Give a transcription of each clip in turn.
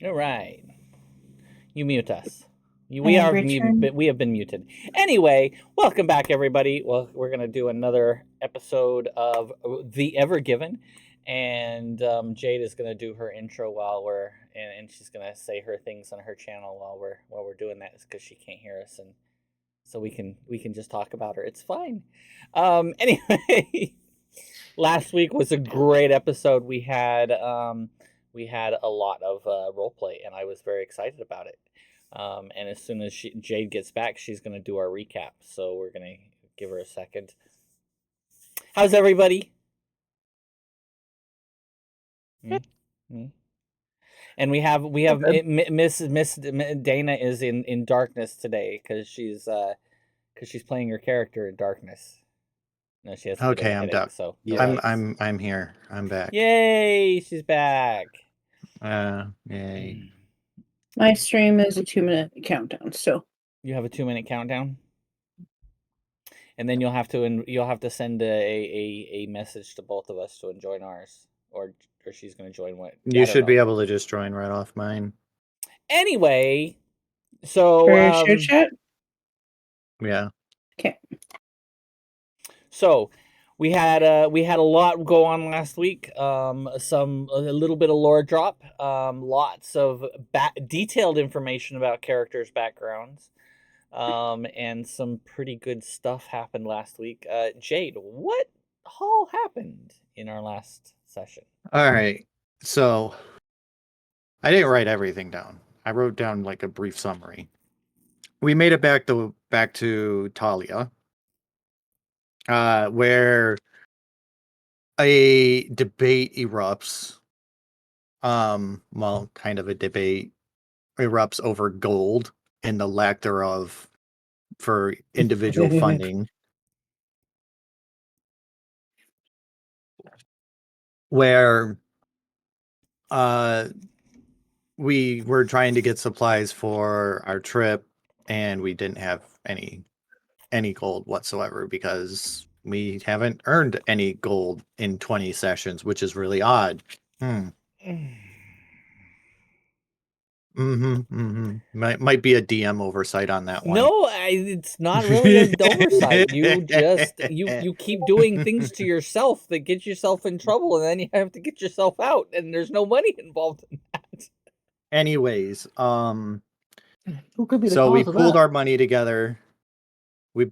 All right. You mute us. We And are return. we have been muted. Anyway, welcome back, everybody. Well, we're gonna do another episode of the Evergiven, and Jade is gonna do her intro while and she's gonna say her things on her channel while we're doing that, because she can't hear us, and so we can just talk about her. It's fine. Anyway, last week was a great episode. We had a lot of role play, and I was very excited about it. And as soon as Jade gets back, she's going to do our recap. So we're going to give her a second. How's everybody? Good. Mm-hmm. And we have Miss Dana is in darkness today because she's playing her character in darkness. No, she has a bit of a Okay, I'm headache, done. so no Yeah. lights. I'm here. I'm back. Yay, she's back. Yay. My stream is a 2-minute countdown, so You have a 2-minute countdown, and then you'll have to send a message to both of us to join ours, or she's going to join what? You should be able to just join right off mine. Anyway, so for share chat. Yeah. Okay. So we had a lot go on last week. A little bit of lore drop. Lots of detailed information about characters' backgrounds. And some pretty good stuff happened last week. Jade, what all happened in our last session? All right. So I didn't write everything down. I wrote down like a brief summary. We made it back to Talia, where a debate erupts. Well, kind of a debate erupts over gold and the lack thereof for individual funding. Where we were trying to get supplies for our trip, and we didn't have any gold whatsoever because we haven't earned any gold in 20 sessions, which is really odd. Might be a DM oversight on that one. No, it's not really an oversight. You keep doing things to yourself that get yourself in trouble, and then you have to get yourself out, and there's no money involved in that. Anyways, Who could be the so cause we of pulled that? our money together. And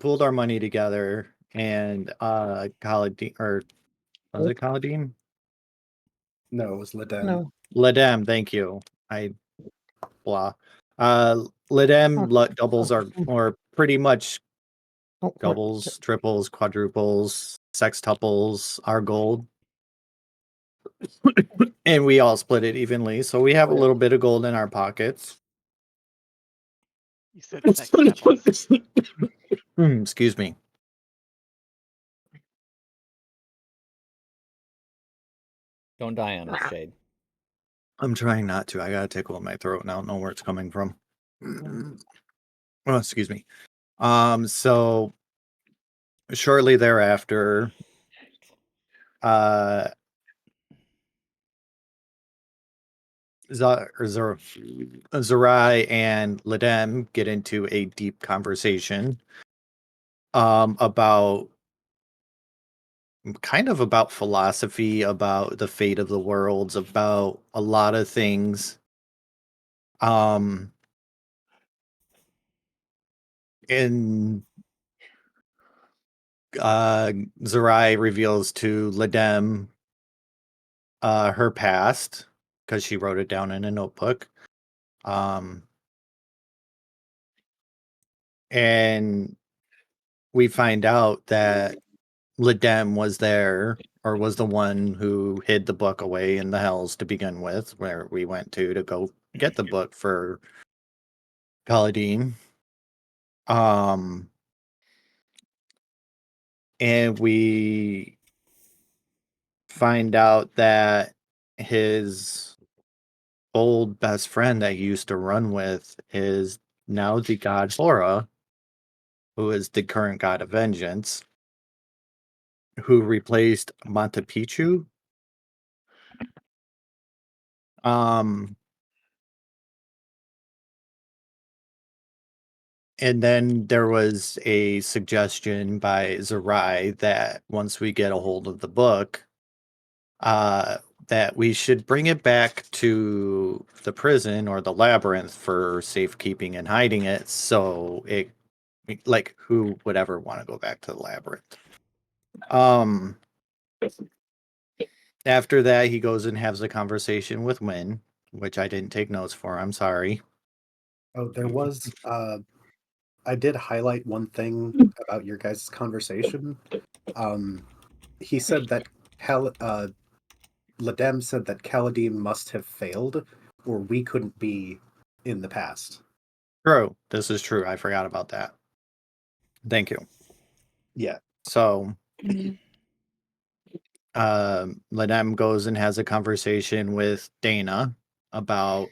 Caladine, or was it Caladine? No, it was Ladem. No. Ladem, thank you. Ladem doubles are, or pretty much doubles, triples, quadruples, sextuples our gold. And we all split it evenly, so we have a little bit of gold in our pockets. You said sextuplets. Excuse me. Don't die on us, Jade. I'm trying not to. I got a tickle in my throat and I don't know where it's coming from. Oh, excuse me. So shortly thereafter, Zerai and Ladem get into a deep conversation about philosophy, about the fate of the worlds, about a lot of things. And Zerai reveals to Ladem her past, because she wrote it down in a notebook. And we find out that Ladem was there, or was the one who hid the book away in the hells to begin with, where we went to go get the book for Paladine. And we find out that his old best friend that he used to run with is now the god Hora, who is the current god of vengeance, who replaced Montepichu. And then there was a suggestion by Zerai that once we get a hold of the book, that we should bring it back to the prison or the labyrinth for safekeeping and hiding it. So it, like, who would ever want to go back to the labyrinth? After that, he goes and has a conversation with Wynn, which I didn't take notes for. I'm sorry. Oh, there was. I did highlight one thing about your guys' conversation. He said that Ladem said that Kaladim must have failed, or we couldn't be in the past. True. This is true. I forgot about that. Thank you. Yeah. So, Ladem goes and has a conversation with Dana about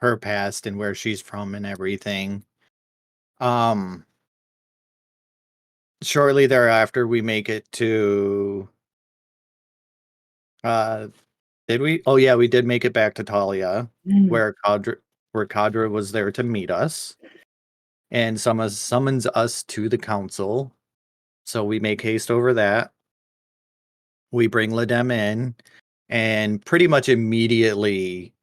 her past and where she's from and everything. Shortly thereafter, we make it to. Did we? Oh yeah, we did make it back to Talia, where Kadra was there to meet us, and summons us to the council. So we make haste over that. We bring Ladem in, and pretty much immediately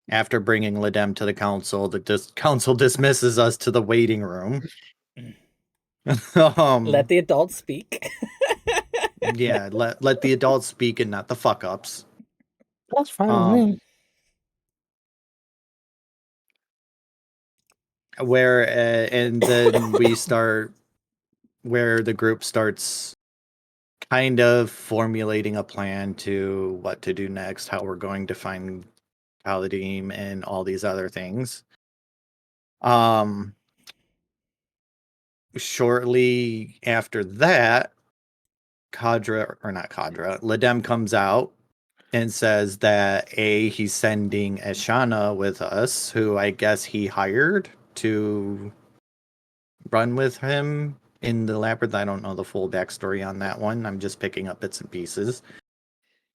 after bringing Ladem to the council, the council dismisses us to the waiting room. Let the adults speak. Yeah, let the adults speak and not the fuck ups. That's fine with me. Where and then we start where the group starts kind of formulating a plan to what to do next, how we're going to find Paladin and all these other things. Shortly after that, Ladem comes out and says that he's sending Ashana with us, who I guess he hired to run with him in the labyrinth. I don't know the full backstory on that one. I'm just picking up bits and pieces.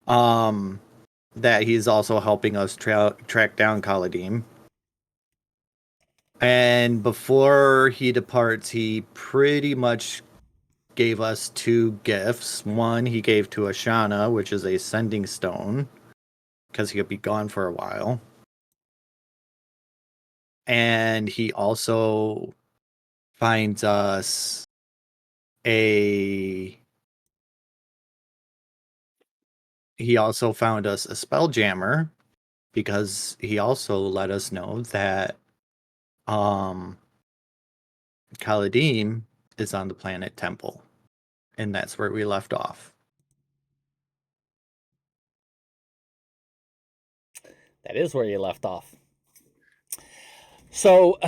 That he's also helping us track down Kaladim. And before he departs, he pretty much gave us two gifts. One he gave to Ashana, which is a sending stone, because he'll be gone for a while. And he also finds us he also found us a spelljammer, because he also let us know that Kaladim is on the planet Temple, and that's where we left off. That is where you left off. So,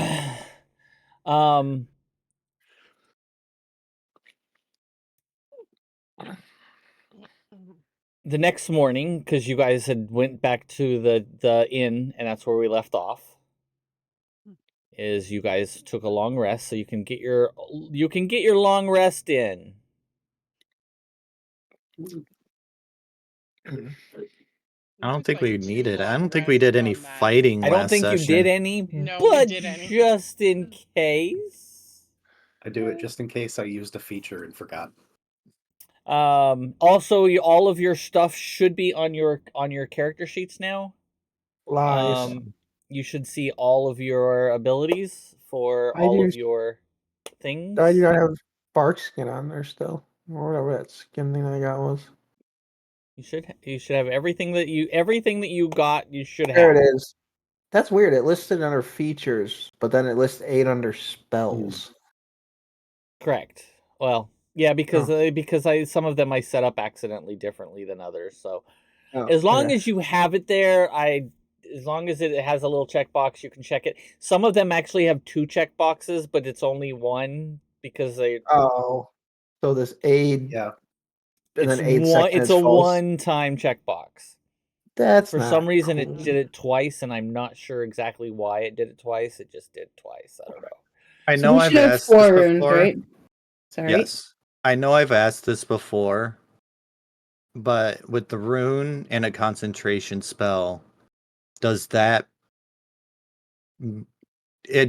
the next morning, because you guys had went back to the inn, and that's where we left off, is you guys took a long rest, so you can get your long rest in. I don't think we needed. I don't think we did any fighting. I don't last think you session. did any, No, we but did any. just in case. I do it just in case I used a feature and forgot. Also, all of your stuff should be on your character sheets now. Lies. You should see all of your abilities for I all do- of your things. I do not have bark skin on there still. Or whatever that skin thing I got was. You should have everything that you got. You should have. There it is. That's weird. It listed under features, but then it lists 8 under spells. Correct. Well, yeah, because some of them I set up accidentally differently than others. So as long as you have it there, as long as it has a little checkbox, you can check it. Some of them actually have 2 checkboxes, but it's only one because they. Oh, so this aid. Yeah. And then 8 seconds. It's a one-time checkbox. That's for not some reason cool. it did it twice, and I'm not sure exactly why it did it twice. It just did twice. I don't know. I So know we I've should have asked 4 this runes, before. right? Sorry. Yes, I know I've asked this before, but with the rune and a concentration spell, does that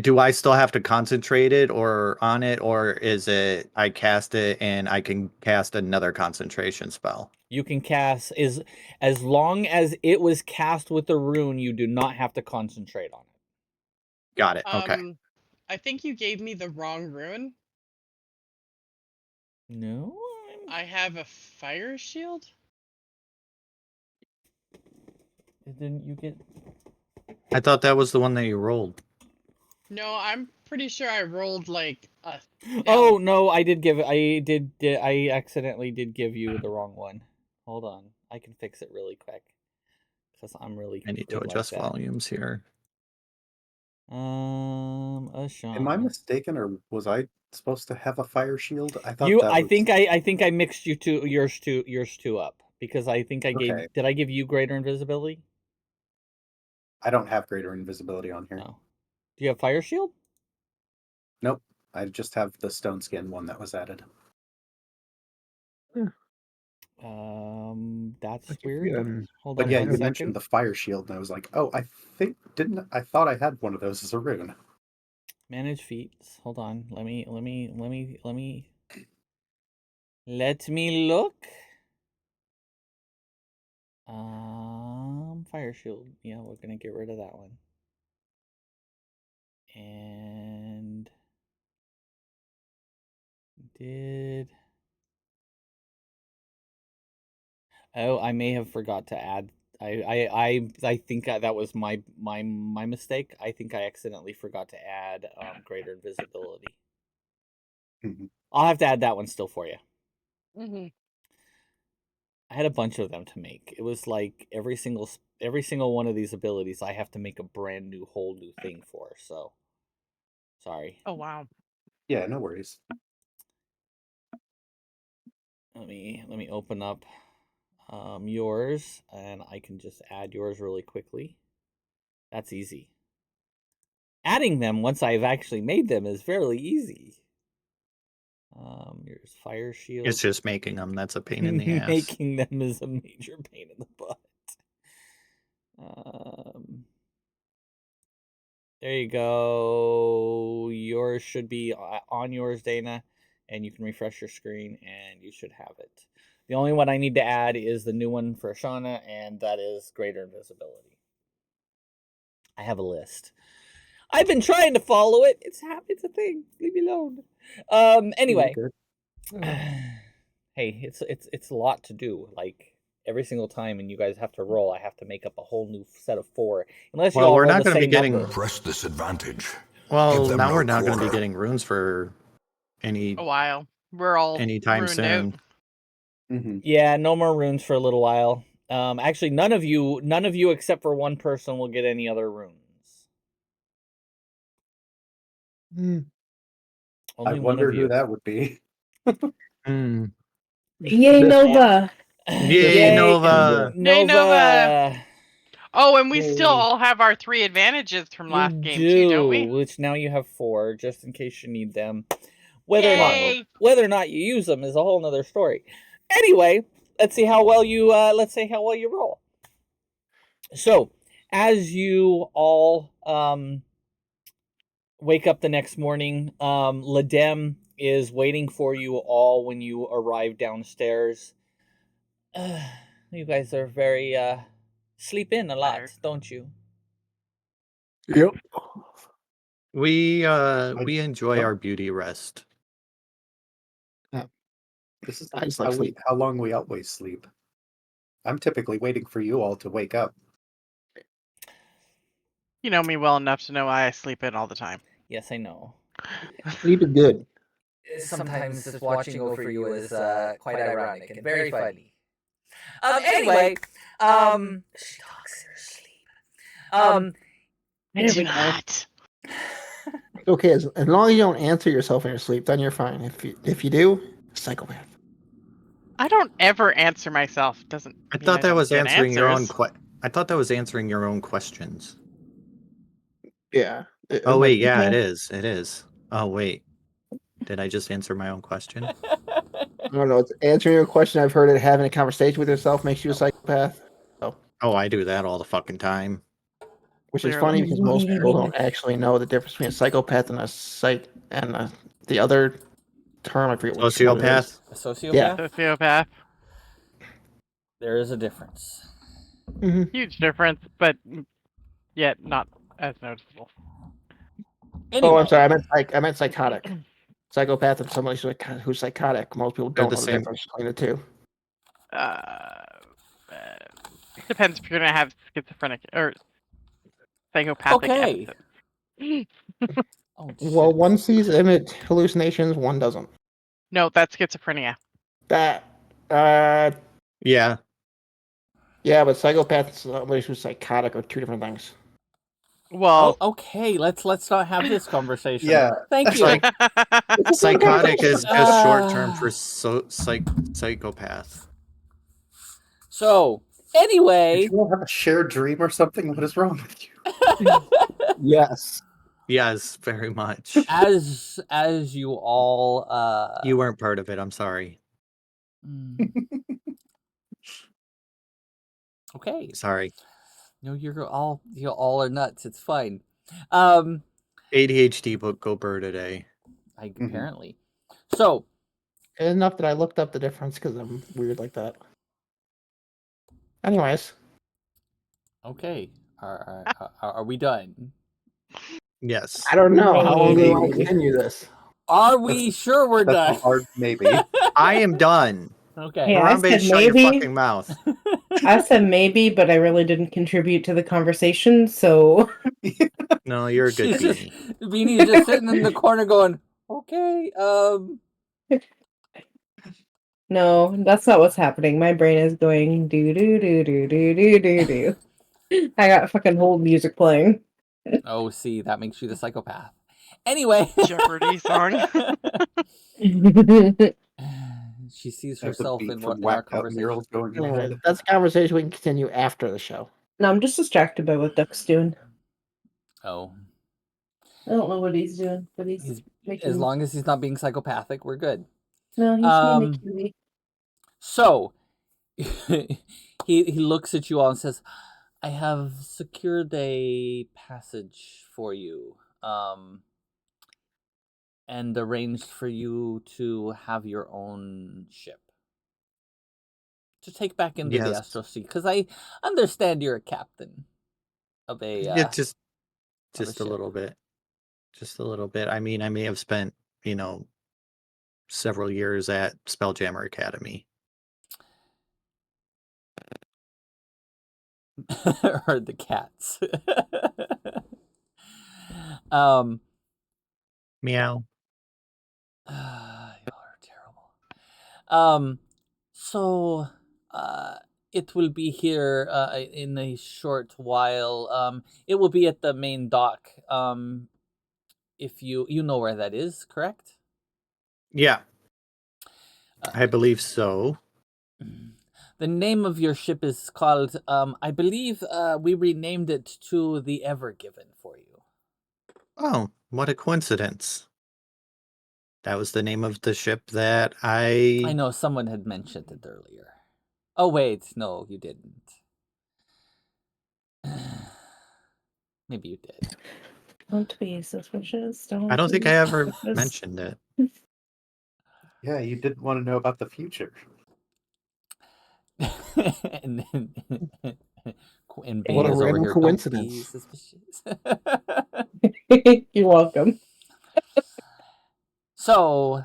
do I still have to concentrate it or on it, or is it I cast it and I can cast another concentration spell? You can cast as long as it was cast with the rune, you do not have to concentrate on it. Got it. Okay. I think you gave me the wrong rune. No. I have a fire shield. Didn't you get? I thought that was the one that you rolled. No, I'm pretty sure I rolled like a. Oh no, I accidentally did give you the wrong one. Hold on, I can fix it really quick because I'm really. I need to good adjust like that. volumes here. Ashana. Am I mistaken, or was I supposed to have a fire shield? I thought You, that I was... think I mixed yours two up because I think I gave. Okay. Did I give you greater invisibility? I don't have greater invisibility on here. No. Do you have fire shield? Nope. I just have the stone skin one that was added. That's Like, weird. Hold But on yeah, one you second. mentioned the fire shield, and I was like, oh, I thought I had one of those as a rune. Manage feats. Hold on. Let me look. Fire shield. Yeah, we're gonna get rid of that one. And I may have forgot to add. I think that was my mistake. I think I accidentally forgot to add greater invisibility. Mhm. I'll have to add that one still for you. Mm-hmm. I had a bunch of them to make. It was like every single one of these abilities I have to make a brand new whole new thing for. So sorry. Oh wow. Yeah, no worries. Let me open up yours, and I can just add yours really quickly. That's easy. Adding them once I've actually made them is fairly easy. Here's fire shield. It's just making them. That's a pain in the ass. Making them is a major pain in the butt. There you go. Yours should be on yours, Dana, and you can refresh your screen, and you should have it. The only one I need to add is the new one for Ashana, and that is greater invisibility. I have a list. I've been trying to follow it. It's a thing. Leave me alone. Anyway. Hey, it's a lot to do. Like every single time, and you guys have to roll. I have to make up a whole new set of 4. Unless you all we're roll not the going to be same getting. number. Press this advantage. Well, Give them now no we're not going to be quarter. getting runes for A while. We're all anytime ruined soon. out. Mm-hmm. Yeah, no more runes for a little while. Actually, none of you except for one person will get any other runes. I Only one wonder of who you. that would be. Mm. Yay, Nova! Yay, Nova! Yay, Nova! Oh, and we Yay. still all have our 3 advantages from You last game too, don't we? which now you have 4, just in case you need them. Yay! Whether or not you use them is a whole nother story. Anyway, let's see how well you roll. So, as you all wake up the next morning, Ladem is waiting for you all when you arrive downstairs. You guys are very sleep in a lot, Tired. don't you? Yep. We enjoy our beauty rest. This is I just like sleep. how long we always sleep. I'm typically waiting for you all to wake up. You know me well enough to know I sleep in all the time. Yes, I know. Sleep is good. Sometimes just watching over you is quite ironic and very funny. Anyway, she talks in her sleep. I do not. Okay, as long as you don't answer yourself in your sleep, then you're fine. If you do, psychopath. I don't ever answer myself. Doesn't I mean thought that don't was get answering your own answers. I thought that was answering your own questions. Yeah. Oh wait, yeah, it is. It is. Oh wait. Did I just answer my own question? I don't know. It's answering your question. I've heard it. Having a conversation with yourself makes you a psychopath. Oh, I do that all the fucking time. Which is Clearly. funny because most people don't actually know the difference between a psychopath and a psych and the other term. I forget what it is. Sociopath. A sociopath? Yeah. Sociopath. There is a difference. Huge difference, but yet not as noticeable. Anyway, Oh, I'm sorry. I meant psychotic. Psychopath is somebody who's psychotic. Most people They're don't the know the same. difference between the two. Depends if you're gonna have schizophrenic or psychopathic Okay. episodes. Oh, Well, shit. one sees image hallucinations, one doesn't. No, that's schizophrenia. That, Yeah. yeah, but psychopath and somebody who's psychotic are two different things. Well, Oh, okay. Let's not have this conversation. Yeah. Thank you. Like, psychotic is just short term Ah. for psychopath. So, Did anyway, you all have a shared dream or something? What is wrong with you? Yes. Yes, very much. as you all You weren't part of it. I'm sorry. Okay. Sorry. No, you're all are nuts. It's fine. ADHD book go bird today. Apparently. So, Enough that I looked up the difference because I'm weird like that. Anyways. okay. Are we done? Yes. I don't know. How long do you want to Maybe. continue this? Are we sure we're That's done? a hard maybe. I am done. Okay. Yeah, I Harambe, said shut your maybe. fucking mouth. I said maybe, but I really didn't contribute to the conversation, so No, you're a good She's just, beanie. Beanie's just sitting in the corner going, okay, no, that's not what's happening. My brain is going do do do do do do do do. I got fucking hold music playing. Oh, see, that makes you the psychopath. Anyway. Jeopardy song. She sees I have the herself beat in from our whacked out conversation. murals going in my Anyways, head. that's a conversation we can continue after the show. No, I'm just distracted by what Duck's doing. Oh. I don't know what he's doing, but he's making. As long as he's not being psychopathic, we're good. No, he's being a cutie. So he looks at you all and says, I have secured a passage for you. And arranged for you to have your own ship to take back into the Yes. Astral Sea, because I understand you're a captain of a Yeah, just of a a ship. little bit. Just a little bit. I mean, I may have spent, several years at Spelljammer Academy. Heard the cats. Meow. Y'all are terrible. So it will be here in a short while. It will be at the main dock. If you know where that is, correct? Yeah. I believe so. The name of your ship is called, I believe we renamed it to the Evergiven for you. Oh, what a coincidence. That was the name of the ship that I know someone had mentioned it earlier. Oh, wait, no, you didn't. Maybe you did. Don't be suspicious. I don't think I ever mentioned it. Yeah, you didn't want to know about the future. and What a Bean is over random here. coincidence. Don't be suspicious. You're welcome. So,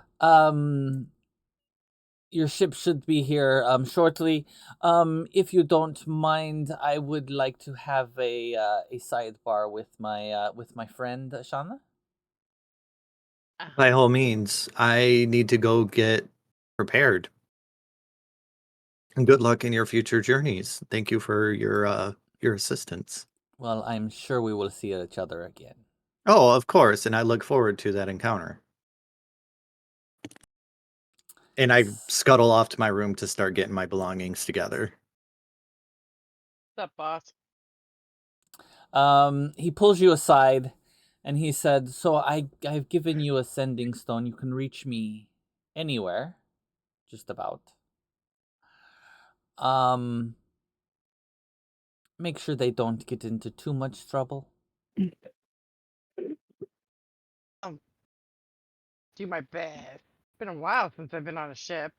your ship should be here shortly. If you don't mind, I would like to have a sidebar with my friend Shauna. By all means, I need to go get prepared. And good luck in your future journeys. Thank you for your assistance. Well, I'm sure we will see each other again. Oh, of course, and I look forward to that encounter. And I scuttle off to my room to start getting my belongings together. What's up, boss? He pulls you aside, and he said, "So I've given you a sending stone. You can reach me anywhere, just about. make sure they don't get into too much trouble. Do my best. It's been a while since I've been on a ship.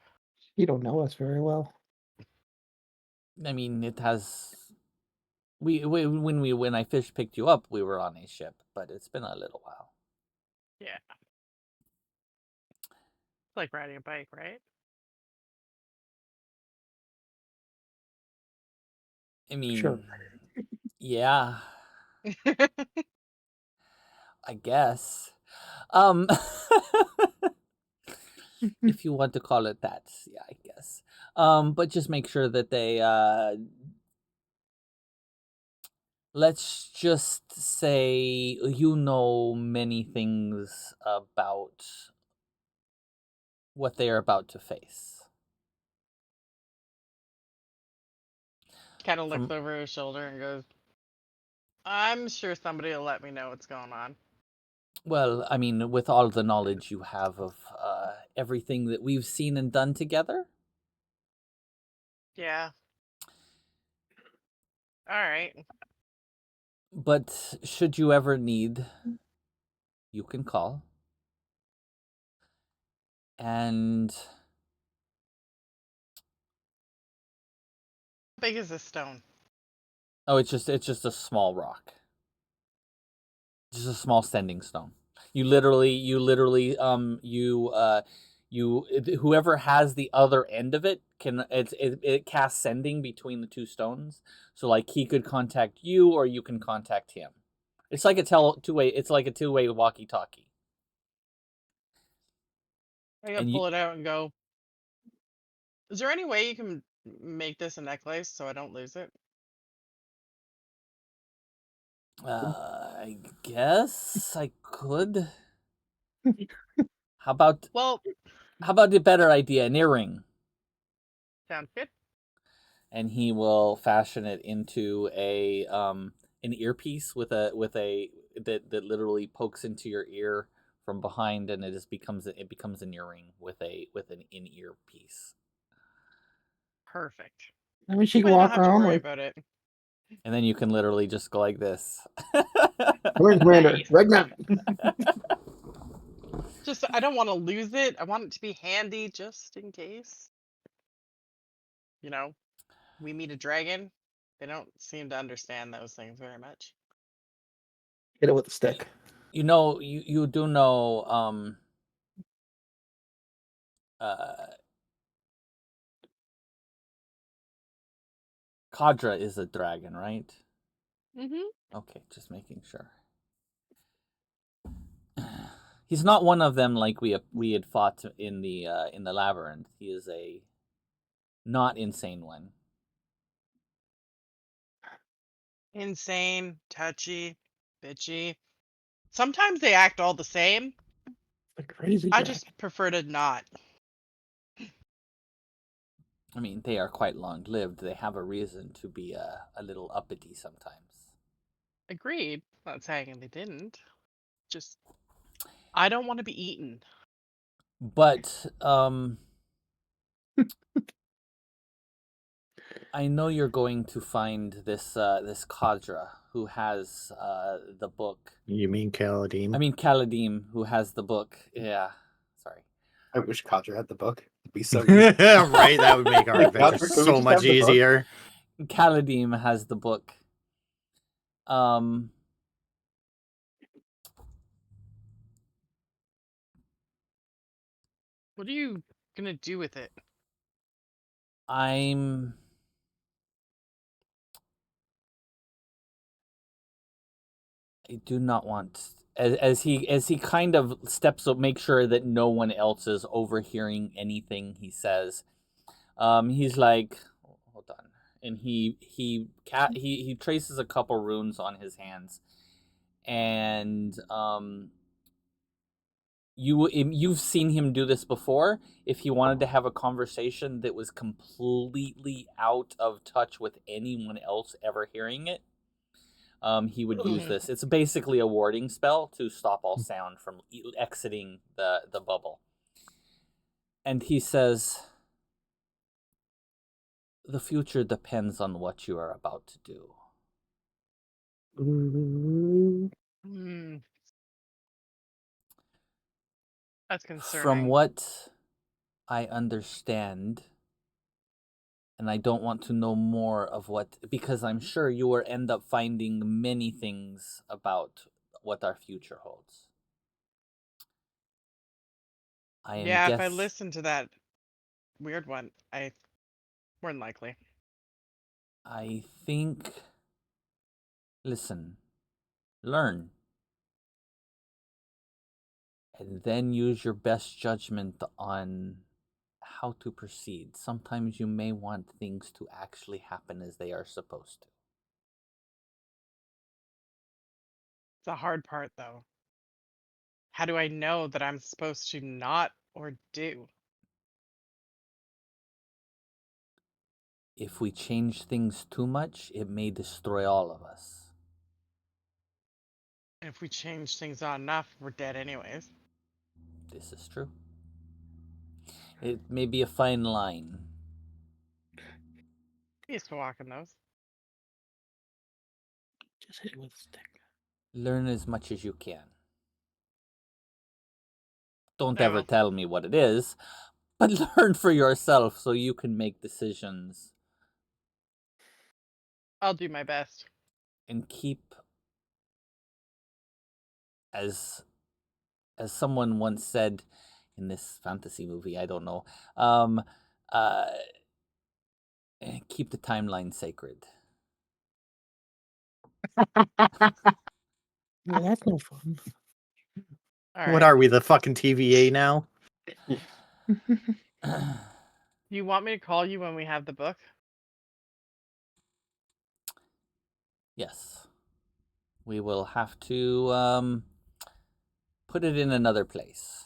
You don't know us very well. I mean, it has. When I fish picked you up, we were on a ship, but it's been a little while. Yeah. It's like riding a bike, right? I mean, Sure. yeah, I guess. Um, if you want to call it that, yeah, I guess. But just make sure that they let's just say you know many things about what they are about to face. Kind of looks From over his shoulder and goes, I'm sure somebody will let me know what's going on. well, I mean, with all the knowledge you have of everything that we've seen and done together. Yeah. All right. But should you ever need, you can call. And How big is this stone? oh, it's just a small rock. Just a small sending stone. You literally whoever has the other end of it can it casts sending between the two stones. So like he could contact you or you can contact him. It's like a two-way walkie-talkie. I gotta And you pull it out and go, is there any way you can make this a necklace so I don't lose it? I guess I could. How about Well, the better idea, an earring? sounds good. And he will fashion it into an earpiece with a that literally pokes into your ear from behind, and it becomes an earring with an in ear piece. Perfect. I mean, she You can might not walk have to around worry like, about it. And then you can literally just go like this. where's Commander? Nice. Right now. Just, I don't want to lose it. I want it to be handy just in case. You know, we meet a dragon. They don't seem to understand those things very much. Hit it with a stick. You know, you do know Kadra is a dragon, right? Mm-hmm. Okay, just making sure. He's not one of them like we had fought in the labyrinth. He is a not insane one. Insane, touchy, bitchy. Sometimes they act all the same. A crazy I dragon. just prefer to not. I mean, they are quite long lived. They have a reason to be a little uppity sometimes. Agreed. Not saying they didn't. Just, I don't want to be eaten. But I know you're going to find this Kadra who has the book. You mean Kaladim? I mean Kaladim who has the book. Yeah, sorry. I wish Kadra had the book. It'd be so easy. Right, that would make our Like, adventure Godfrey, can we so just much have the book? easier. Kaladim has the book. What are you gonna do with it? I do not want as he kind of steps up, make sure that no one else is overhearing anything he says. He's like, hold on, and he traces a couple runes on his hands, and you've seen him do this before. If he wanted to have a conversation that was completely out of touch with anyone else ever hearing it, he would use this. It's basically a warding spell to stop all sound from exiting the bubble. And he says, the future depends on what you are about to do. Hmm. That's concerning. From what I understand, and I don't want to know more of what, because I'm sure you will end up finding many things about what our future holds. Yeah, if I listen to that weird one, more than likely. I think, listen, learn, and then use your best judgment on how to proceed. Sometimes you may want things to actually happen as they are supposed to. The hard part, though. How do I know that I'm supposed to not or do? If we change things too much, it may destroy all of us. If we change things on enough, we're dead anyways. This is true. It may be a fine line. Used to walking those. Just hit it with a stick. Learn as much as you can. Don't I ever will. tell me what it is, but learn for yourself so you can make decisions I'll do my best. and keep, as someone once said in this fantasy movie, I don't know, uh, keep the timeline sacred. Yeah, that's no fun. All What right. are we, the fucking TVA now? Do you want me to call you when we have the book? Yes. We will have to put it in another place.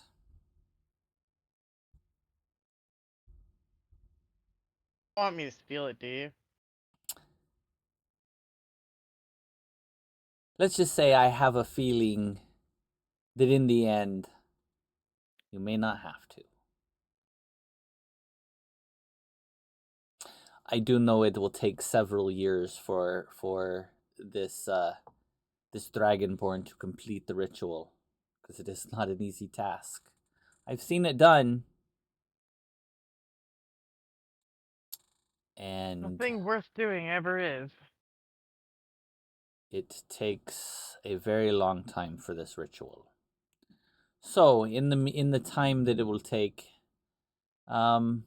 You want me to steal it, do you? Let's just say I have a feeling that in the end, you may not have to. I do know it will take several years for this this dragonborn to complete the ritual, because it is not an easy task. I've seen it done, and Nothing worth doing ever is. it takes a very long time for this ritual. So, in the time that it will take, just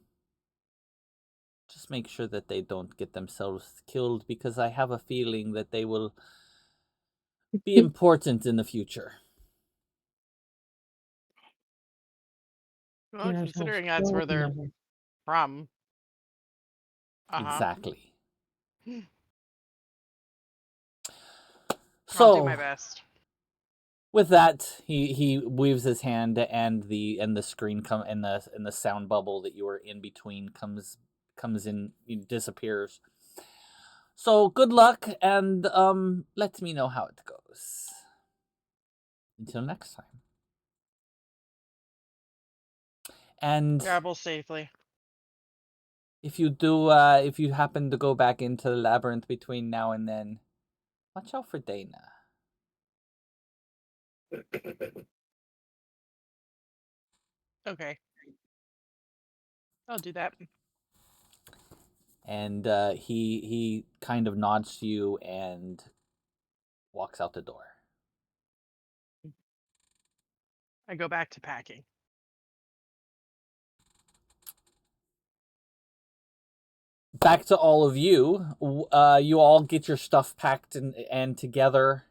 make sure that they don't get themselves killed, because I have a feeling that they will be important in the future. Well, considering that's where they're from. Exactly. I'll do my So, best. with that, he waves his hand, and the screen and the sound bubble that you were in between comes in, disappears. So good luck, and let me know how it goes. Until next time. And Travel safely. if you happen to go back into the labyrinth between now and then, watch out for Dana. Okay. I'll do that. And he kind of nods to you and walks out the door. I go back to packing. Back to all of you. You all get your stuff packed and together,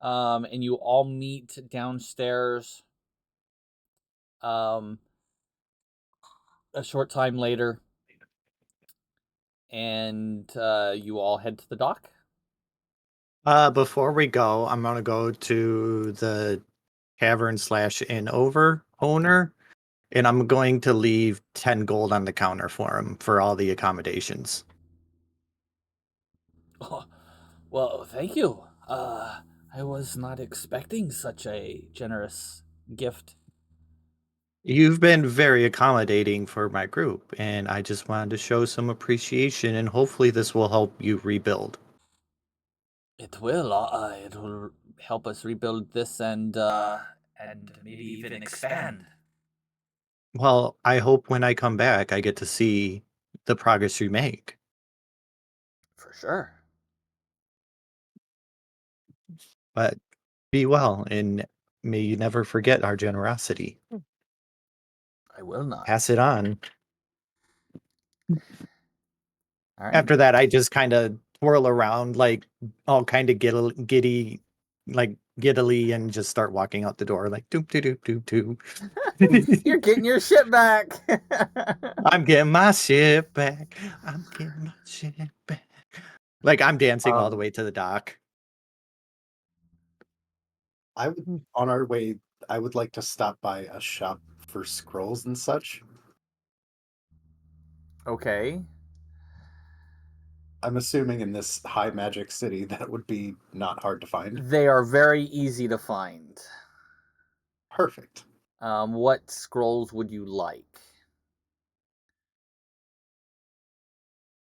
and you all meet downstairs. A short time later, and you all head to the dock. Before we go, I'm gonna go to the tavern/inn owner, and I'm going to leave 10 gold on the counter for him for all the accommodations. Oh, well, thank you. I was not expecting such a generous gift. You've been very accommodating for my group, and I just wanted to show some appreciation, and hopefully this will help you rebuild. It will. It will help us rebuild this and maybe even expand. Well, I hope when I come back, I get to see the progress you make. For sure. But be well, and may you never forget our generosity. I will not. Pass it on. All right. After that, I just kind of twirl around, like all kind of giddy, like giddily, and just start walking out the door, like doop doop doop doop doop. You're getting your shit back. I'm getting my shit back. I'm getting my shit back. Like I'm dancing all the way to the dock. I would, on our way, I would like to stop by a shop for scrolls and such. Okay. I'm assuming in this high magic city that would be not hard to find. They are very easy to find. Perfect. What scrolls would you like?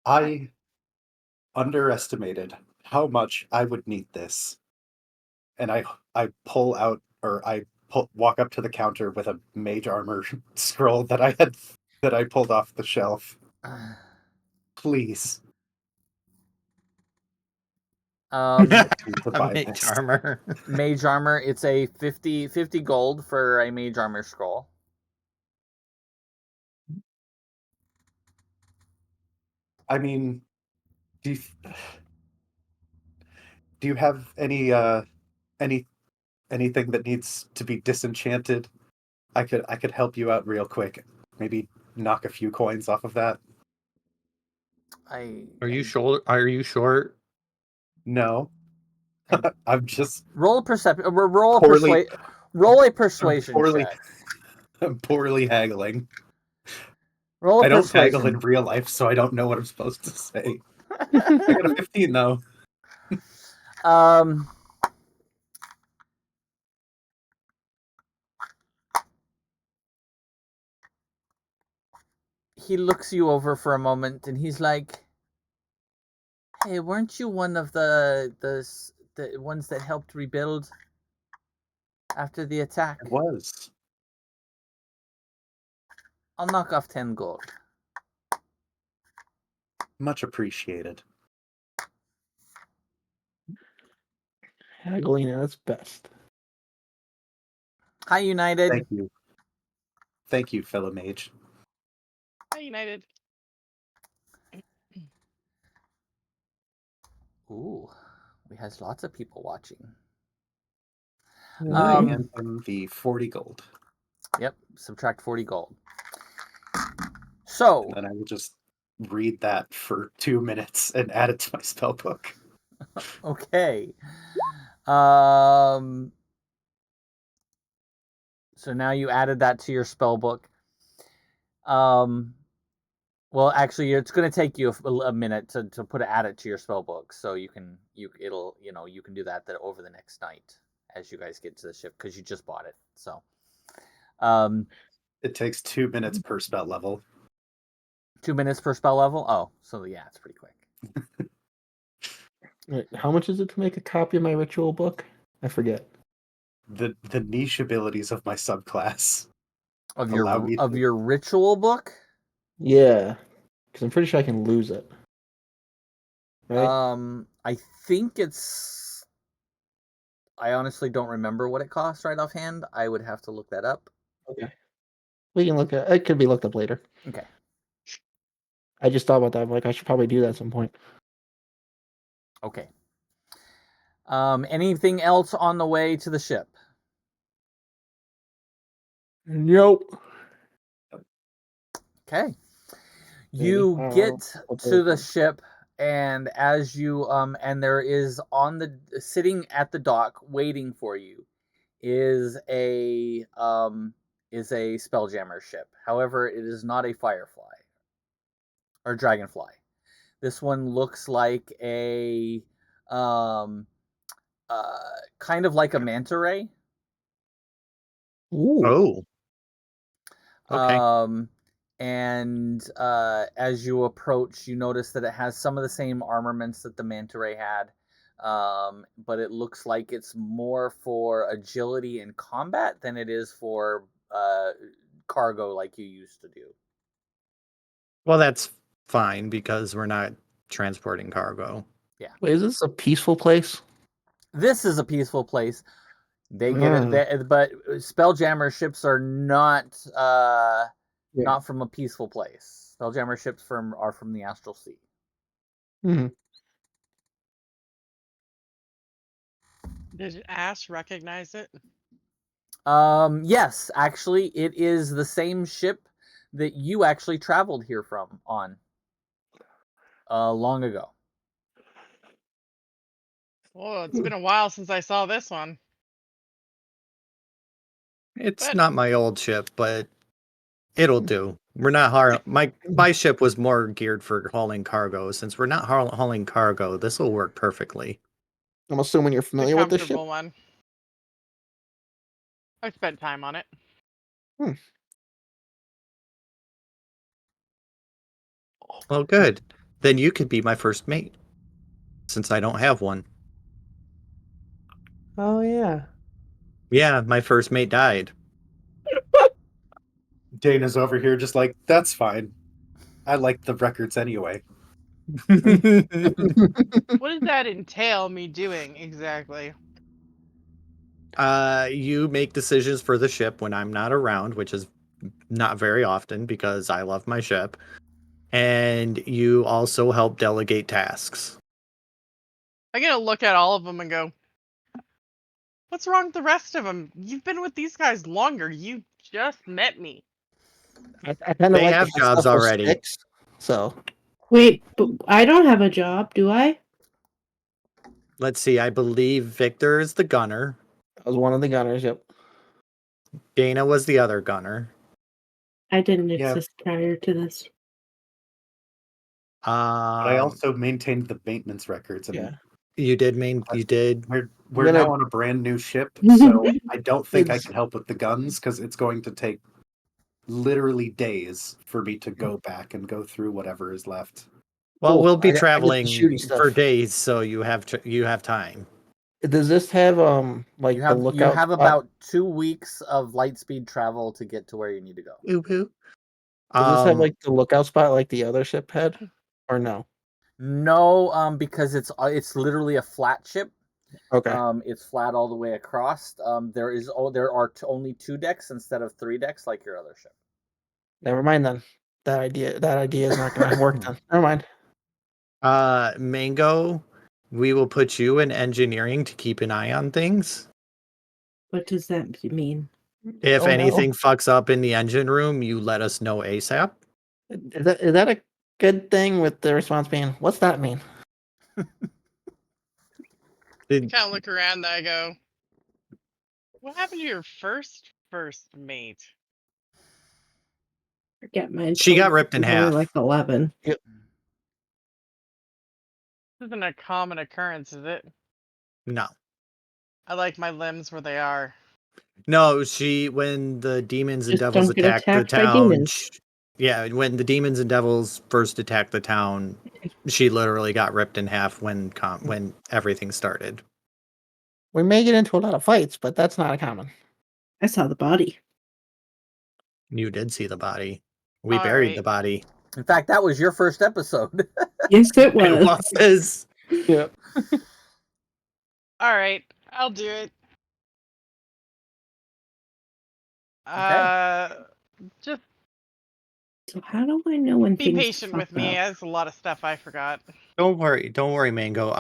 I underestimated how much I would need this. And I pull out, or walk up to the counter with a mage armor scroll that I pulled off the shelf. Please. A To buy mage this. armor. Mage armor. It's a 50 gold for a mage armor scroll. I mean, do you have any anything that needs to be disenchanted? I could help you out real quick. Maybe knock a few coins off of that. Are you short? Are you short? No. I'm just roll a perception. Roll a poorly- roll a persuasion poorly- check. I'm poorly haggling. Roll a I don't persuasion. haggle in real life, so I don't know what I'm supposed to say. I got a 15 though. He looks you over for a moment, and he's like, "Hey, weren't you one of the ones that helped rebuild after the attack?" It was. I'll knock off 10 gold. Much appreciated. Haggling at its best. Hi, United. Thank you. Thank you, fellow mage. Hi, United. Ooh, we has lots of people watching. And the 40 gold. Yep, subtract 40 gold. So, And then I will just read that for 2 minutes and add it to my spell book. okay. So now you added that to your spell book. Well, actually, it's going to take you a minute to add it to your spell book, so you can you can do that over the next night as you guys get to the ship because you just bought it. So, it takes 2 minutes per spell level. 2 minutes per spell level. Oh, so yeah, it's pretty quick. Wait, how much is it to make a copy of my ritual book? I forget. The niche abilities of my subclass Of allow me to... your ritual book. Yeah, because I'm pretty sure I can lose it. Right? I think it's. I honestly don't remember what it costs right offhand. I would have to look that up. Okay. We can look at it. Could be looked up later. Okay. I just thought about that. I'm like, I should probably do that at some point. Okay. Anything else on the way to the ship? Nope. Okay. You get to the ship, and as you and there is sitting at the dock waiting for you is a spelljammer ship. However, it is not a firefly or dragonfly. This one looks like a kind of like a manta ray. Ooh. Oh. Okay. And as you approach, you notice that it has some of the same armaments that the manta ray had, but it looks like it's more for agility and combat than it is for cargo like you used to do. Well, that's fine because we're not transporting cargo. Wait, is this a peaceful place? This is a peaceful place. They get it, but Spelljammer ships are not not from a peaceful place. Spelljammer ships are from the Astral Sea. Mhm. Did Ash recognize it? Yes, actually, it is the same ship that you actually traveled here from on long ago. Oh, it's been a while since I saw this one. It's But- not my old ship, but it'll do. We're not my ship was more geared for hauling cargo. Since we're not hauling cargo, this will work perfectly. I'm assuming you're It's a familiar with this ship. comfortable one. I spent time on it. Well, good. Then you could be my first mate, since I don't have one. Oh yeah. Yeah, my first mate died. Dana's over here just like, that's fine. I like the records anyway. What does that entail me doing exactly? You make decisions for the ship when I'm not around, which is not very often because I love my ship. And you also help delegate tasks. I get to look at all of them and go, what's wrong with the rest of them? You've been with these guys longer. You just met me. I kind of They like have to jobs stuff with already. sticks, so Wait, but I don't have a job, do I? Let's see, I believe Victor is the gunner. I was one of the gunners. Yep. Dana was the other gunner. I didn't Yeah. exist prior to this. But I Um, also maintained the maintenance records. And Yeah. you did we're gonna- now on a brand new ship, so I don't think I It's- can help with the guns because it's going to take literally days for me to go back and go through whatever is left. well, Cool. we'll be I get the traveling shooty stuff. for days, so you have time. Does this have like You the have lookout? spot? about 2 weeks of light speed travel to get to where you need to go. Woo-hoo. Does this have like the lookout spot like the other ship had, or no? No, because it's literally a flat ship. Okay. It's flat all the way across. There are only 2 decks instead of 3 decks like your other ship. Never mind then. That idea is not going to work then. Never mind. Mango, we will put you in engineering to keep an eye on things. What does that mean? If Oh, no. anything fucks up in the engine room, you let us know ASAP. Is that a good thing with the response being, what's that mean? I kind of look around and I go, what happened to your first mate? Forget mine. She got ripped in was only half. like 11. This isn't a common occurrence, is it? No. I like my limbs where they are. No, when the demons and Just devils don't get attacked the attacked by town. demons. Yeah, when the demons and devils first attacked the town, she literally got ripped in half when everything started. We may get into a lot of fights, but that's not common. I saw the body. You did see the body. We All buried right. the body. In fact, that was your first episode. Yes, it It was. was. Yeah. All right, I'll do it. Just So how do I know when be things patient with fuck me. up? There's a lot of stuff I forgot. Don't worry, Mango.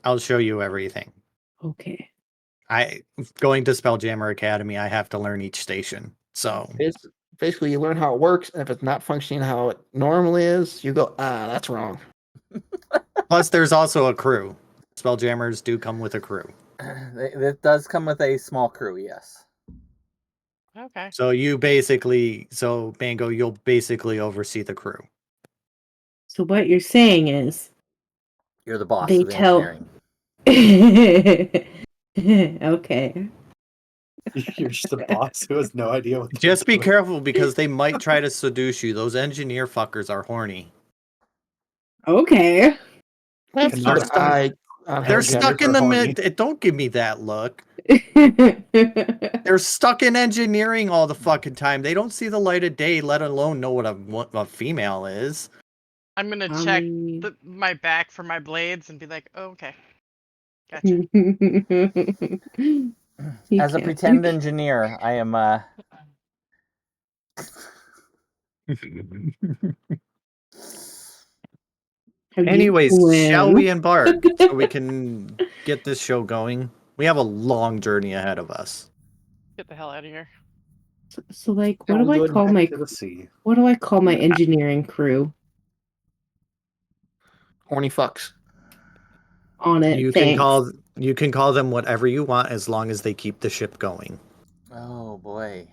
I'll show you everything. Okay. Going to Spelljammer Academy, I have to learn each station. So It's basically you learn how it works, and if it's not functioning how it normally is, you go, that's wrong. plus there's also a crew. Spelljammers do come with a crew. It does come with a small crew, yes. Okay. So Mango, you'll basically oversee the crew. So what you're saying is You're the boss They of tell- engineering. okay. You're just a boss who has no idea what. Just be careful because they might try to seduce you. Those engineer fuckers are horny. Okay. I have to Can keep our an stuff- eye They're Evergiven. stuck in the horny. mid. Don't give me that look. They're stuck in engineering all the fucking time. They don't see the light of day, let alone know what a female is. I'm gonna I check mean- my back for my blades and be like, oh, okay, gotcha. You As a can't- pretend you- engineer, I am. how do you Anyways, shall swim? we embark so we can get this show going? We have a long journey ahead of us. Get the hell out of here. So like, what Now do I going call back my to the sea. engineering crew Horny fucks. on it? You Thanks. can call them whatever you want as long as they keep the ship going. Oh boy.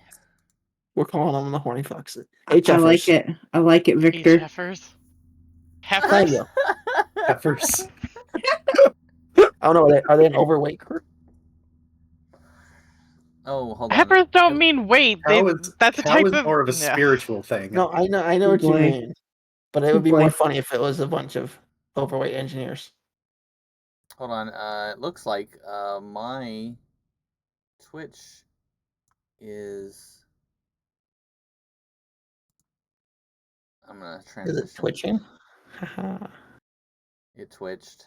We're calling them the horny fucks. I like it. I like it, Victor. Heifers. Kind Heifers? of. Heifers. I don't know. Are they an overweight crew? Oh, hold on. Heifers don't mean weight. That's a Cow type is of more of a yeah. spiritual thing. No, I know what you Boy. mean. But it would be Boy. more funny if it was a bunch of overweight engineers. Hold on. It looks like my Twitch is. I'm gonna Is transition. it twitching? Haha. It twitched.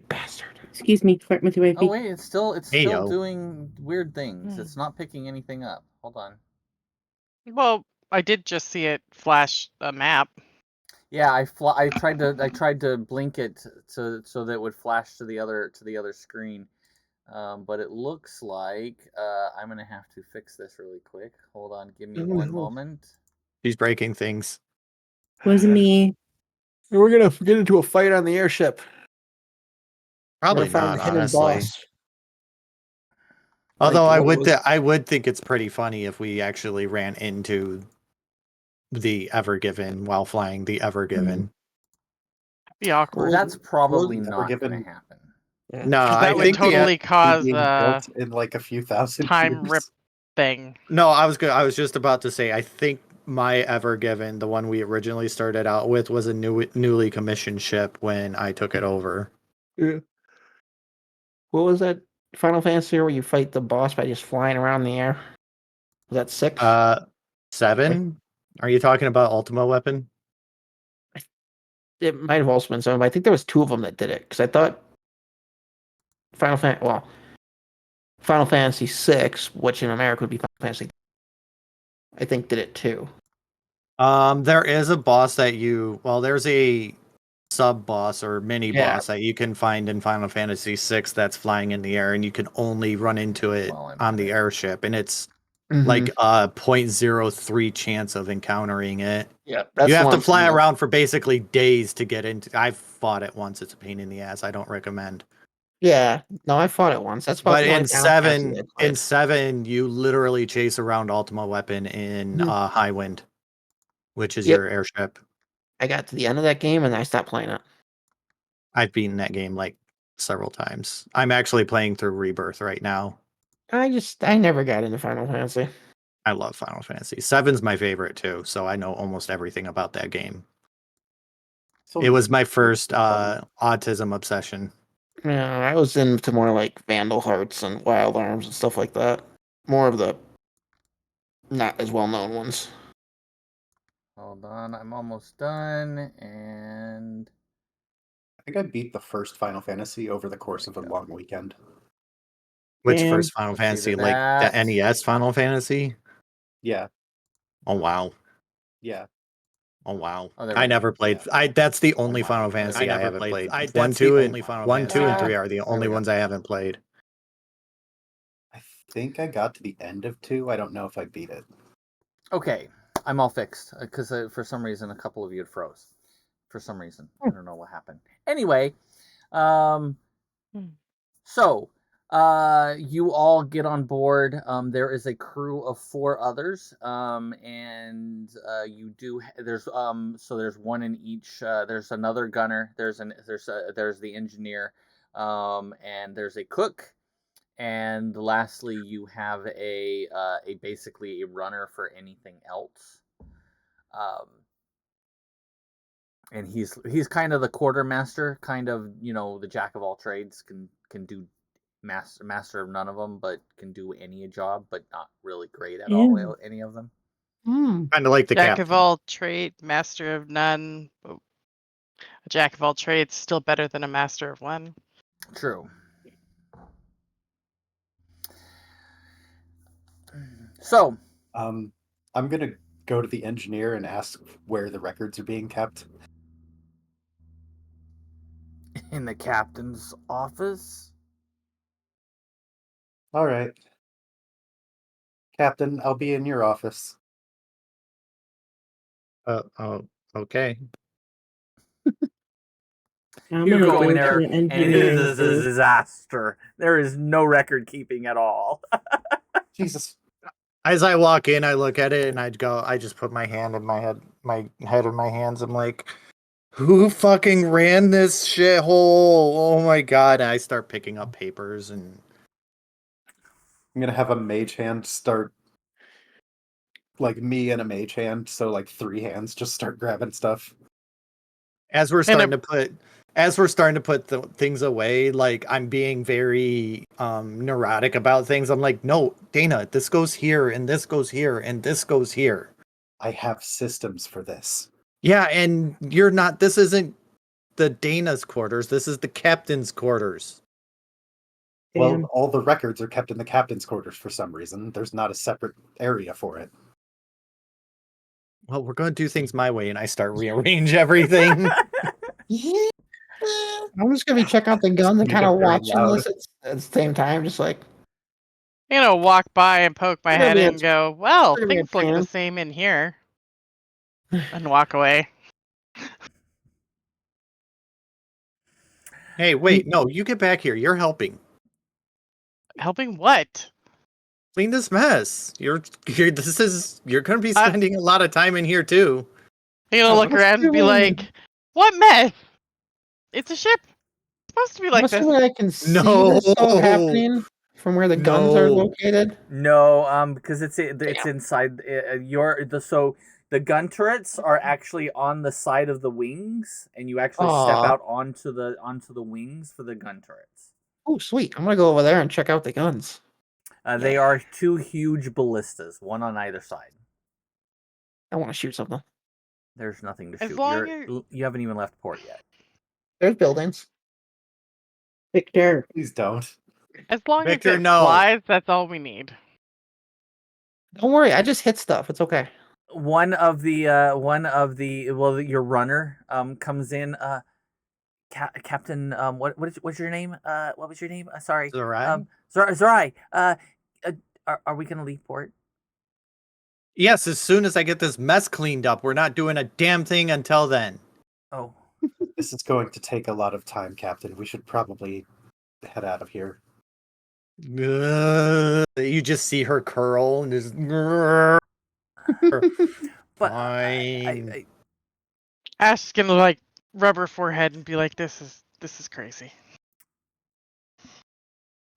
Bastard. Excuse me, flirt with your wifey. Oh wait, it's still Heyo. doing weird things. Hmm. It's not picking anything up. Hold on. Well, I did just see it flash a map. Yeah, I tried to blink it so that it would flash to the other screen. But it looks like I'm gonna have to fix this really quick. Hold on, give me Oh, one no. moment. She's breaking things. Wasn't me. We're gonna get into a fight on the airship. Probably We're gonna find not, the hidden honestly. boss. Although Like, I what would was- I would think it's pretty funny if we actually ran into the Evergiven while flying the Evergiven. Be awkward. That's probably We're not given- gonna happen. Yeah. No, Because I that would think totally cause being a built in like a few thousand time years. rip thing. No, I was just about to say I think my Evergiven, the one we originally started out with, was a newly commissioned ship when I took it over. Yeah. What was that Final Fantasy where you fight the boss by just flying around in the air? Was that 6? 7? Are you talking about Ultima Weapon? It might have also been 7, but I think there was 2 of them that did it. Because I thought Final Fantasy 6, which in America would be Final Fantasy, I think did it too. There is a boss that there's a sub boss or mini Yeah. boss that you can find in Final Fantasy 6 that's flying in the air, and you can only run into it Well, I'm on the at it. airship, and it's Mhm. like a 0.03 chance of encountering it. Yeah, that's You the have one to I'm fly thinking of. around for basically days to get into. I've fought it once. It's a pain in the ass. I don't recommend. Yeah, no, I fought it once. That's about But the only in Final Fantasy I 7, played. 7, you literally chase around Ultima Weapon in Mhm. High Wind, which is Yep. your airship. I got to the end of that game and I stopped playing it. I've beaten that game like several times. I'm actually playing through Rebirth right now. I never got into Final Fantasy. I love Final Fantasy. 7's my favorite too, so I know almost everything about that game. So It was my first fun. autism obsession. Yeah, I was into more like Vandal Hearts and Wild Arms and stuff like that. More of the not as well known ones. Hold on, I'm almost done, and I think I beat the first Final Fantasy over the course of a long weekend. Which Damn. first Final It's either Fantasy? Like that- the NES Final Fantasy? Yeah, Oh wow. yeah. Oh wow. Oh, there I we go. never played. That's the only wow. Final Fantasy I haven't played. That's 1, the 2, only and Final 1, 2, and Fantasy. 3 are the There only we go. ones I haven't played. I think I got to the end of 2. I don't know if I beat it. Okay, I'm all fixed because for some reason a couple of you had froze. For some reason, I don't know what happened. Anyway, so you all get on board. There is a crew of 4 others, and you do. There's there's one in each. There's another gunner. There's the engineer, and there's a cook. And lastly, you have a basically a runner for anything else. And he's kind of the quartermaster, kind of, you know, the jack of all trades, can do master of none of them, but can do any job, but not really great at all any of them. Kind of like the Jack captain. of all trades, master of none. But a jack of all trades still better than a master of one. True. So, I'm gonna go to the engineer and ask where the records are being kept. in the captain's office. All right, Captain, I'll be in your office. Oh, okay. I'm You gonna go in to there, the and it engineering is a booth. disaster. There is no record keeping at all. Jesus. As I walk in, I look at it and I just put my hand in my head in my hands. I'm like, who fucking ran this shithole? Oh my god. And I start picking up papers and I'm gonna have a mage hand start, like me and a mage hand, so like 3 hands just start grabbing stuff. as we're And starting to put the things away, like I'm being very neurotic about things. I'm like, no, Dana, this goes here and this goes here and this goes here. I have systems for this. Yeah, and you're not, this isn't the Dana's quarters, this is the captain's quarters. Well, Damn. all the records are kept in the captain's quarters for some reason. There's not a separate area for it. Well, we're going to do things my way, and I start rearrange everything. I'm just gonna be checking out the guns and Make kind it of very watching loud. this at the same time, just like walk by and poke my It's gonna head be in a- and go, well, it's gonna be a things look the pain. same in here. And walk away. Hey, wait, no, you get back here. You're helping. Helping what? Clean this mess. You're going to be I- spending a lot of time in here too. You know, look What's around and be the way- like, what mess? It's a ship. It's supposed to be like What's the this. way I can see No. this all happening from where the guns are No. located? No, because it's Damn. inside so the gun turrets are actually on the side of the wings, and you actually step Aw. out onto the wings for the gun turrets. Oh, sweet! I'm gonna go over there and check out the guns. They Yeah. are 2 huge ballistas, one on either side. I want to shoot something. There's nothing to As shoot. long You haven't even left port yet. There's buildings. Victor. Please don't. As long Victor, as it no. flies, that's all we need. Don't worry, I just hit stuff. It's okay. One of the your runner comes in. Captain, what's your name? What was your name? Sorry. Zerai? Zerai. Are we gonna leave port? Yes, as soon as I get this mess cleaned up. We're not doing a damn thing until then. Oh, This is going to take a lot of time, Captain. We should probably head out of here. You just see her curl and just. but Fine. Ash's gonna like rub her forehead and be like, "This is crazy.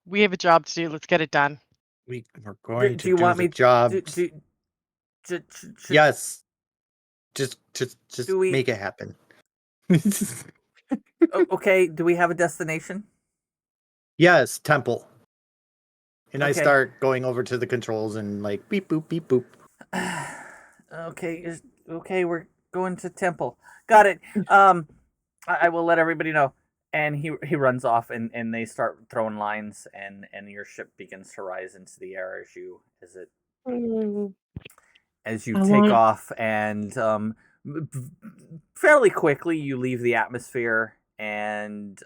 We have a job to do. Let's get it done." We're going do to you do want the me? job. Yes. Just Do we- make it happen. Okay. Do we have a destination? Yes, temple. And I Okay. start going over to the controls and like beep boop beep boop. Okay. We're going to temple. Got it. I will let everybody know. And he runs off, and they start throwing lines, and your ship begins to rise into the air as you take off, and fairly quickly you leave the atmosphere and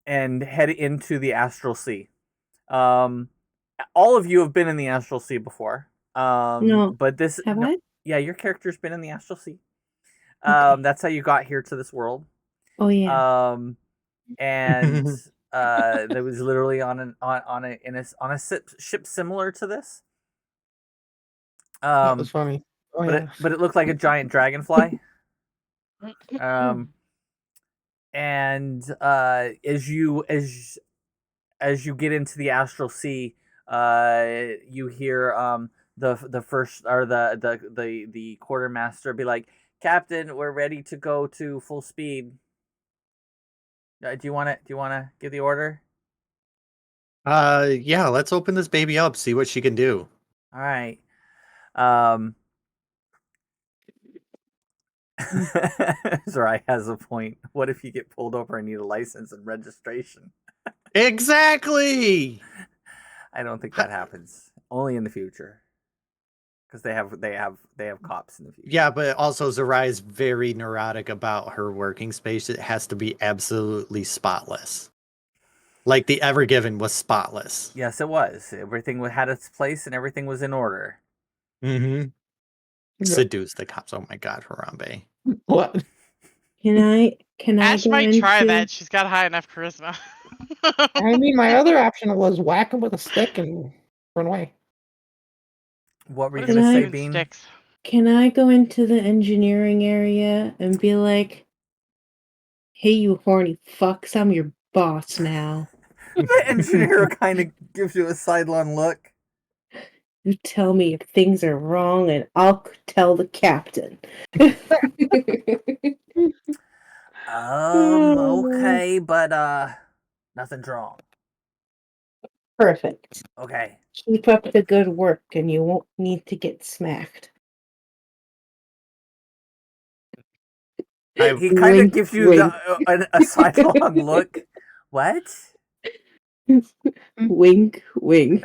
head into the astral sea. All of you have been in the astral sea before. No. But this Have I? Yeah, your character's been in the astral sea. Okay. That's how you got here to this world. Oh yeah. And that was literally on a ship similar to this. That was funny. Oh, but yeah. it looked like a giant dragonfly. And as you get into the astral sea, you hear the first or the quartermaster be like, Captain, we're ready to go to full speed. Do you want to give the order? Yeah, let's open this baby up, see what she can do. All right. Zerai has a point. What if you get pulled over and need a license and registration? Exactly. I don't think that happens. Only in the future. Because they have cops in the future. Yeah, but also Zerai is very neurotic about her working space. It has to be absolutely spotless. Like the Evergiven was spotless. Yes, it was. Everything had its place and everything was in order. Mm-hmm. Seduce the cops. Oh my god, Harambe. What? Can I Ash go might try into- that. She's got high enough charisma. I mean, my other option was whack him with a stick and run away. What were you What is going to Can say, I- doing Bean? sticks? Can I go into the engineering area and be like, "Hey, you horny fucks, I'm your boss now. The engineer kind of gives you a sidelong look. You tell me if things are wrong, and I'll tell the captain." Okay, but nothing's wrong. Perfect. Okay. Keep up the good work, and you won't need to get smacked. He kind of Wink, gives you wink. a sidelong look. What? Wink, wink.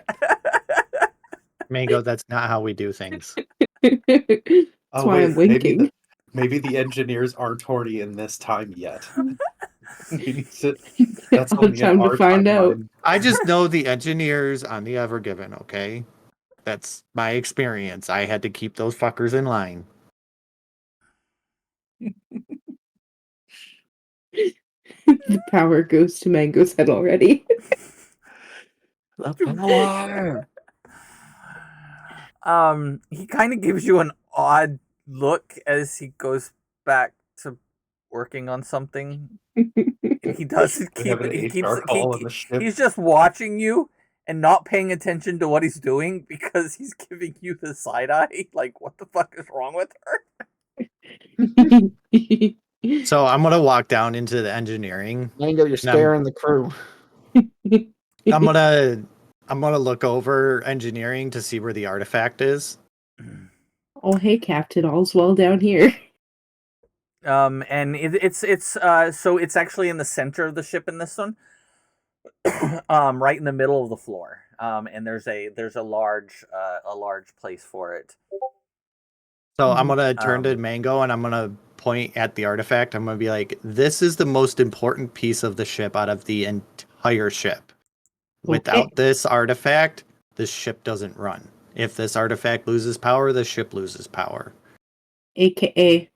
Mango, that's not how we do things. That's Oh, why I'm wait, winking. maybe the engineers aren't horny in this time yet. We need to, that's All only in time to our find out. timeline. I just know the engineers on the Evergiven, okay? That's my experience. I had to keep those fuckers in line. The power goes to Mango's head already. The power. He kind of gives you an odd look as he goes back to working on something. And he doesn't We keep have an it. HR call on the ship. He's just watching you and not paying attention to what he's doing because he's giving you the side eye. Like, what the fuck is wrong with her? So I'm gonna walk down into the engineering. Mango, you're scaring the crew. I'm gonna look over engineering to see where the artifact is. Oh, hey, Captain, all's well down here. And so it's actually in the center of the ship in this one. Right in the middle of the floor. And there's a large place for it. So I'm gonna turn to Mango and I'm gonna point at the artifact. I'm gonna be like, "This is the most important piece of the ship out of the entire ship. Without this artifact, the ship doesn't run. If this artifact loses power, the ship loses power." AKA,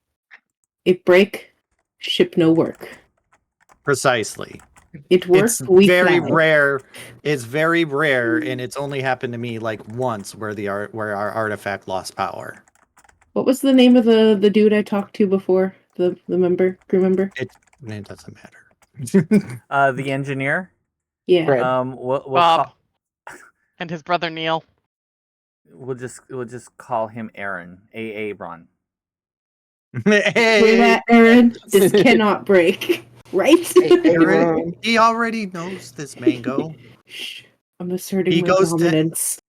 it break, ship no work. Precisely. It works, It's we very fly. rare. It's very rare, and it's only happened to me like once where where our artifact lost power. What was the name of the dude I talked to before? The member? Remember? It doesn't matter. The engineer. Yeah. Fred. We'll Bob. And his brother Neil. we'll just call him Aaron. Abron. Hear that, Aaron? This cannot break. Right? Aaron, he already knows this, Mango. Shh. I'm asserting He my goes to- dominance.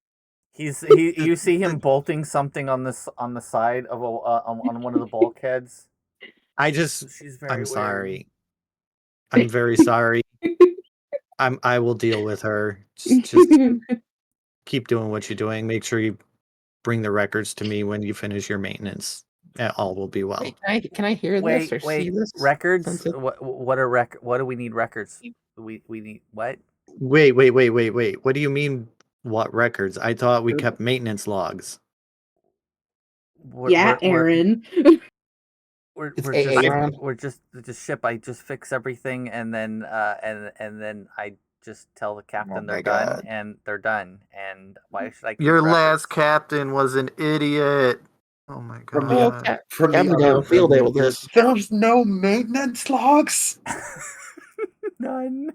You see him bolting something on the side of on one of the bulkheads. She's very I'm weird. sorry. I'm very sorry. I will deal with her. Just keep doing what you're doing. Make sure you bring the records to me when you finish your maintenance. All will be well. Wait, can I hear this or see this? Records? Since it- What do we need records? We need what? Wait. What do you mean what records? I thought we kept maintenance logs. Aaron. We're Aaron. just the ship. I just fix everything and then and then I just tell the captain my they're done God. and they're done. And why should I keep Your records? last captain was an idiot. Oh my From god. the, from the Captain other got a field day room, with you hear, this. there's no maintenance logs. None.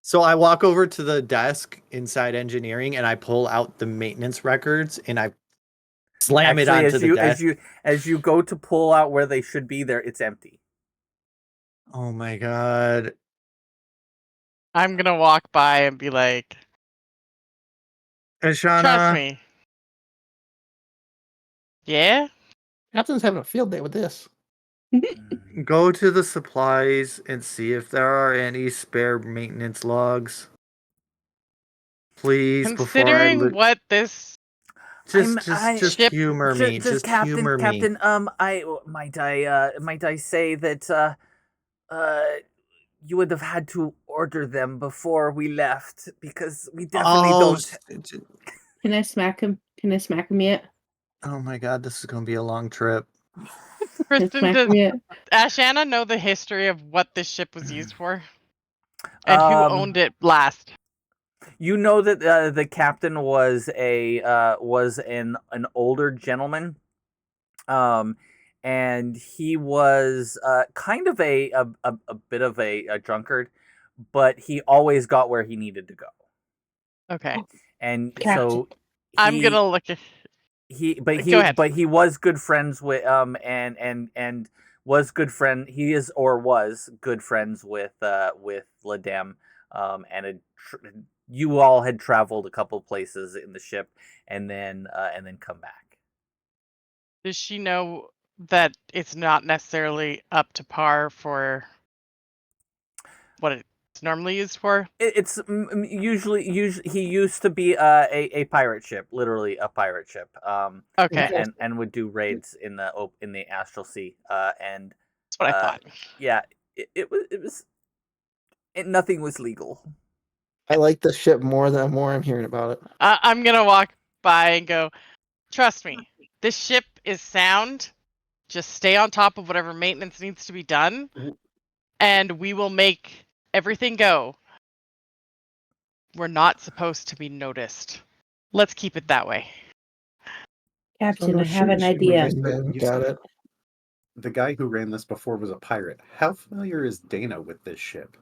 So I walk over to the desk inside engineering and I pull out the maintenance records and I Slam it Actually, onto the desk. as you go to pull out where they should be, it's empty. Oh my god. I'm gonna walk by and be like, trust Ashana, me. Yeah? Captain's having a field day with this. go to the supplies and see if there are any spare maintenance logs. Please, before I Considering what this just ship- humor me. Just humor me. Captain, might I say that you would have had to order them before we left because we definitely don't. Can I smack him? Can I smack him yet? Oh my god, this is gonna be a long trip. Kristen, Smack does him yet? Ashana know the history of what this ship was used for? And who owned it last? You know that the captain was an older gentleman, and he was kind of a bit of a drunkard, but he always got where he needed to go. Okay. And Captain. so I'm gonna look at Go ahead. But he was good friends with and was good friend. He is or was good friends with Ladem, and you all had traveled a couple places in the ship, and then come back. Does she know that it's not necessarily up to par for what it's normally used for? It's usually he used to be a pirate ship, literally a pirate ship. Okay. And would do raids in the Astral Sea. And that's what I thought. Yeah, it was nothing was legal. I like this ship more the more I'm hearing about it. I'm gonna walk by and go, trust me, this ship is sound. Just stay on top of whatever maintenance needs to be done, and we will make everything go. We're not supposed to be noticed. Let's keep it that way. Captain, I have an idea. Got it. The guy who ran this before was a pirate. How familiar is Dana with this ship?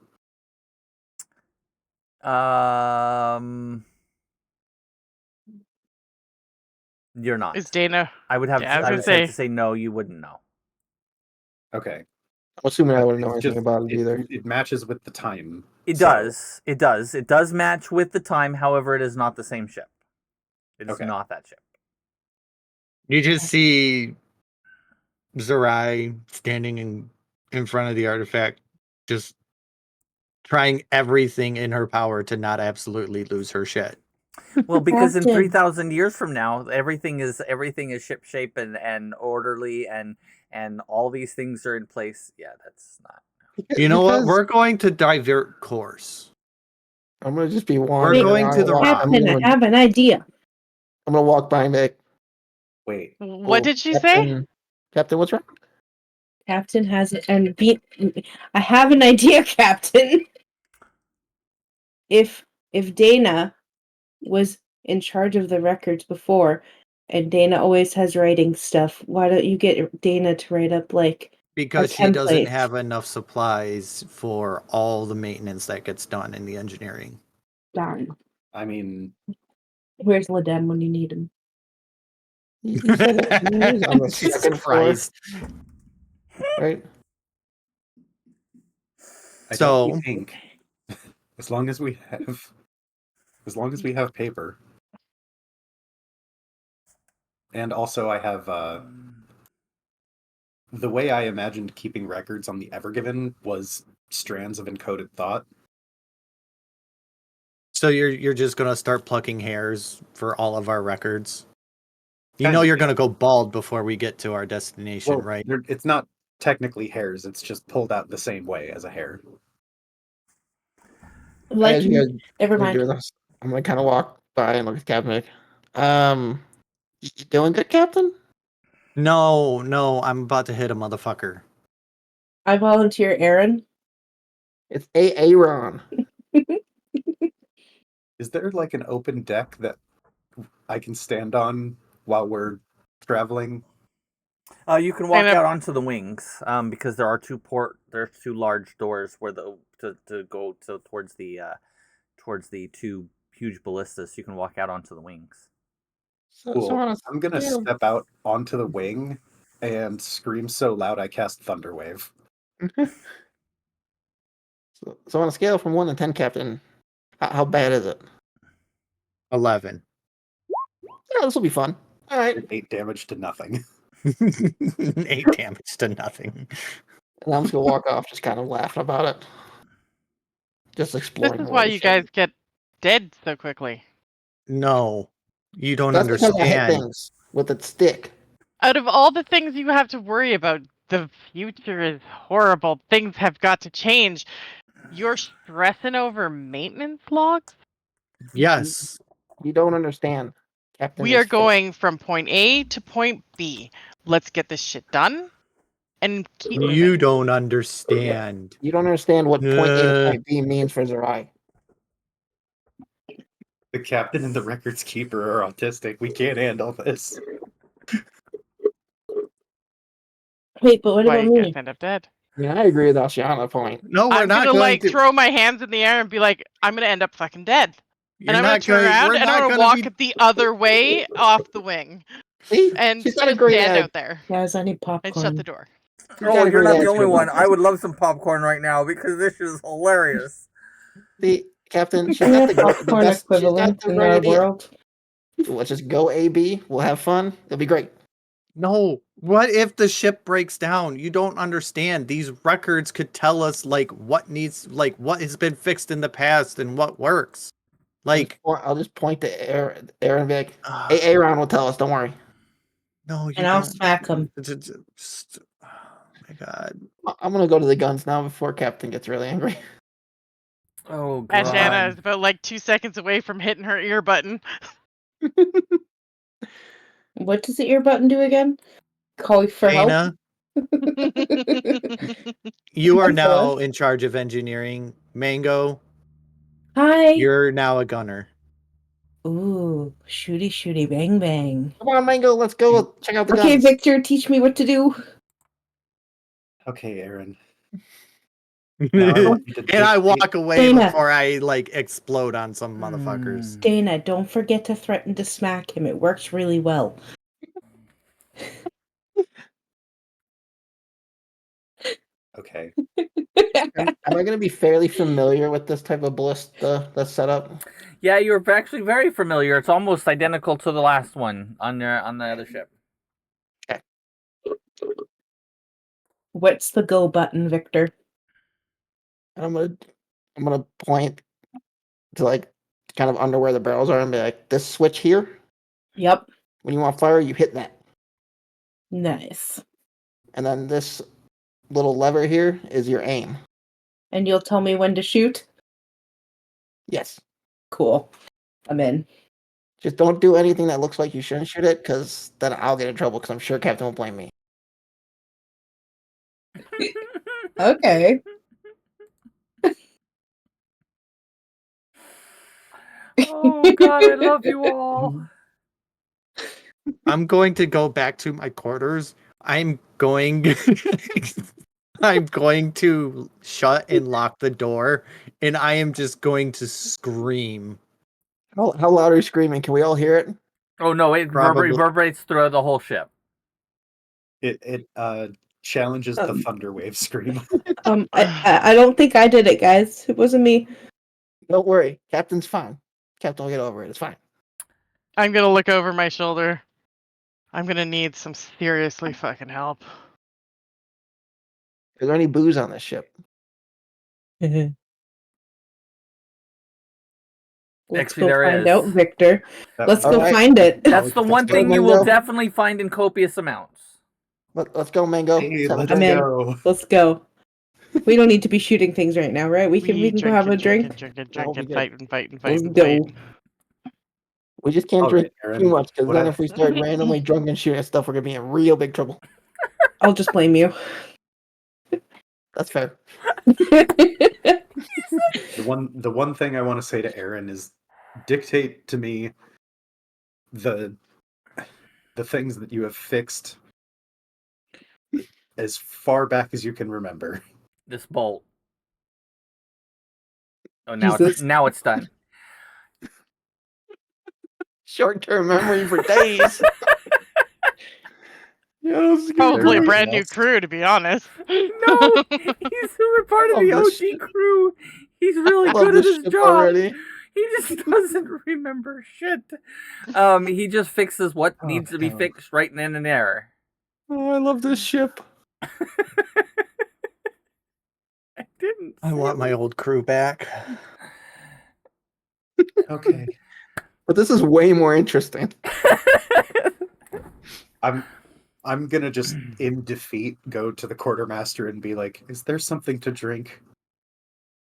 You're not. Is Dana? I would have. Yeah, I was I gonna would have say. to say no. You wouldn't know. Okay. I'm assuming I wouldn't know It's anything about it either. It matches with the time. It so- does. It does. It does match with the time. However, it is not the same ship. It is Okay. not that ship. You just see Zerai standing in front of the artifact, just trying everything in her power to not absolutely lose her shit. Well, because in Captain. 3,000 years from now, everything is ship shape and orderly and all these things are in place. Yeah, that's not. You know what? We're going to divert course. I'm gonna just be We're wandering. going to the around. rock. Captain, I have an idea. I'm gonna walk by and be like, Wait. What did she say? Captain, what's wrong? Captain has it, and I have an idea, Captain. If Dana was in charge of the records before, and Dana always has writing stuff, why don't you get Dana to write up like Because a she doesn't template? have enough supplies for all the maintenance that gets done in the engineering. Darn. I mean, Where's Ladem when you need him? He said it. He is on the Jesus second floor, Christ. right? I So- don't keep ink. As long as we have paper. And also I have the way I imagined keeping records on the Evergiven was strands of encoded thought. So you're just gonna start plucking hairs for all of our records. You Kind know of, you're yeah. gonna go bald before we get to our destination, Well, right? it's not technically hairs, it's just pulled out the same way as a hair. Like, As you guys never are mind. doing this, I'm gonna kind of walk by and look at Captain. You doing good, Captain? No, I'm about to hit a motherfucker. I volunteer Aaron. It's Aaron. Is there like an open deck that I can stand on while we're traveling? You can walk And out onto the wings, because there's two large doors where to go towards the two huge ballistas. You can walk out onto the wings. So, Cool. on a I'm gonna scale- step out onto the wing and scream so loud I cast Thunderwave. So on a scale from 1 to 10, Captain, how bad is it? 11. Yeah, this will be fun. All right. 8 damage to nothing. 8 damage to nothing. And I'm just gonna walk off, just kind of laughing about it. Just This exploring. is the why little you ship. guys get dead so quickly. No, you don't That's because I hit understand. things with a stick. Out of all the things you have to worry about, the future is horrible. Things have got to change. You're stressing over maintenance logs? Yes. You don't understand. Captain We is are fake. going from point A to point B. Let's get this shit done and keep moving. You don't understand. You don't understand what point A to Uh, point B means for Zerai. The captain and the records keeper are autistic. We can't handle this. Wait, but what Why about you guys me? end up dead. Yeah, I agree with Ashiana point. no, we're I'm not gonna going like to. throw my hands in the air and be like, I'm gonna end up fucking dead. You're And I'm gonna not turn going. around We're and I'm not gonna going walk to be. the other way off the wing See, and she's got just a great stand egg. out there Guys, I need and shut the popcorn. door. She's Oh, got a you're great not the egg only for one. this. I would love some popcorn right now because this is hilarious. See, Captain, she's We got have the popcorn best. She's got equivalent the in right our idea. world. Let's just go AB. We'll have fun. It'll be great. No. What if the ship breaks down? You don't understand. These records could tell us like what has been fixed in the past and what works. Like, I'll just point to Aaron and be like, "Hey, Aaron will tell us. Don't worry." no, you And I'll don't. smack him. Oh my god. I'm gonna go to the guns now before Captain gets really angry. Oh And god. Dana is about like 2 seconds away from hitting her ear button. What does the ear button do again? Call for help? Dana, you are I'm sorry. now in charge of engineering. Mango, Hi. you're now a gunner. Ooh, shooty bang bang. Come on, Mango. Let's go check out the Okay, guns. Victor, teach me what to do. Okay, Aaron. Now I want you to And I dictate- walk away Dana. before I like explode on some motherfuckers. Dana, don't forget to threaten to smack him. It works really well. Okay. Am I going to be fairly familiar with this type of ballista that's set up? Yeah, you're actually very familiar. It's almost identical to the last one on the other ship. What's the go button, Victor? And I'm gonna point to like kind of under where the barrels are and be like, this switch here. Yep. When you want fire, you hit that, Nice. and then this little lever here is your aim. And you'll tell me when to shoot? Yes. Cool. I'm in. Just don't do anything that looks like you shouldn't shoot it, because then I'll get in trouble. Because I'm sure Captain will blame me. Okay. Oh god, I love you all. I'm going to go back to my quarters. I'm going I'm going to shut and lock the door, and I am just going to scream. How loud are you screaming? Can we all hear it? Oh no, it Probably. reverberates through the whole ship. It challenges the Thunderwave scream. I don't think I did it, guys. It wasn't me. Don't worry, Captain's fine. Captain will get over it. It's fine. I'm gonna look over my shoulder. I'm gonna need some seriously fucking help. Is there any booze on this ship? Let's Actually, go there find is. out, Victor. Let's go Alright. find it. That's the one go, thing you will Mango. definitely find in copious amounts. Let's go, Mango. Hey, Let's have a let's I'm drink. in. go. Let's go. We don't need to be shooting things right now, right? We can go have a drink. That'll be Fight, good. fight, Let's fight. go. We just can't All drink right, Aaron. too much, because What then I- if we start randomly drunk and shooting at stuff, we're gonna be in real big trouble. I'll just blame you. That's fair. The one thing I want to say to Aaron is dictate to me the things that you have fixed as far back as you can remember. This bolt. Oh, now Jesus. now it's done. Short-term memory for days. Yeah, this is Probably a great. brand new crew, to be honest. No, he's super part of I the love this OG shit. crew. He's really I love good at this his ship job. already. He just doesn't remember shit. He just fixes what Oh, needs to be God. fixed right in an error. Oh, I love this ship. I didn't. I say want my old crew back. Okay. But this is way more interesting. I'm gonna just in defeat go to the quartermaster and be like, "Is there something to drink?"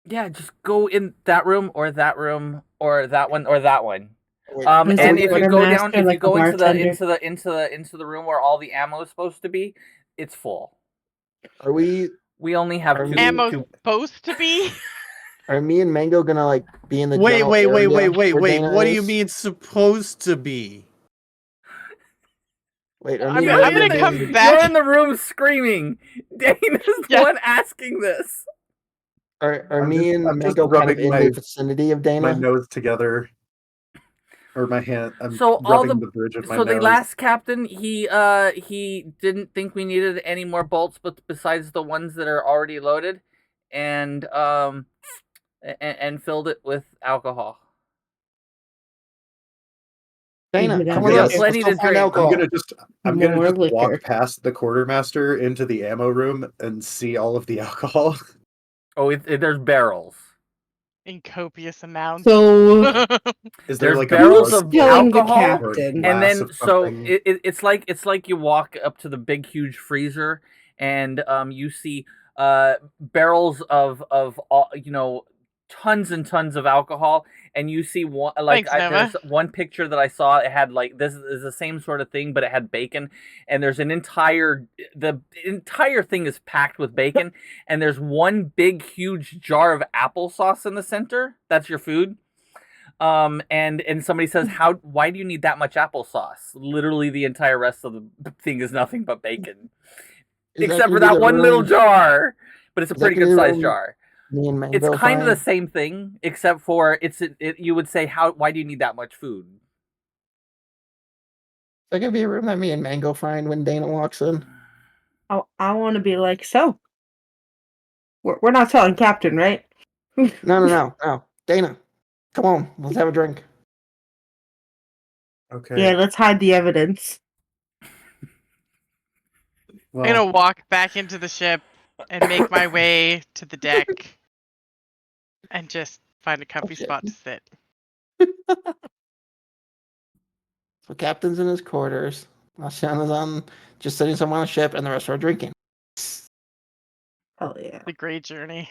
Yeah, just go in that room or that room or that one or that one. Wait, Is And the if you go down, quartermaster if you like a go into bartender? the room where all the ammo is supposed to be, it's full. are we? We only have Are two. we- Ammo's two- supposed to be. Are me and Mango gonna like be in the Wait, general wait, wait, area wait, wait, where wait. Dana What do you is? mean supposed to be? Wait, are I'm me gonna- and I'm Mango gonna come being- back. You're in the room screaming. Dana's the Yeah. one asking this. Are I'm me just- and I'm just Mango kind of rubbing in my- the vicinity of My Dana? nose together, or my hand. I'm So all rubbing the- the bridge of my So nose. the last captain, he didn't think we needed any more bolts, but besides the ones that are already loaded, and filled it with alcohol. Dana, Even come after with got us. plenty Let's go to find drink. alcohol. I'm gonna More just liquor. walk past the quartermaster into the ammo room and see all of the alcohol. Oh, there's barrels. In copious amounts. So Is there There's like barrels a of killing the alcohol, or a captain. and glass then of so something? it's like you walk up to the big huge freezer, and you see barrels of all, tons and tons of alcohol, and you see one like Thanks, Nova. there's one picture that I saw. It had like this is the same sort of thing, but it had bacon, and there's the entire thing is packed with bacon, and there's one big huge jar of applesauce in the center. That's your food. And somebody says, why do you need that much applesauce? Literally the entire rest of the thing is nothing but bacon. Is Except gonna for be that the one little room jar. But it's a Is that pretty gonna be good the sized room jar. me and It's Mango kind of the find? same thing, except for you would say, why do you need that much food? Is that gonna be a room that me and Mango find when Dana walks in? I want to be like, so we're not telling captain, right? No. Dana, come on, let's have a drink. Okay. Yeah, let's hide the evidence. Well, I'm gonna walk back into the ship and make my way to the deck and just find a comfy shit. spot to sit. So captain's in his quarters. Marciana's on just sitting somewhere on the ship, and the rest are drinking. Oh yeah, The great journey.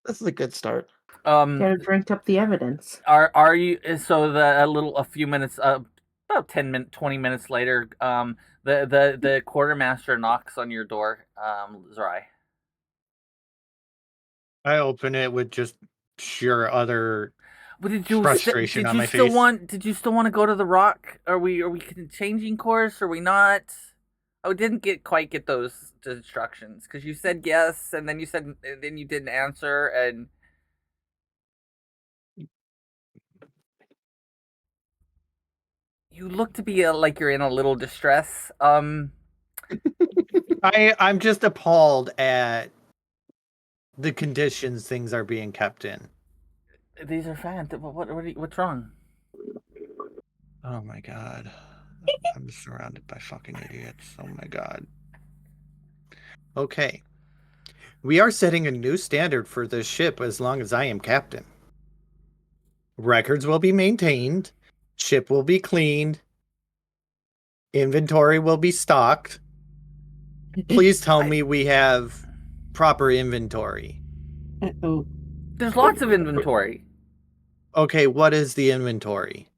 This is a good start. gotta drink up the evidence. Are you so a few minutes about 20 minutes later, the quartermaster knocks on your door, Zrai. I open it with just sheer utter But did you frustration did on you my still face. did you still want to go to the rock? Are we changing course? Are we not? I didn't quite get those instructions because you said yes, and then you didn't answer, and you look to be like you're in a little distress. I'm just appalled at the conditions things are being kept in. These are fans. What's wrong? Oh my god. I'm surrounded by fucking idiots. Oh my god. Okay. We are setting a new standard for this ship as long as I am captain. Records will be maintained. Ship will be cleaned. Inventory will be stocked. Please tell me we have proper inventory. Uh-oh. There's lots of inventory. Okay, what is the inventory?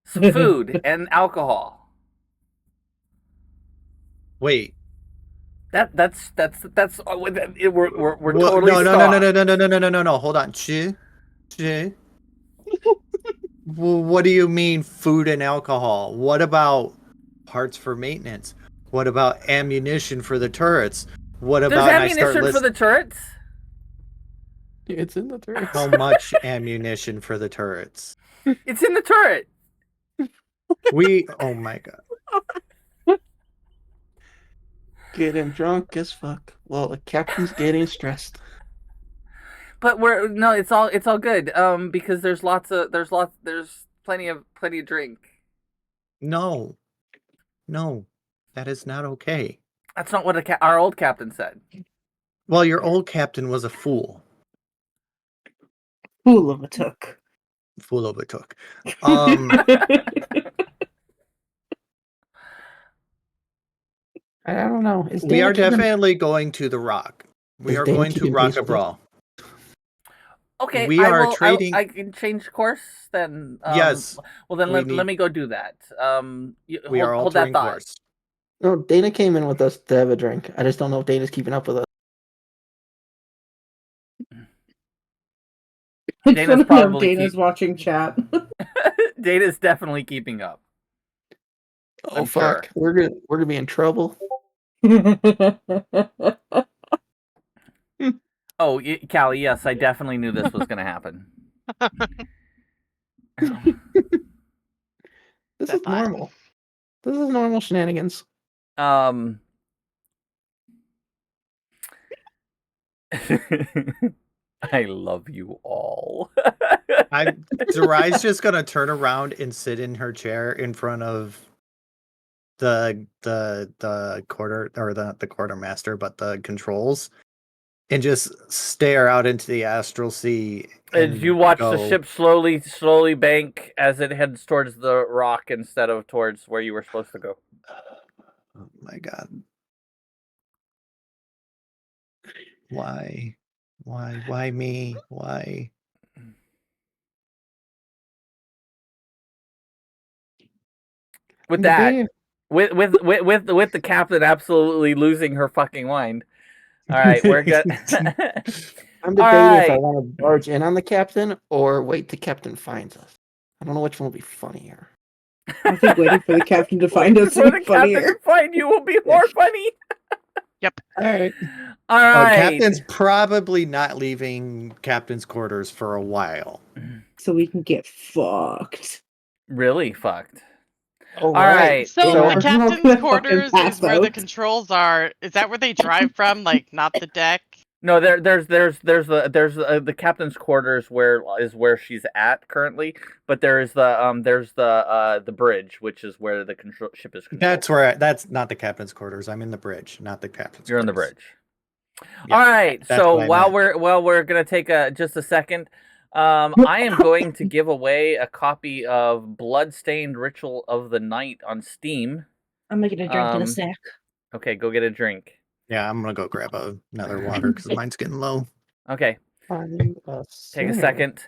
Some food and alcohol. Wait. We're Well, totally stocked. no. Hold on. Well, what do you mean food and alcohol? What about parts for maintenance? What about ammunition for the turrets? What There's about ammunition for the turrets. It's in the turret. how much ammunition for the turrets? It's in the turret. Oh my god. Getting drunk as fuck. Well, the captain's getting stressed. But it's all good. Because there's plenty of drink. No. No. That is not okay. That's not what our old captain said. Well, your old captain was a fool. Fool of a took. Fool overtook. I don't know. Is We Dana are keeping- definitely going to the Rock. We Is are Dana going to keeping Rock pace a with us? Brawl. Okay, We are trading- I can change course then. Yes. Well, then we let need- me go do that. We are Hold that altering thought. course. No, Dana came in with us to have a drink. I just don't know if Dana's keeping up with us. Dana's probably Dana's watching chat. Dana's definitely keeping up. Oh I'm fuck, sure. we're gonna be in trouble. Oh, Callie, yes, I definitely knew this was going to happen. This That's is normal. This is normal shenanigans. I love you all. Zarai's just gonna turn around and sit in her chair in front of the quarter, or the quartermaster, but the controls, and just stare out into the astral sea. And you watch the ship slowly bank as it heads towards the rock instead of towards where you were supposed to go. Oh my god. Why me? Why? With that, with the captain absolutely losing her fucking mind. All right, we're good. I'm debating if I want to barge in on the captain or wait till captain finds us. I don't know which one will be funnier. I think waiting for the captain to find us For will the be captain funnier. to find you will be more funny. Yep. All right. All right. Captain's probably not leaving captain's quarters for a while. So we can get fucked. Really fucked. All right. So Yeah, the we're not captain's gonna quarters fucking is where the pass out. controls are. Is that where they drive from? Like, not the deck? No, there's the captain's quarters where she's at currently, but there's the bridge, which is where the ship is controlled. That's not the captain's quarters. I'm in the bridge, not the captain's You're in the quarters. bridge. Yeah, All right. that's So what I while meant. we're gonna take just a second, I am going to give away a copy of Bloodstained Ritual of the Night on Steam. I'm making a drink and a snack. Okay, go get a drink. Yeah, I'm gonna go grab another water because mine's getting low. Okay. Find us Take a there. second.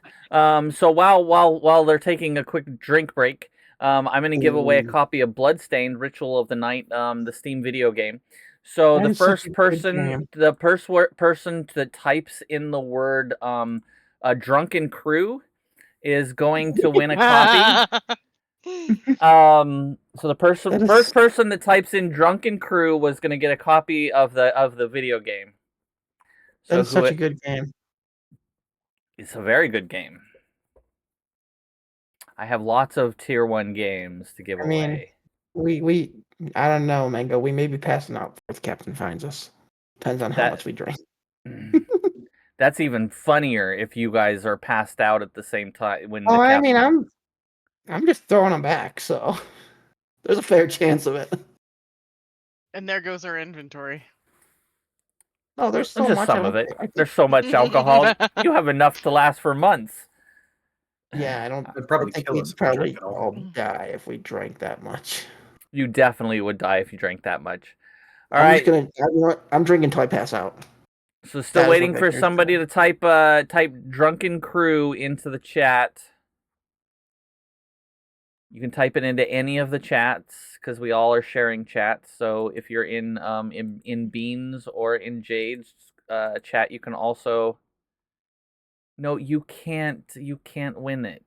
So while they're taking a quick drink break, I'm going to give away a copy of Bloodstained Ritual of the Night, the Steam video game. So That the is such a first good person, game. the first person that types in the word a drunken crew is going to win a copy. So the first person that types in drunken crew was going to get a copy of the video game. So That is such a good game. It's a very good game. I have lots of tier 1 games to give away. We I don't know, Mango. We may be passing out if Captain finds us. Depends on how much we drink. That's even funnier if you guys are passed out at the same time when Oh, the I captain... mean, I'm just throwing them back, so there's a fair chance of it. And there goes our inventory. Oh, there's so just much some of it. There's so much alcohol. You have enough to last for months. Yeah, It'd probably I think kill we'd us if we probably drank it all. all die if we drank that much. You definitely would die if you drank that much. All I'm right. just gonna. You know what? I'm drinking till I pass out. So still That is waiting what for Victor's somebody doing. to type drunken crew into the chat. You can type it into any of the chats because we all are sharing chats. So if you're in Beans or in Jade's chat, you can also. No, you can't. You can't win it.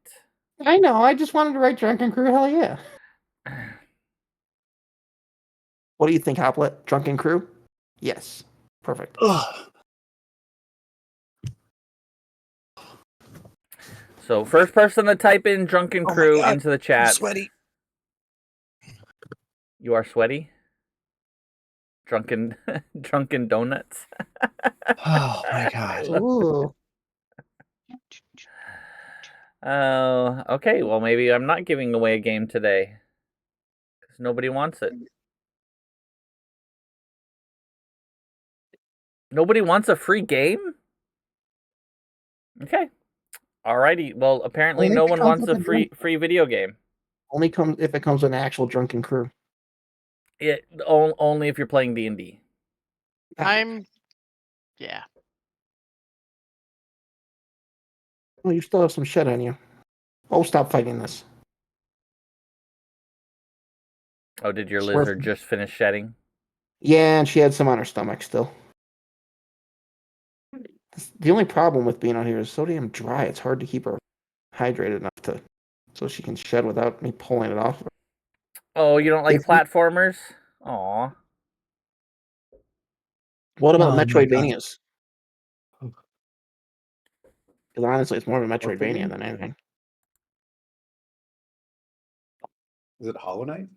I know. I just wanted to write drunken crew. Hell yeah. What do you think, Hoplet? Drunken crew? Yes. Perfect. So first person to type in drunken crew God, into the chat. sweaty. You are sweaty? Drunken drunken donuts? Oh my god. Ooh. Oh, okay. Well, maybe I'm not giving away a game today. Because nobody wants it. Nobody wants a free game? Okay. Alrighty. Well, apparently Only no if it one comes wants with a a drink. free video game. Only comes if it comes with an actual drunken crew. Only if you're playing D&D. Yeah. Well, you still have some shit on you. Oh, stop fighting this. Oh, did your It's worth lizard it. just finish shedding? Yeah, and she had some on her stomach still. The only problem with being out here is so damn dry. It's hard to keep her hydrated enough so she can shed without me pulling it off. Oh, you don't like If you- platformers? Aw. What about Oh my god. Metroidvanias? Because honestly, it's more of a What Metroidvania game? than anything. Is it Hollow Knight?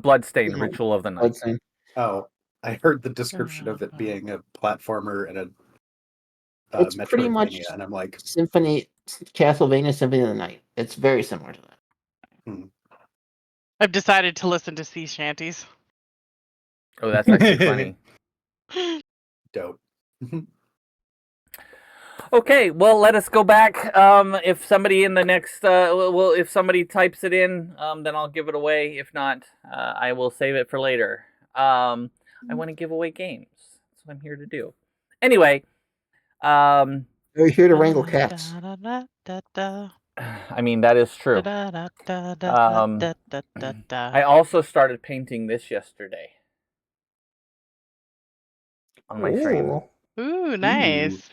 Bloodstained, No. Ritual of the Night. Bloodstain. Oh, I heard the description of it being a platformer and a It's pretty much Metroidvania, and I'm like, Castlevania Symphony of the Night. It's very similar to that. I've decided to listen to sea shanties. Oh, that's actually funny. dope. Okay, well, let us go back. If somebody in the next, if somebody types it in, then I'll give it away. If not, I will save it for later. I want to give away games. That's what I'm here to do. Anyway, We're here to wrangle cats. I mean, that is true. I also started painting this yesterday on my stream. Ooh, nice.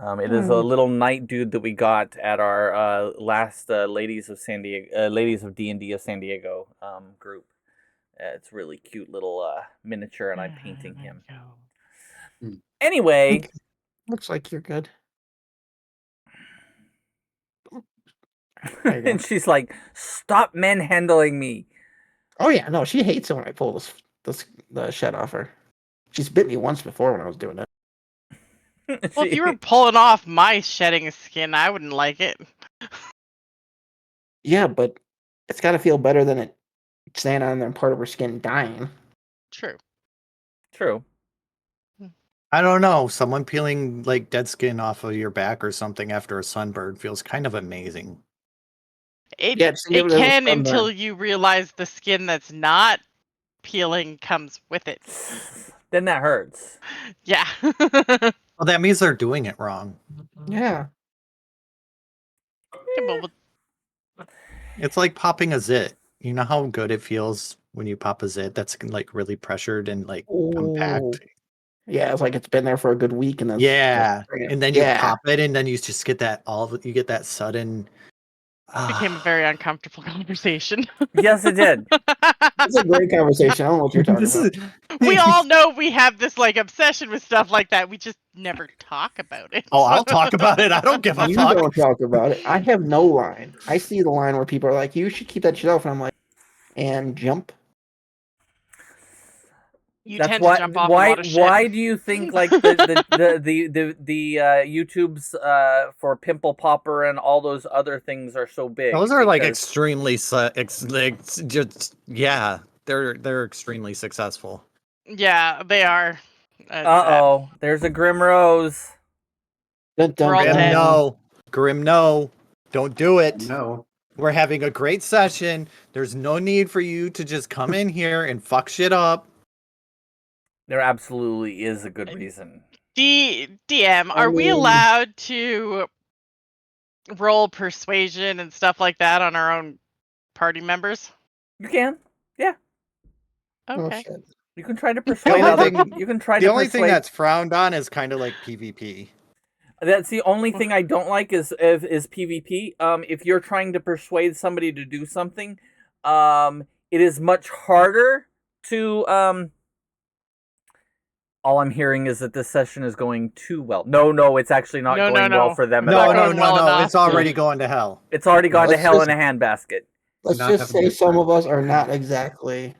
It is a little knight dude that we got at our last Ladies of D&D of San Diego group. It's really cute little miniature, and I'm painting him. Anyway, Looks like you're good. and she's like, "Stop manhandling me." Oh yeah, no, she hates it when I pull the shed off her. She's bit me once before when I was doing it. Well, if you were pulling off my shedding skin, I wouldn't like it. Yeah, but it's got to feel better than it staying on there and part of her skin dying. True. I don't know. Someone peeling like dead skin off of your back or something after a sunburn feels kind of amazing. It Yeah, think of it as a can sunburn. until you realize the skin that's not peeling comes with it. Then that hurts. Yeah. Well, that means they're doing it wrong. Yeah. It's like popping a zit. You know how good it feels when you pop a zit that's like really pressured and like compact? Yeah, it's like it's been there for a good week and then Yeah. And then you Yeah. pop it and then you just get that you get that sudden Became a very uncomfortable conversation. Yes, it did. It's a great conversation. I don't know what you're talking about. We all know we have this like obsession with stuff like that. We just never talk about it. Oh, I'll talk about it. I don't give a You fuck. don't talk about it. I have no line. I see the line where people are like, "You should keep that shit off," and I'm like, "And jump." You That's tend why. to jump off a lot of shit. Why do you think like the YouTubes for Pimple Popper and all those other things are so big? Those are like Because- extremely they're extremely successful. Yeah, they are. Uh-oh, there's a Grim Rose. Dun, dun, We're all dun. dead. Grim, no. Don't do it. No. We're having a great session. There's no need for you to just come in here and fuck shit up. There absolutely is a good reason. DM, are we mean- allowed to roll persuasion and stuff like that on our own party members? You can. Yeah. Oh, Okay. shit. You can try to persuade only other. thing- You can try The to only persuade. thing that's frowned on is kind of like PvP. That's the only thing I don't like is PvP. If you're trying to persuade somebody to do something, it is much harder to. All I'm hearing is that this session is going too well. No, it's actually not No, going no. well for them at No, all. not no, going no, well no. enough. It's already going to hell. It's already gone to Let's hell just- in a handbasket. Let's Not just having a say good some time. of us are not exactly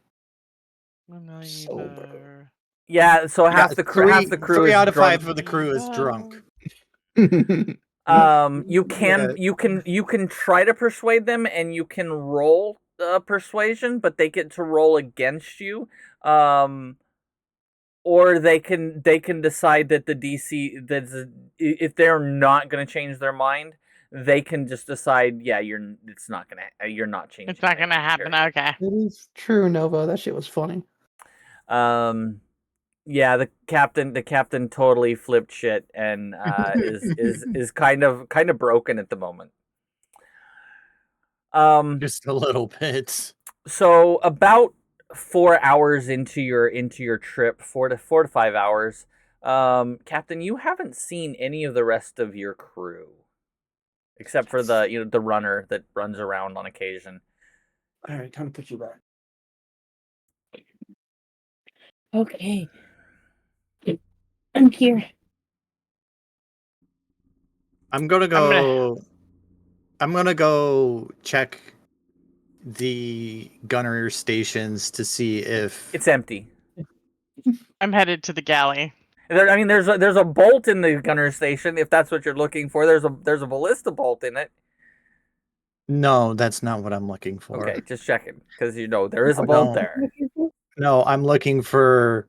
sober. Sober. Yeah, so half the crew three is out of drunk. 5 of the crew is drunk. You can try to persuade them, and you can roll persuasion, but they get to roll against you. Or they can decide that the DC if they're not going to change their mind, they can just decide, yeah, you're not changing. It's not gonna happen. Okay. It is true, Nova. That shit was funny. Yeah, the captain totally flipped shit and is kind of broken at the moment. Just a little bit. So about 4 hours into your trip, 4 to 5 hours, Captain, you haven't seen any of the rest of your crew, except for the runner that runs around on occasion. All right, time to put you back. Okay. I'm here. I'm gonna go check the gunner stations to see if It's empty. I'm headed to the galley. There's a bolt in the gunner station if that's what you're looking for. There's a ballista bolt in it. No, that's not what I'm looking for. Okay, just checking because there is a bolt there. No, I'm looking for,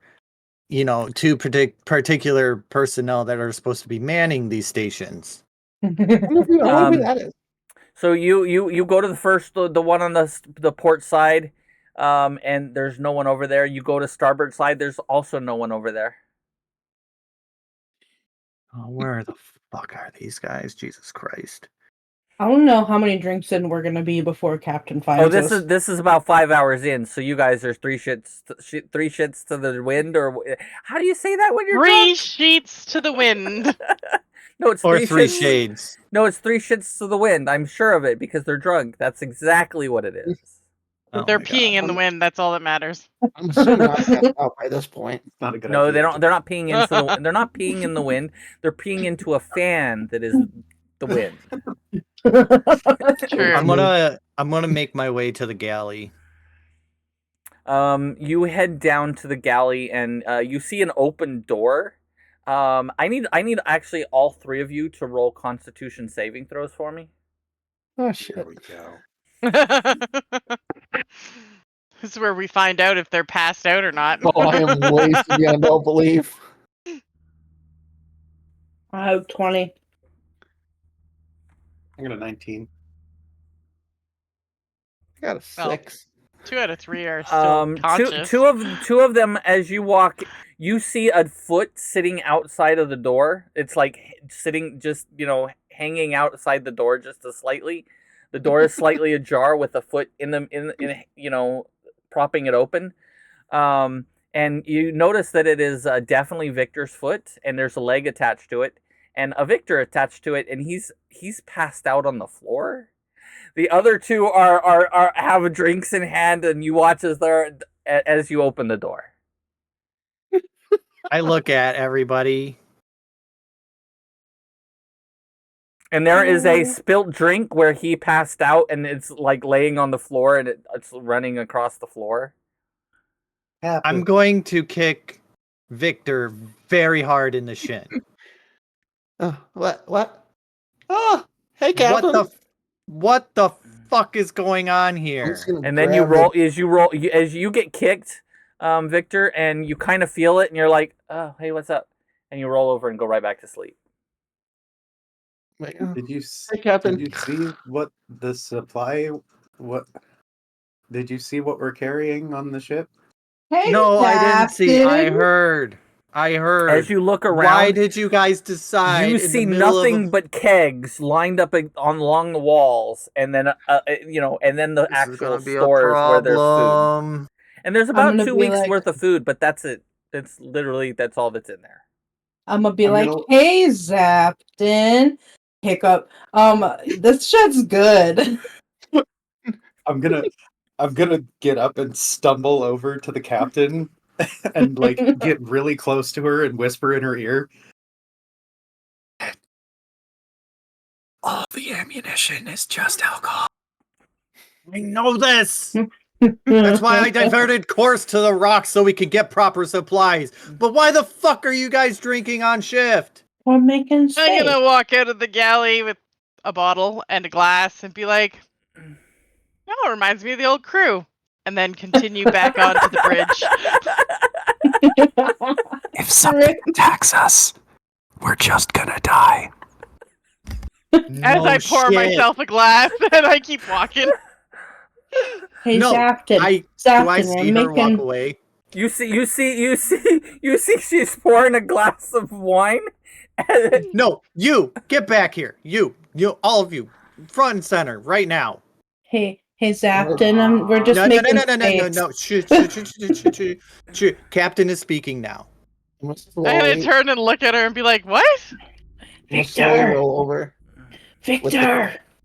two particular personnel that are supposed to be manning these stations. I wonder who that is. So you go to the one on the port side, and there's no one over there. You go to starboard side. There's also no one over there. Oh, where the fuck are these guys? Jesus Christ! I don't know how many drinks in we're gonna be before Captain finds us. This is about 5 hours in. So you guys are three shits to the wind, or how do you say that when you're Three drunk? sheets to the wind. No, it's Or three shits. shades. No, it's 3 shits to the wind. I'm sure of it because they're drunk. That's exactly what it is. Oh They're my peeing God. in the wind. That's all that matters. I'm assuming I'm passed out by this point. It's not a good No, idea. they don't. They're not peeing into the. They're not peeing in the wind. They're peeing into a fan that is the wind. True. I'm gonna make my way to the galley. You head down to the galley and you see an open door. I need actually all 3 of you to roll Constitution saving throws for me. Oh shit! There we go. This is where we find out if they're passed out or not. Oh, I am wasted beyond all belief. I have 20. I got a 19. I got a 6. 2 out of 3 are still conscious. Two of them, as you walk, you see a foot sitting outside of the door. It's like sitting just hanging outside the door just slightly. The door is slightly ajar with a foot in propping it open. And you notice that it is definitely Victor's foot, and there's a leg attached to it, and a Victor attached to it, and he's passed out on the floor. The other 2 are have drinks in hand, and you watch as you open the door. I look at everybody. And there is a spilt drink where he passed out, and it's like laying on the floor, and it's running across the floor. I'm going to kick Victor very hard in the shin. What? Oh, hey, Captain. What the fuck is going on here? And then you roll as you get kicked, Victor, and you kind of feel it, and you're like, "Oh, hey, what's up?" And you roll over and go right back to sleep. Wait, Did you hey, Captain. Did you see what the supply? What did you see what we're carrying on the ship? Hey, No, I didn't see. I Captain. heard. As you look around, why did you guys decide? you in see the middle nothing of but kegs lined up along the walls, and then and then the actual stores where there's food. And there's about 2 weeks worth of food, but that's it. That's all that's in there. I'm gonna be hey, Zapton. Hiccup. This shit's good. I'm gonna get up and stumble over to the captain and get really close to her and whisper in her ear. All the ammunition is just alcohol. I know this. That's why I diverted course to the rocks so we could get proper supplies. But why the fuck are you guys drinking on shift? We're making I'm space. gonna walk out of the galley with a bottle and a glass and be like, "Oh, it reminds me of the old crew," and then continue back onto the bridge. If something attacks us, we're just gonna die. As I pour myself a glass and I keep walking. Hey, No, Zapton. do I Zapton, see we're her walk making. away? You see she's pouring a glass of wine. No, you get back here. You, all of you, front and center, right now. Hey, Zapton. We're just making space. No. Shh. Captain is speaking now. I'm I'm slowly, gonna turn and look at her and be like, "What? I'm gonna slowly Victor! roll over Victor!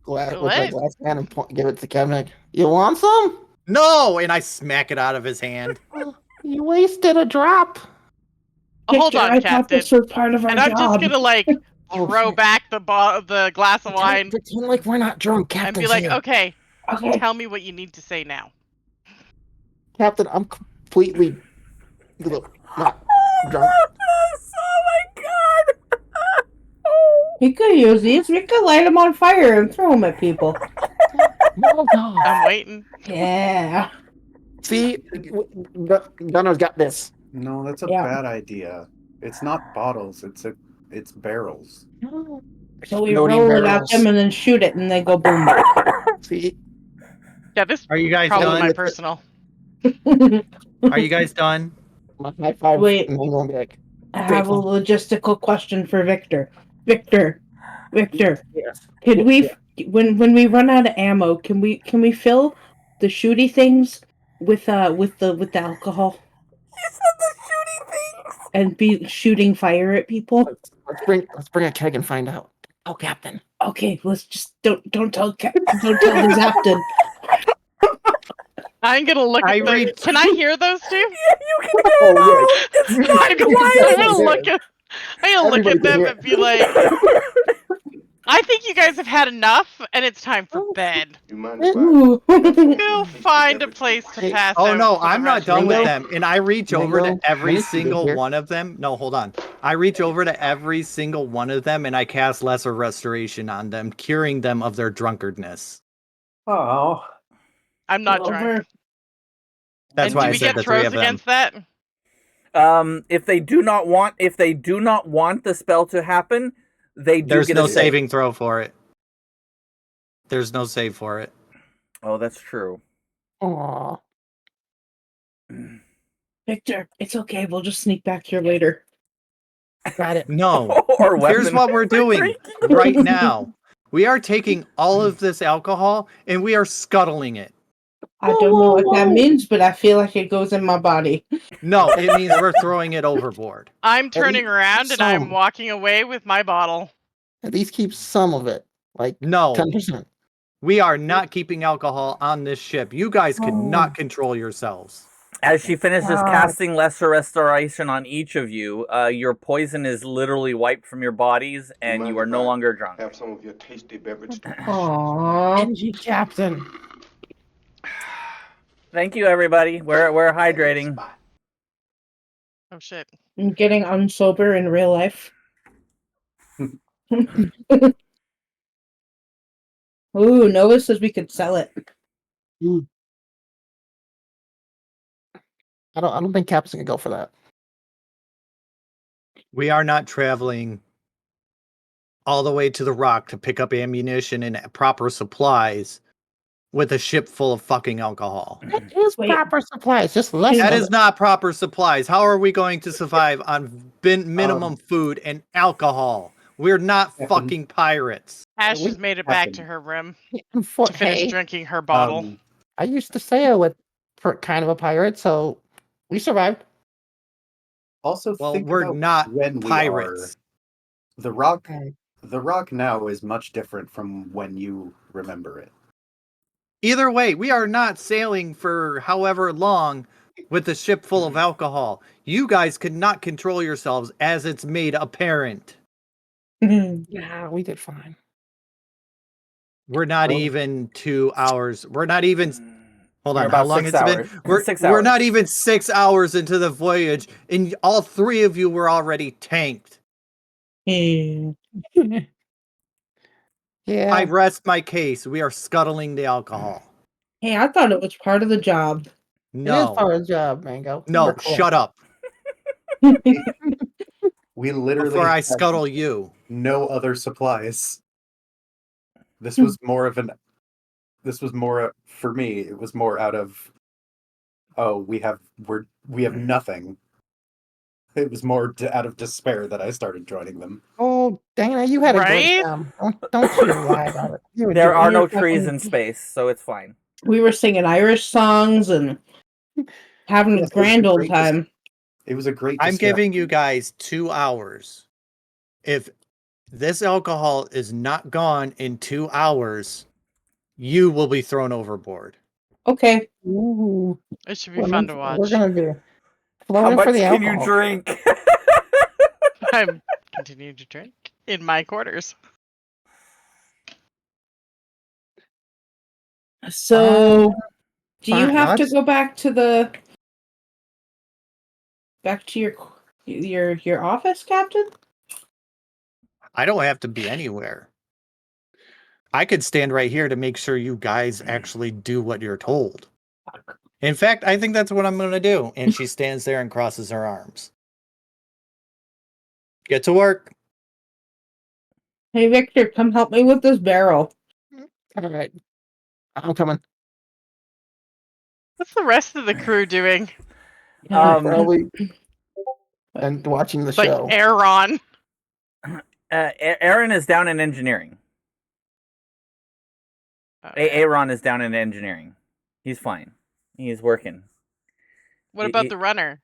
with my What? glass can and give it to Kevin. Like, you want some? No, and I smack it out of his hand. You wasted a drop. Hold Victor, on, I thought Captain." this was part of our And I'm job. just gonna like Oh, throw shit. back the glass of wine Pretend like we're not drunk, and Captain. be like, "Okay, Okay. tell me what you need to say now." Captain, I'm completely not drunk. Oh my god! We could use these. We could light them on fire and throw them at people. No. I'm waiting. Yeah. See, Gunner's got this. No, that's a Yeah. bad idea. It's not bottles. It's barrels. So we Loading roll it at barrels. them and then shoot it, and they go boom. See, Yeah, this Are you guys probably done? my personal. Are you guys done? my high five. Wait. And then going back. I have a logistical question for Victor. Victor, Yes. could we, when we run out of ammo, can we fill the shooty things with the alcohol You said the shooting things. and be shooting fire at people? Let's bring a keg and find out. Oh, Captain. Okay, let's just don't tell the Zapton. I'm gonna look I at those. read- Can I hear those two? Yeah, you can hear it all. It's I'm not gonna quiet. look at. I'm gonna look Everybody at can them hear and be like, "I think you guys have had enough, and it's time for bed. Ooh. Go find a place to Hey, pass Oh out no, for the I'm not rest done of with the day." them. And I reach over to Mango, every Mango, single here. one of them. No, hold on. I reach over to every single one of them and I cast Lesser Restoration on them, curing them of their drunkardness. Oh, I'm not Over. drunk. That's And why do I we said get the three throws of them. against that? If they do not want the spell to happen, they do There's get no a save. saving throw for it. There's no save for it. Oh, that's true. Aw. Victor, it's okay. We'll just sneak back here later. Got it. No. Or Here's weapon. what we're doing right now. We are taking all of this alcohol and we are scuttling it. I don't know what that means, but I feel like it goes in my body. No, it means we're throwing it overboard. I'm turning least around and I'm some. walking away with my bottle. At least keep some of it, like No, 10%. we are not keeping alcohol on this ship. You guys cannot control yourselves. As she finishes God. casting Lesser Restoration on each of you, your poison is literally wiped from your bodies, and you are no longer drunk. Have some of your tasty beverage. Aww. Angie, Captain. Thank you, everybody. We're hydrating. Oh shit. I'm getting unsober in real life. Ooh, Nova says we could sell it. I don't think Captain's gonna go for that. We are not traveling all the way to the rock to pick up ammunition and proper supplies with a ship full of fucking alcohol. That is Wait. proper supplies, just less. That of is it. not proper supplies. How are we going to survive on minimum food and alcohol? We're not fucking pirates. Ash we has made it back to happened. her room For, to finish hey, drinking her bottle. I used to sail with kind of a pirate, so we survived. Also, Well, think we're about not when we pirates. are. The rock now is much different from when you remember it. Either way, we are not sailing for however long with a ship full of alcohol. You guys could not control yourselves, as it's made apparent. Yeah, we did fine. We're not Well- even 2 hours. We're not even. Hold We're on, how about long 6 has it hours. been? We're 6 we're hours. not even 6 hours into the voyage, and all 3 of you were already tanked. Eh. Yeah. I rest my case. We are scuttling the alcohol. Hey, I thought it was part of the job. It is No, part of the job, Mango. no, We're cool. shut up We literally before I had scuttle you. no other supplies. This was more of an. This was more for me. It was more out of. Oh, we have nothing. It was more out of despair that I started joining them. Oh, Dana, you had a great Right? time. Don't you lie about it. You There enjoyed are it. no You're trees fucking- in space, so it's fine. We were singing Irish songs and having Yes, a grand it was old great time. It was a great. I'm giving you distraction. guys 2 hours. If this alcohol is not gone in 2 hours, you will be thrown overboard. Okay. Ooh, It should be fun to we're watch. gonna do How floating for much the can you alcohol. drink? I'm continuing to drink in my quarters. So, do you fine, have to let's- go back to your office, Captain? I don't have to be anywhere. I could stand right here to make sure you guys actually do what you're told. In fact, I think that's what I'm going to do. And she stands there and crosses her arms. Get to work. Hey, Victor, come help me with this barrel. All right, I'm coming. What's the rest of the crew doing? Probably and watching the It's like show. Aaron. Aaron is down in engineering. Okay. Aaron is down in engineering. He's fine. He's working. What about the runner?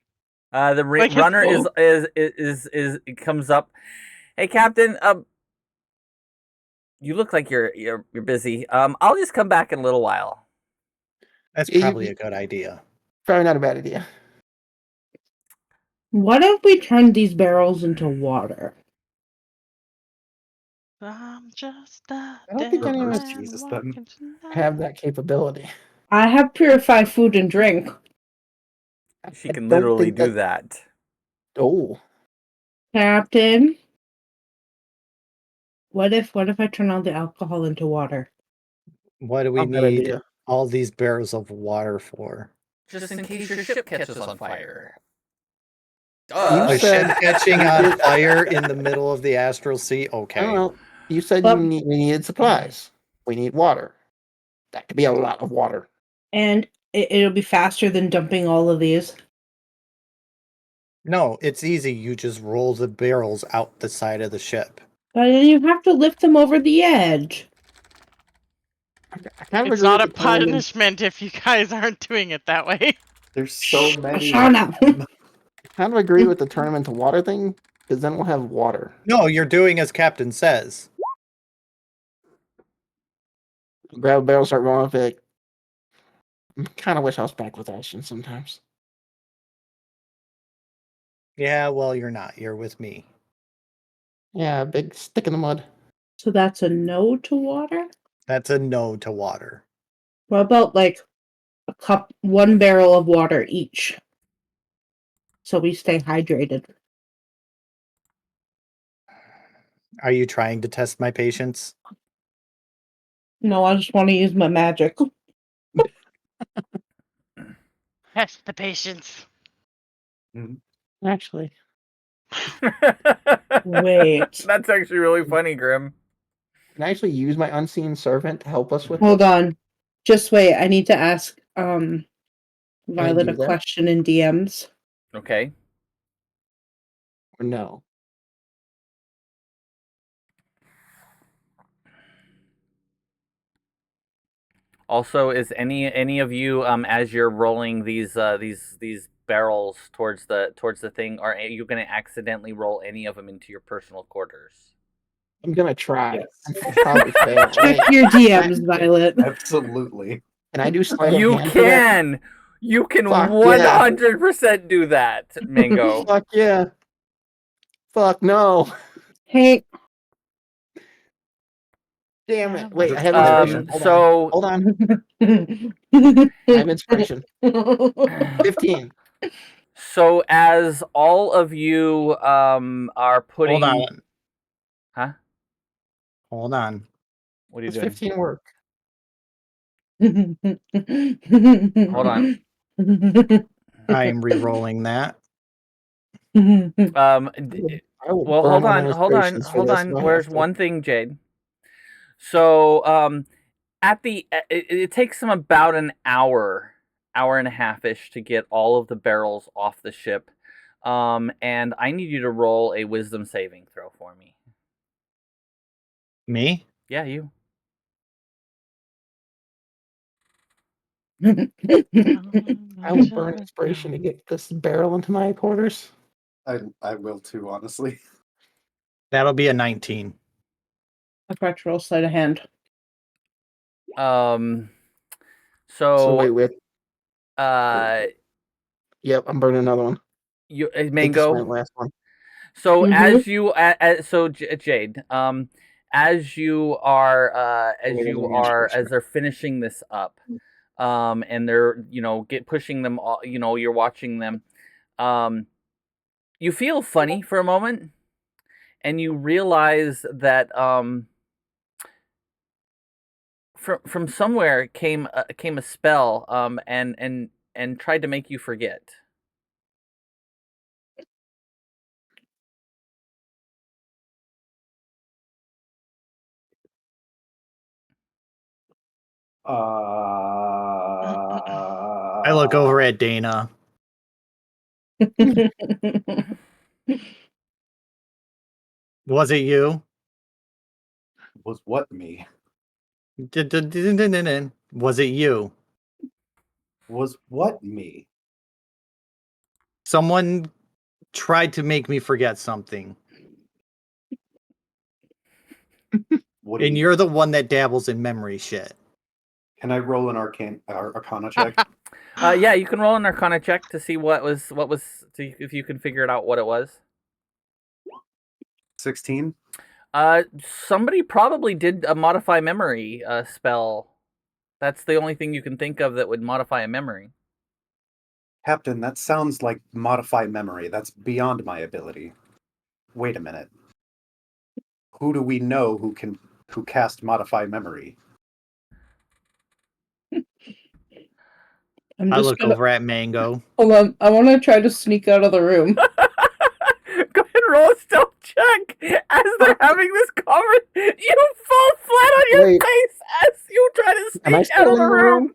The Like his runner goal? is it comes up. Hey, Captain. You look like you're busy. I'll just come back in a little while. That's You- probably a good idea. Probably not a bad idea. What if we turned these barrels into water? I'm just a I don't think dead anyone Reverse man Jesus them. walking tonight. Have that capability. I have purified food and drink. She I can don't literally think do that. Oh, Captain, what if I turn all the alcohol into water? What do we not a bad need idea. all these barrels of water for? Just in case your ship catches on fire. You A said ship catching you on did- fire in the middle of the astral sea? I don't Okay. know. You said Well- we needed supplies. We need water. That could be a lot of water. And it'll be faster than dumping all of these. No, it's easy. You just roll the barrels out the side of the ship. But then you have to lift them over the edge. I kind of It's agree not a with the tournament. punishment if you guys aren't doing it that way. There's so many. Shut up. I kind of agree with the tournament to water thing because then we'll have water. No, you're doing as Captain says. Grab a barrel, start rolling with it. Kind of wish I was back with Ashton sometimes. Yeah, well, you're not. You're with me. Yeah, big stick in the mud. So that's a no to water? That's a no to water. What about like one barrel of water each? So we stay hydrated. Are you trying to test my patience? No, I just want to use my magic. Test the patience. Actually, Wait. That's actually really funny, Grim. can I actually use my unseen servant to help us with Hold this? on. Just wait. I need to ask Violet do a that? question in DMs. Okay. Or no? Also, is any of you as you're rolling these barrels towards the thing, are you going to accidentally roll any of them into your personal quarters? I'm gonna try. Yes. I'll probably fail. Check your DMs, Violet. Absolutely. Can I do sleight of You hand for that? can. You can Fuck yeah. 100% do that, Mango. Fuck yeah. Fuck no. Hey, Damn it! Wait, I have Um, inspiration. so Hold on. I have inspiration. 15. so as all of you are putting, Hold on. huh? Hold on. What are you Does doing? 15 work? Hold on. I am re-rolling that. I will Well, burn hold all my on. inspirations for this if I have Where's to. one thing, Jade? So at the it takes them about an hour and a half ish to get all of the barrels off the ship. And I need you to roll a wisdom saving throw for me. Me? Yeah, you. I will burn inspiration to get this barrel into my quarters. I will too, honestly. That'll be a 19. A patrol sleight of hand. So So wait. uh, Yep, I'm burning another one. you I think this is my Mango. last one. So Mhm. as you so Jade, as you are as they're finishing this up, and they're pushing them all, you're watching them, you feel funny for a moment, and you realize that from somewhere came a spell, and tried to make you forget. I look over at Dana. Was it you? Was what me? Was it you? Was what me? Someone tried to make me forget something. What do And you? you're the one that dabbles in memory shit. Can I roll an arcana check? Yeah, you can roll an Arcana check to see what was if you can figure it out what it was. 16. Somebody probably did a modify memory spell. That's the only thing you can think of that would modify a memory. Captain, that sounds like modify memory. That's beyond my ability. Wait a minute. Who do we know who cast modify memory? I'm I just look gonna over at Mango. hold on. I want to try to sneak out of the room. Go ahead and roll a stealth check as they're having this conversation. You fall flat on your Wait. face as you try to Am I sneak out still of in the the room. room?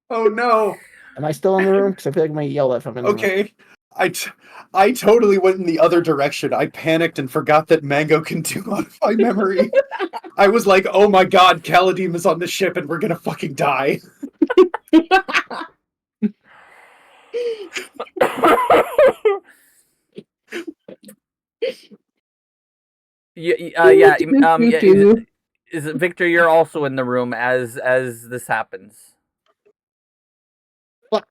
Oh no. Am I still in the room? Because I feel like I might yell if I'm in the room. Okay. I totally went in the other direction. I panicked and forgot that Mango can do modify memory. I was like, oh my god, Kaladim is on the ship and we're gonna fucking die. Yeah. Is it Victor? You're also in the room as this happens. Fuck.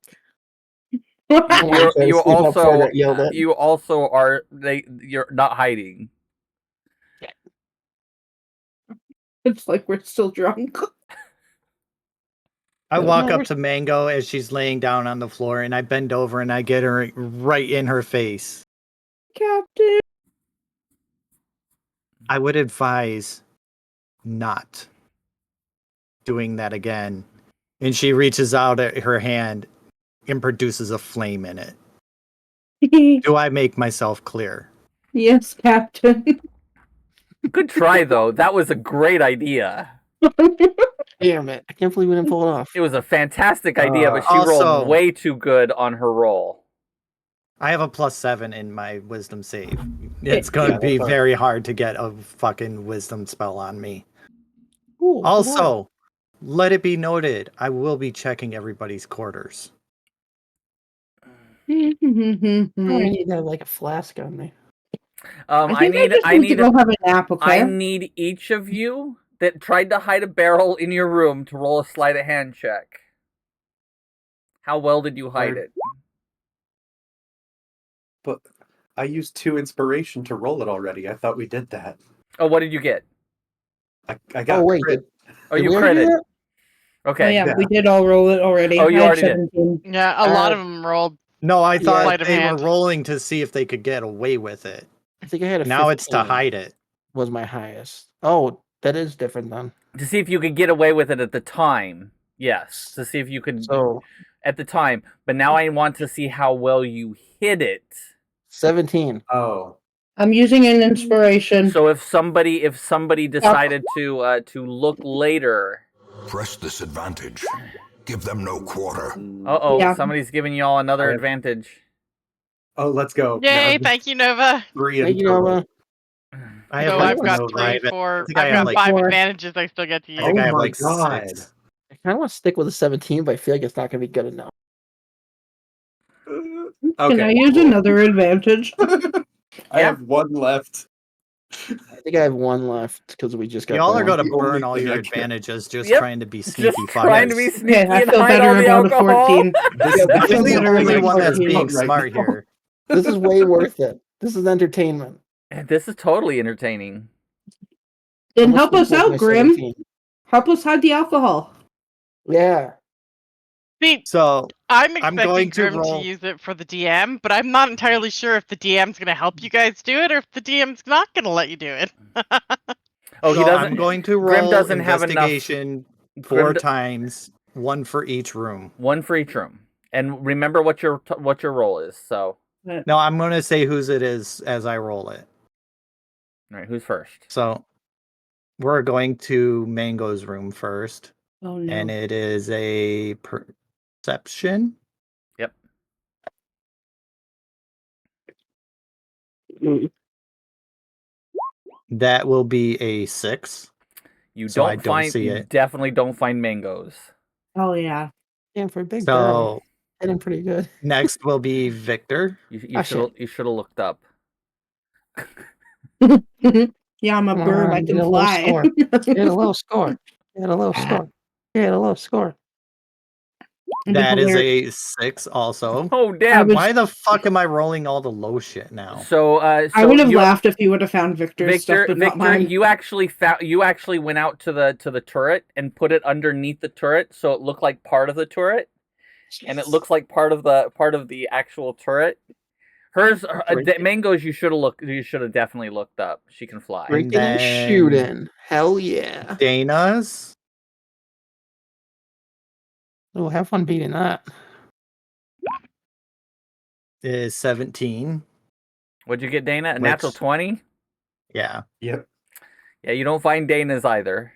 You also yelled at. you're not hiding. It's like we're still drunk. I No, walk no, up we're- to Mango as she's laying down on the floor, and I bend over and I get her right in her face. Captain. I would advise not doing that again. And she reaches out at her hand and produces a flame in it. Do I make myself clear? Yes, Captain. Good try though. That was a great idea. Damn it. I can't believe we didn't pull it off. It was a fantastic idea, but she Also- rolled way too good on her roll. I have a +7 in my wisdom save. It's going to Yeah, be that's very hard to get a fucking wisdom spell on me. Ooh, Also, let it be noted, I will be checking everybody's quarters. I need to like a flask on me. I need to go have a nap, okay? I need each of you that tried to hide a barrel in your room to roll a sleight of hand check. How well did you hide it? But I used 2 inspiration to roll it already. I thought we did that. Oh, what did you get? I got Oh wait, crit. Oh, you we already do critted. that? Okay. Oh yeah, Yeah. we did all roll it already. Oh, you I had already did. 17. Yeah, a lot Uh, of them rolled. No, I thought Sleight of they were hand. rolling to see if they could get away with it. I think I had a Now it's to 15 hide it. was my highest. Oh, that is different then. To see if you could get away with it at the time. Yes. To see if you could So at the time. But now I want to see how well you hid it. 17. Oh, I'm using an inspiration. So if somebody decided to look later. Press this advantage. Give them no quarter. Uh-oh, Yeah. somebody's giving y'all another I have- advantage. oh, let's go. Yay! Now, Thank you, Nova. 3 in Thank you, total. Nova. I have So like I've got no 3, drive. 4. I think I I've have got like 5 4. advantages I still get to I use. think I have my like God. 6. I kind of want to stick with a 17, but I feel like it's not going to be good enough. Okay. Can I use cool. another advantage? I have 1 left. I think I have 1 left because we just got Y'all are going. going to The only burn all thing your I can- advantages just Yep, trying to be sneaky Just trying to be fuckers. sneaky Okay, I and feel hide all better the about a alcohol. 14. This, Yeah, this I feel is I'm the better only about one that's 14 being right smart now. here. This is way worth it. This is entertainment. This is totally entertaining. Then Almost help us equals my out, Grim. 17. Help us hide the alcohol. Yeah. See, So I'm I'm expecting going to Grim roll- to use it for the DM, but I'm not entirely sure if the DM's going to help you guys do it or if the DM's not going to let you do it. Oh, he so doesn't. I'm going to Grim roll doesn't have enough. investigation Grim 4 d- times, 1 for each room. One for each room. And remember what your role is. So, No, I'm going to say whose it is as I roll it. all right, who's first? So we're going to Mango's room first, Oh no. and it is a perception. Yep. That will be a 6. You So I don't don't find. see You it. definitely don't find mangoes. Oh yeah. Damn, for a big girl. So Hitting pretty good. next will be Victor. You Ah, should have looked up. Yeah, I'm a Come bird. I on, can get a low fly. score. Get a low score. Get a low score. Get a low score. It'd be That is hilarious. a 6 also. Oh damn! was- Why the fuck am I rolling all the low shit now? So, I would have laughed if you would have found Victor's stuff, Victor, but not mine. you actually went out to the turret and put it underneath the turret, so it looked like part of the turret, and it looks like part of the actual turret. Mango's you should have definitely looked up. She can fly. Breaking and then- shooting. Hell yeah. Dana's Oh, have fun beating that. is 17. What'd you get, Dana? A Which- natural 20? Yeah. Yep. Yeah, you don't find Dana's either.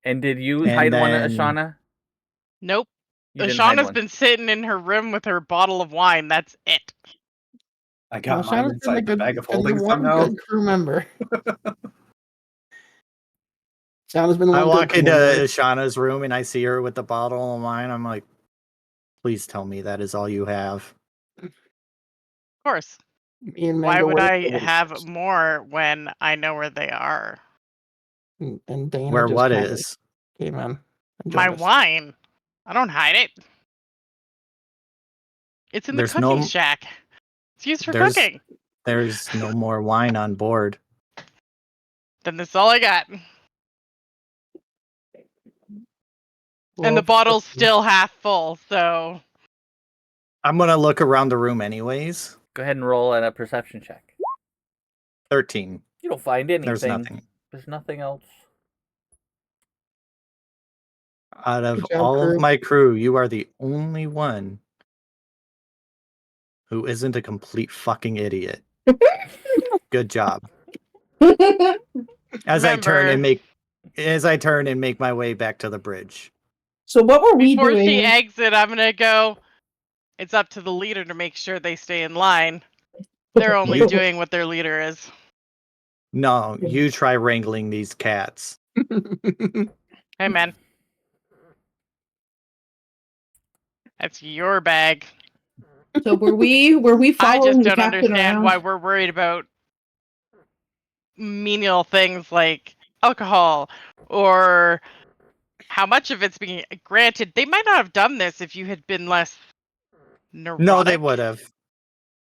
And did you And hide one, then- Ashana? Nope. You didn't hide Ashana's one. been sitting in her room with her bottle of wine. That's it. I got Well, mine Shauna's been a inside the bag of been holding one somehow. good crew member. Shauna's been I one walk good into crew member. Shauna's room and I see her with the bottle of wine. I'm like, please tell me that is all you have. Of course. Me and Why Mango would were I the have first. more when I know where they are? And Dana Where just what kinda is? came in. and My joined us. wine. I don't hide it. It's in the There's cooking no- shack. It's used for there's- cooking. There's no more wine on board. Then that's all I got. And the Well, bottle's still half full, so I'm gonna look around the room anyways. Go ahead and roll a perception check. 13. You don't find anything. There's nothing. There's nothing else. Out of Good job, all crew. of my crew, you are the only one who isn't a complete fucking idiot. Good job. As I turn and make my way back to the bridge. So what were we before doing? she exit, I'm gonna go. It's up to the leader to make sure they stay in line. They're only You- doing what their leader is. No, you try wrangling these cats. Hey, man. That's your bag. So were we I following just the don't captain understand around? why we're worried about menial things like alcohol or how much of it's being granted. They might not have done this if you had been less neurotic. No, they would have.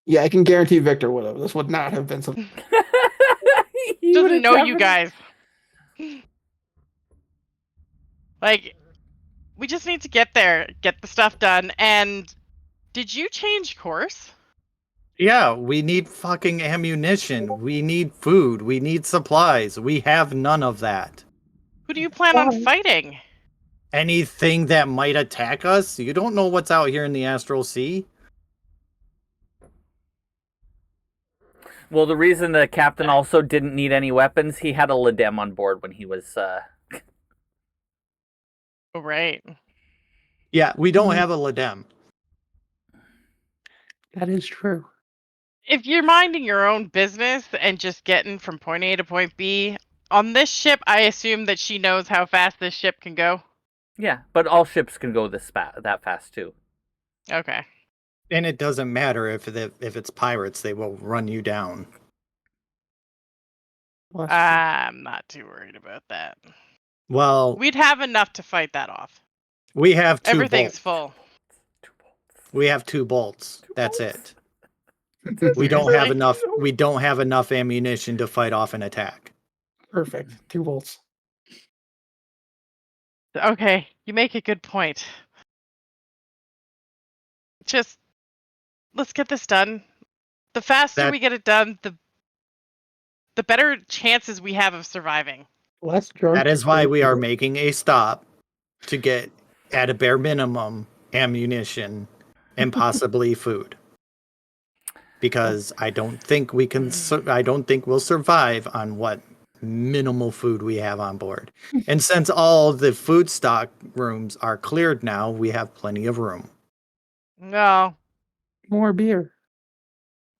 Yeah, I can guarantee Victor would have. This would not have been something. Doesn't know you guys. Like, we just need to get there, get the stuff done. And did you change course? Yeah, we need fucking ammunition. We need food. We need supplies. We have none of that. Who do you plan on fighting? Anything that might attack us? You don't know what's out here in the Astral Sea. Well, the reason the captain also didn't need any weapons, he had a Ladem on board when he was. Oh, right. Yeah, we don't have a Ladem. That is true. If you're minding your own business and just getting from point A to point B, on this ship, I assume that she knows how fast this ship can go. Yeah, but all ships can go that fast too. Okay. And it doesn't matter if it's pirates, they will run you down. Well, I'm not too worried about that. Well, We'd have enough to fight that off. we have 2 Everything's bolts. full. We have 2 bolts. That's it. that's We don't great. have enough. We don't have enough ammunition to fight off an attack. Perfect. 2 volts. Okay, you make a good point. Just let's get this done. The faster we get it done, the better chances we have of surviving. Less drunk. That is why we are making a stop to get, at a bare minimum, ammunition and possibly food. Because I don't think we can. I don't think we'll survive on what minimal food we have on board. And since all the food stock rooms are cleared now, we have plenty of room. No. More beer.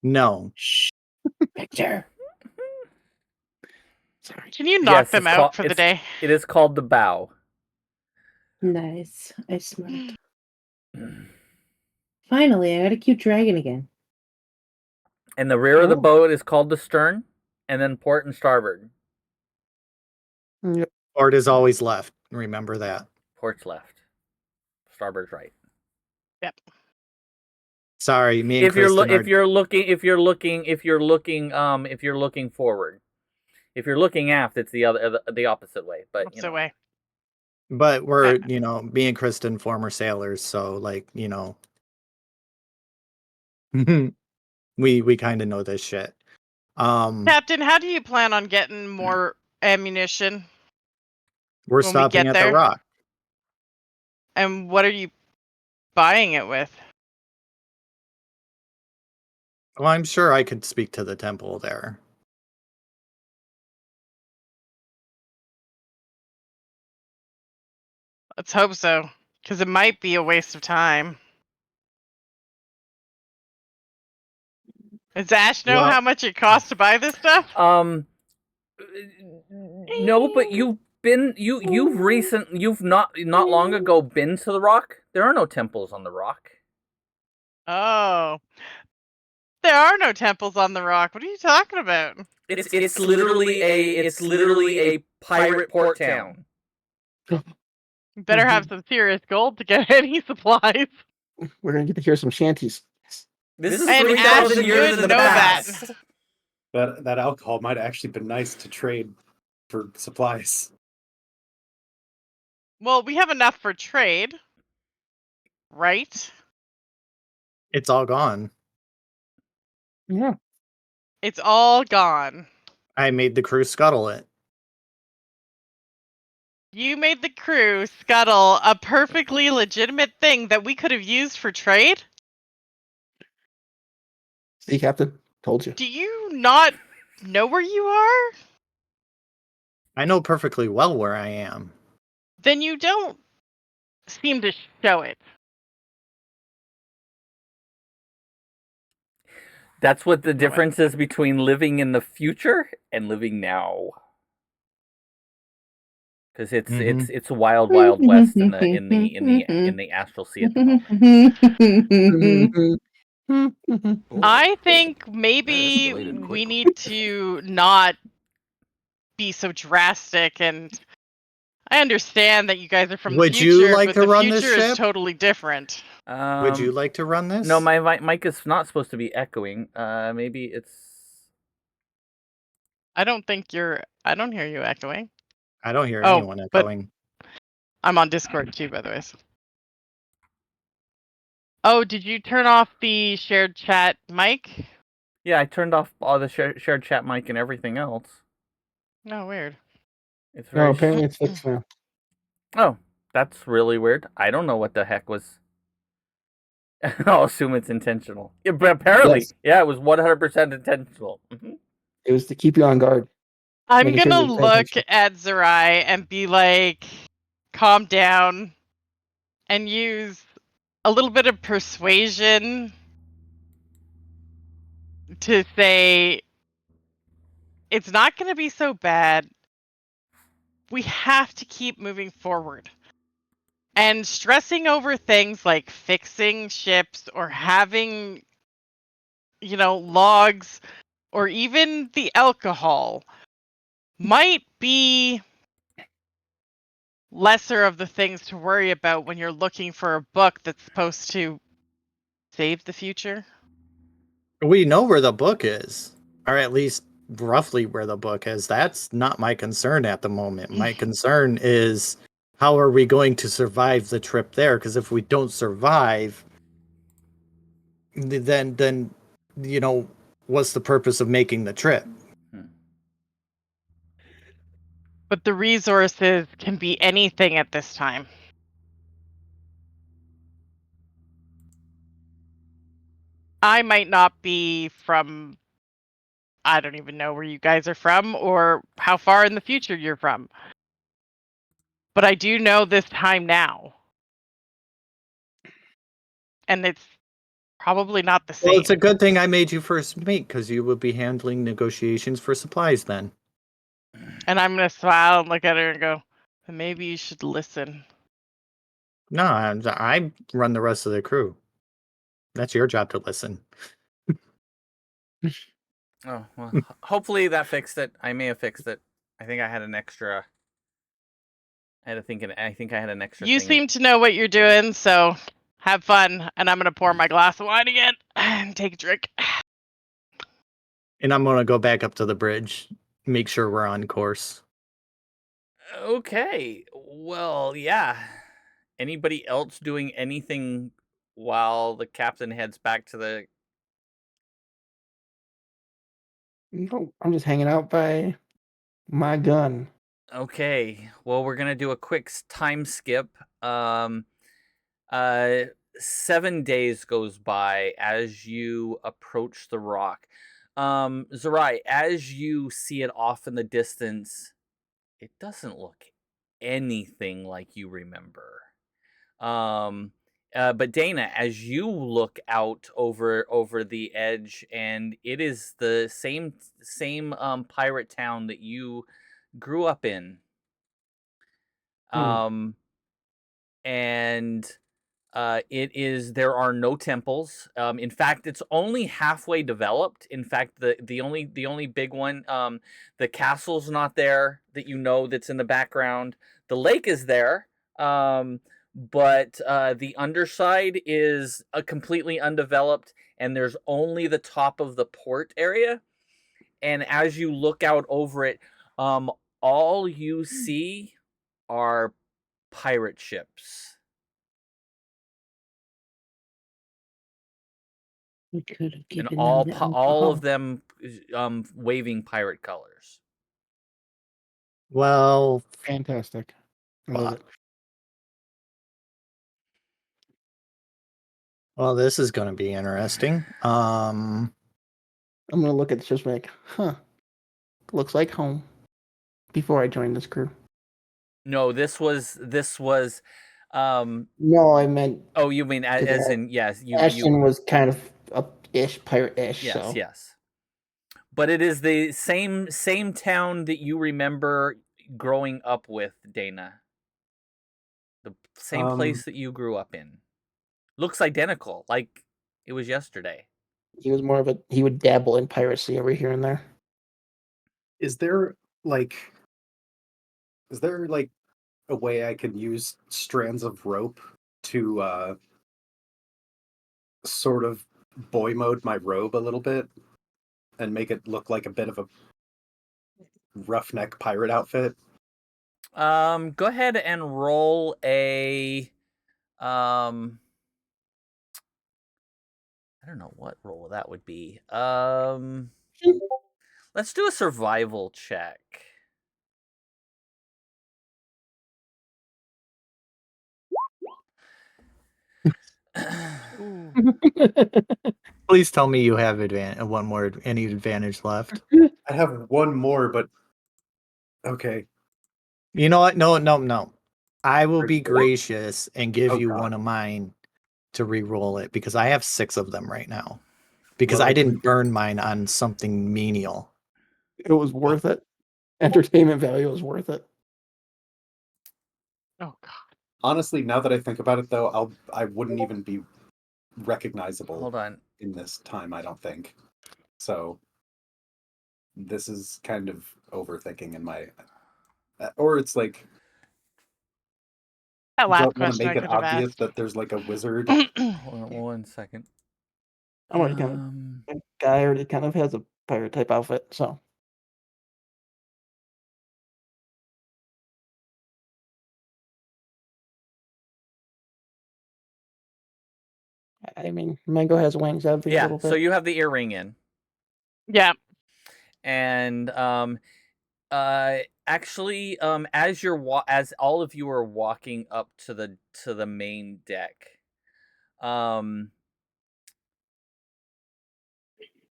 No. Shh. Victor. Sorry. Can you knock them it's out for the day? It is called the bow. Nice. I smart. Finally, I got a cute dragon again. And the rear of the boat is called the stern, and then port and starboard. Yep. Port is always left. Remember that. Port's left. Starboard's right. Yep. Sorry, me and If you're Kristen if you're looking forward. If you're looking aft, it's the opposite way. But Opposite way. But we're, me and Kristen, former sailors, so we kind of know this shit. Captain, how do you plan on getting more ammunition? We're when stopping we get at there? the rock. And what are you buying it with? Well, I'm sure I could speak to the temple there. Let's hope so, because it might be a waste of time. Does Ash know how much it costs to buy this stuff? No, but you've not long ago been to the rock. There are no temples on the rock. Oh. There are no temples on the rock. What are you talking about? It's literally a pirate port town. You better have some serious gold to get any supplies. We're gonna get to hear some shanties. This is And 3,000 Ash years should in the know past. That alcohol might have actually been nice to trade for supplies. Well, we have enough for trade, right? It's all gone. Yeah. It's all gone. I made the crew scuttle it. You made the crew scuttle a perfectly legitimate thing that we could have used for trade? See, Captain? Told you. Do you not know where you are? I know perfectly well where I am. Then you don't seem to show it. That's what the difference is between living in the future and living now. Because it's a wild west in the astral sea at the moment. I think maybe we need to not be so drastic, and I understand that you guys are from Would the future, you like but to the run this future is ship? totally different. Would you like to run this? No, my mic is not supposed to be echoing. Maybe it's. I don't hear you echoing. I don't hear anyone echoing. I'm on Discord too, by the way. Oh, did you turn off the shared chat mic? Yeah, I turned off all the shared chat mic and everything else. No, weird. It's No, very. apparently it's fixed now. Oh, that's really weird. I don't know what the heck was. I'll assume it's intentional. Yeah, but apparently, Yes. yeah, it was 100% intentional. Mm-hmm. It was to keep you on guard. I'm Making sure gonna you pay look attention. at Zerai and be like, calm down, and use a little bit of persuasion to say, it's not going to be so bad. We have to keep moving forward. And stressing over things like fixing ships or having, logs or even the alcohol might be lesser of the things to worry about when you're looking for a book that's supposed to save the future. We know where the book is, or at least roughly where the book is. That's not my concern at the moment. My concern is how are we going to survive the trip there? Because if we don't survive, then what's the purpose of making the trip? But the resources can be anything at this time. I might not be from, I don't even know where you guys are from or how far in the future you're from. But I do know this time now. And it's probably not the same. Well, it's a good thing I made you first mate, because you would be handling negotiations for supplies then. And I'm going to smile and look at her and go, maybe you should listen. No, I run the rest of the crew. That's your job to listen. Oh, well, hopefully that fixed it. I may have fixed it. I think I had an extra. I think I had an extra. You thing. seem to know what you're doing, so have fun. And I'm going to pour my glass of wine again and take a drink. And I'm going to go back up to the bridge, make sure we're on course. Okay. Well, yeah. Anybody else doing anything while the captain heads back to the... No, I'm just hanging out by my gun. Okay. Well, we're going to do a quick time skip. 7 days goes by as you approach the rock. Zerai, as you see it off in the distance, it doesn't look anything like you remember. But Dana, as you look out over the edge, and it is the same pirate town that you grew up in. And there are no temples. In fact, it's only halfway developed. In fact, the only big one, the castle's not there that that's in the background. The lake is there, but the underside is completely undeveloped, and there's only the top of the port area. And as you look out over it, all you see are pirate ships. We could have given And them the all of alcohol. them waving pirate colors. Well, Fantastic. I love it. Well, this is going to be interesting. I'm gonna look at the ships like, looks like home. Before I joined this crew. No, this was. No, I meant. Oh, you mean as in yes, Ashton was kind of ish pirate-ish. Yes, so. yes. But it is the same town that you remember growing up with, Dana. The same place that you grew up in. Looks identical, like it was yesterday. He was more of he would dabble in piracy every here and there. Is there like a way I can use strands of rope to sort of boy mode my robe a little bit and make it look like a bit of a roughneck pirate outfit? Go ahead and roll a. I don't know what roll that would be. Let's do a survival check. Ooh. Please tell me you have any advantage left. I have one more, but okay. You know what? No. I will be Really? gracious and give Oh, you God. one of mine to re-roll it because I have 6 of them right now. Because Well, I didn't burn mine on something menial. It was worth it. Entertainment value was worth it. Oh god. honestly, now that I think about it, though, I wouldn't even be recognizable Hold on. in this time. I don't think so. This is kind of overthinking in my, or it's like That last don't want to question make I it could have obvious asked. that there's like a wizard. Hold on 1 second. I'm already kind of guy already kind of has a pirate type outfit, so I mean Mango has wings, that'd be a Yeah, little bit. so you have the earring in. Yeah. And actually as as all of you are walking up to the main deck,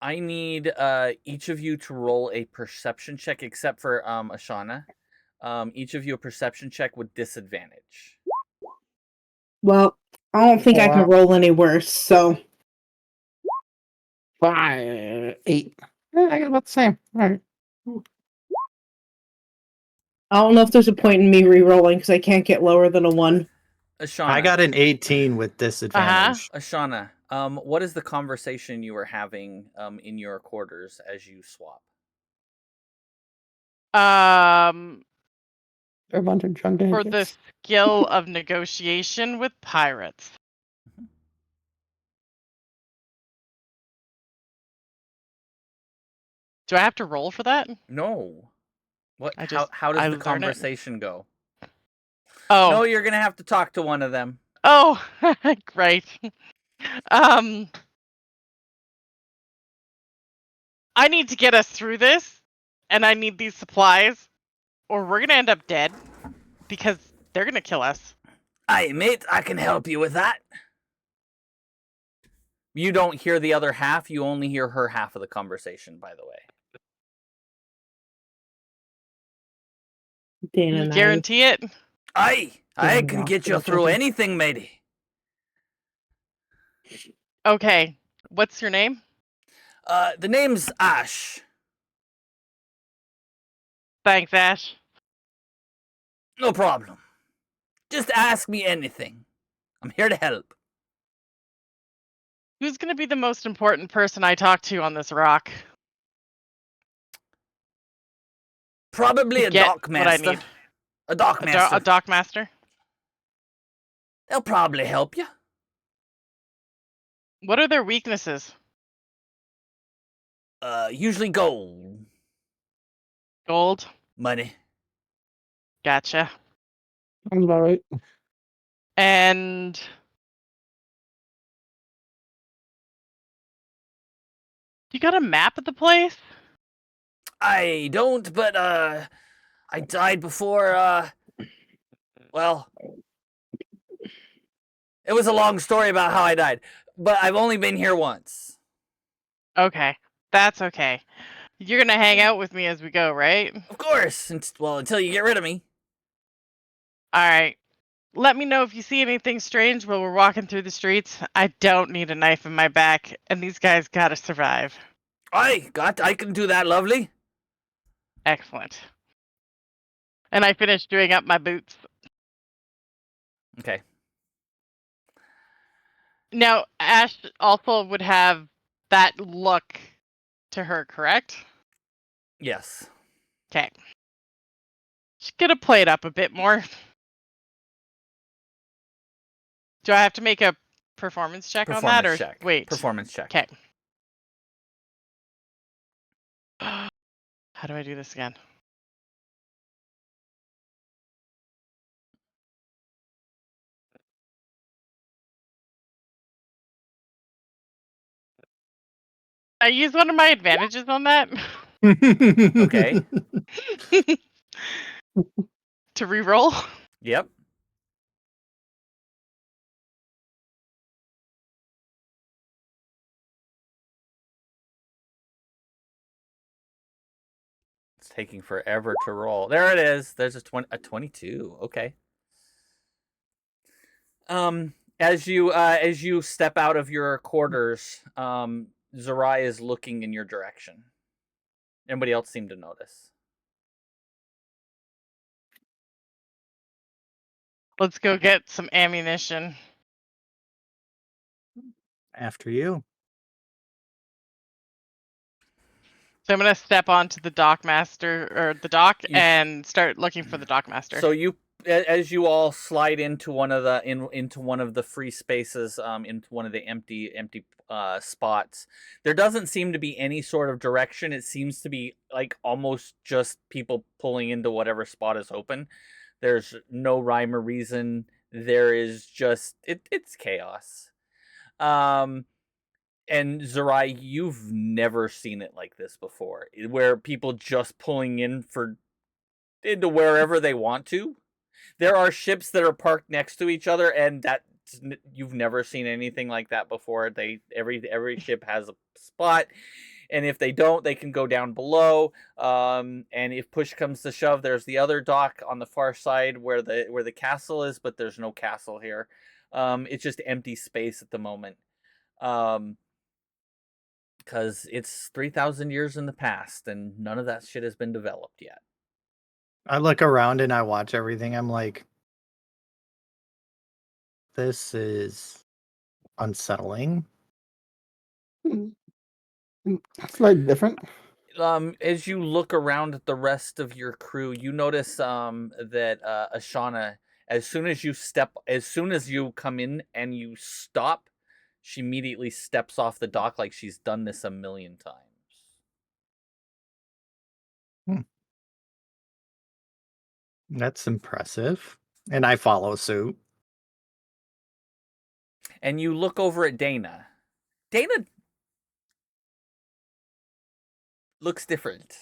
I need each of you to roll a perception check except for Ashana. Each of you a perception check with disadvantage. Well, I don't think I can Wow. roll any worse, so 5, 8. Yeah, I got about the same. All right. I don't know if there's a point in me re-rolling because I can't get lower than a 1. Ashana. I got an 18 with disadvantage. Ashana, what is the conversation you were having in your quarters as you swap? They're a bunch of drunk For the idiots. skill of negotiation with pirates. Do I have to roll for that? No. What? I How does the learn it. conversation go? Oh. No, you're gonna have to talk to one of them. Oh, great. I need to get us through this, and I need these supplies, or we're gonna end up dead because they're gonna kill us. Aye, mate, I can help you with that. You don't hear the other half, you only hear her half of the conversation, by the way. Dana, You guarantee it? Aye, I Dana can walks get it you up through with her. anything, matey. Okay. What's your name? The name's Ash. Thanks, Ash. No problem. Just ask me anything. I'm here to help. Who's gonna be the most important person I talk to on this rock? Probably a Get dock what I master. need. A dock master. A dock master? They'll probably help you. What are their weaknesses? Usually gold. Gold? Money. Gotcha. Sounds about right. And you got a map of the place? I don't, but I died before well, it was a long story about how I died, but I've only been here once. Okay. That's okay. You're gonna hang out with me as we go, right? Of course. Well, until you get rid of me. Alright. Let me know if you see anything strange while we're walking through the streets. I don't need a knife in my back, and these guys gotta survive. I can do that, lovely. Excellent. And I finished doing up my boots. Okay. Now, Ash also would have that look to her, correct? Yes. Okay. She's gonna play it up a bit more. Do I have to make a performance check on that, or check. wait? Performance check. Okay. How do I do this again? I use one of my advantages on that Okay. to reroll. Yep. It's taking forever to roll. There it is. There's a 22. Okay. As you step out of your quarters, Zerai is looking in your direction. Anybody else seem to notice? Let's go get some ammunition. After you. So I'm gonna step onto the dockmaster or the dock You- and start looking for the dockmaster. So as you all slide into one of the into one of the free spaces, into one of the empty spots, there doesn't seem to be any sort of direction. It seems to be like almost just people pulling into whatever spot is open. There's no rhyme or reason. There is just it's chaos. And Zerai, you've never seen it like this before, where people just pulling into wherever they want to. There are ships that are parked next to each other, and you've never seen anything like that before. Every ship has a spot, and if they don't, they can go down below. And if push comes to shove, there's the other dock on the far side where the castle is, but there's no castle here. It's just empty space at the moment. Because it's 3,000 years in the past, and none of that shit has been developed yet. I look around and I watch everything. I'm like, this is unsettling. It's like different. As you look around at the rest of your crew, you notice that Ashana, as soon as you come in and you stop, she immediately steps off the dock like she's done this a million times. That's impressive. And I follow suit. And you look over at Dana. Dana looks different.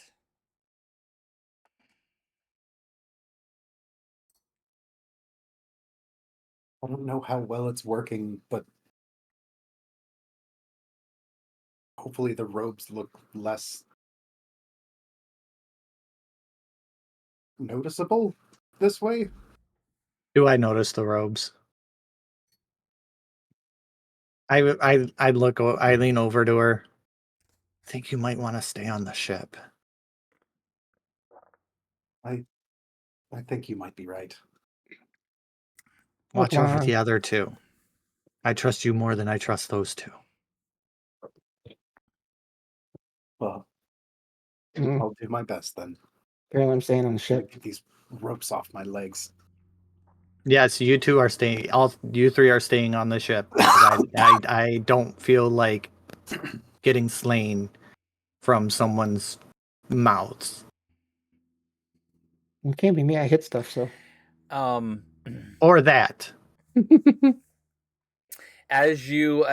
I don't know how well it's working, but hopefully the robes look less noticeable this way. Do I notice the robes? I lean over to her. I think you might want to stay on the ship. I think you might be right. Watch Wow. over the other two. I trust you more than I trust those two. Well, Mm. I'll do my best then. Apparently I'm staying on the ship. Get these ropes off my legs. Yes, you two are staying. You three are staying on the ship. I don't feel like getting slain from someone's mouths. It can't be me. I hit stuff, so. Or that. As you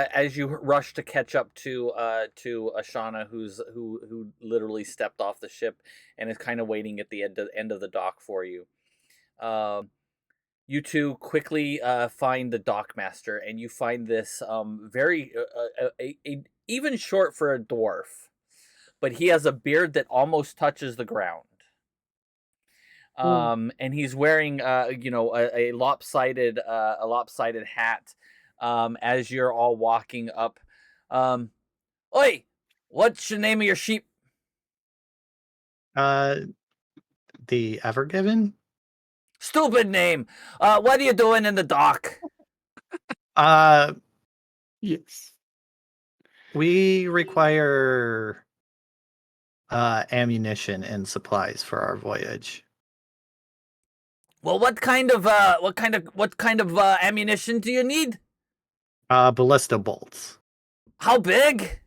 rush to catch up to Ashana, who literally stepped off the ship and is kind of waiting at the end of the dock for you. You two quickly find the dockmaster, and you find this very even short for a dwarf, but he has a beard that almost touches the ground. And he's wearing a lopsided hat. As you're all walking up, oi, what's the name of your sheep? The Evergiven? Stupid name. What are you doing in the dock? Yes. We require ammunition and supplies for our voyage. Well, what kind of ammunition do you need? Ballista bolts. How big?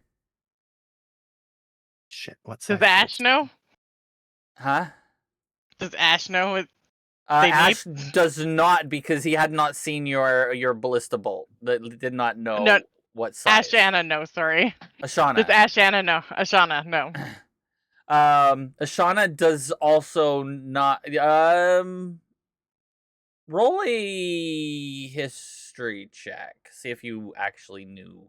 Shit, what's Does that? Ash know? Huh? Does Ash know what they Ash does not, because he had not seen your ballista bolt. That did not know No. What size? Ashana, no, sorry. Ashana. Just Ashana, no. Ashana, no. Ashana does also not. Roll a history check. See if you actually knew.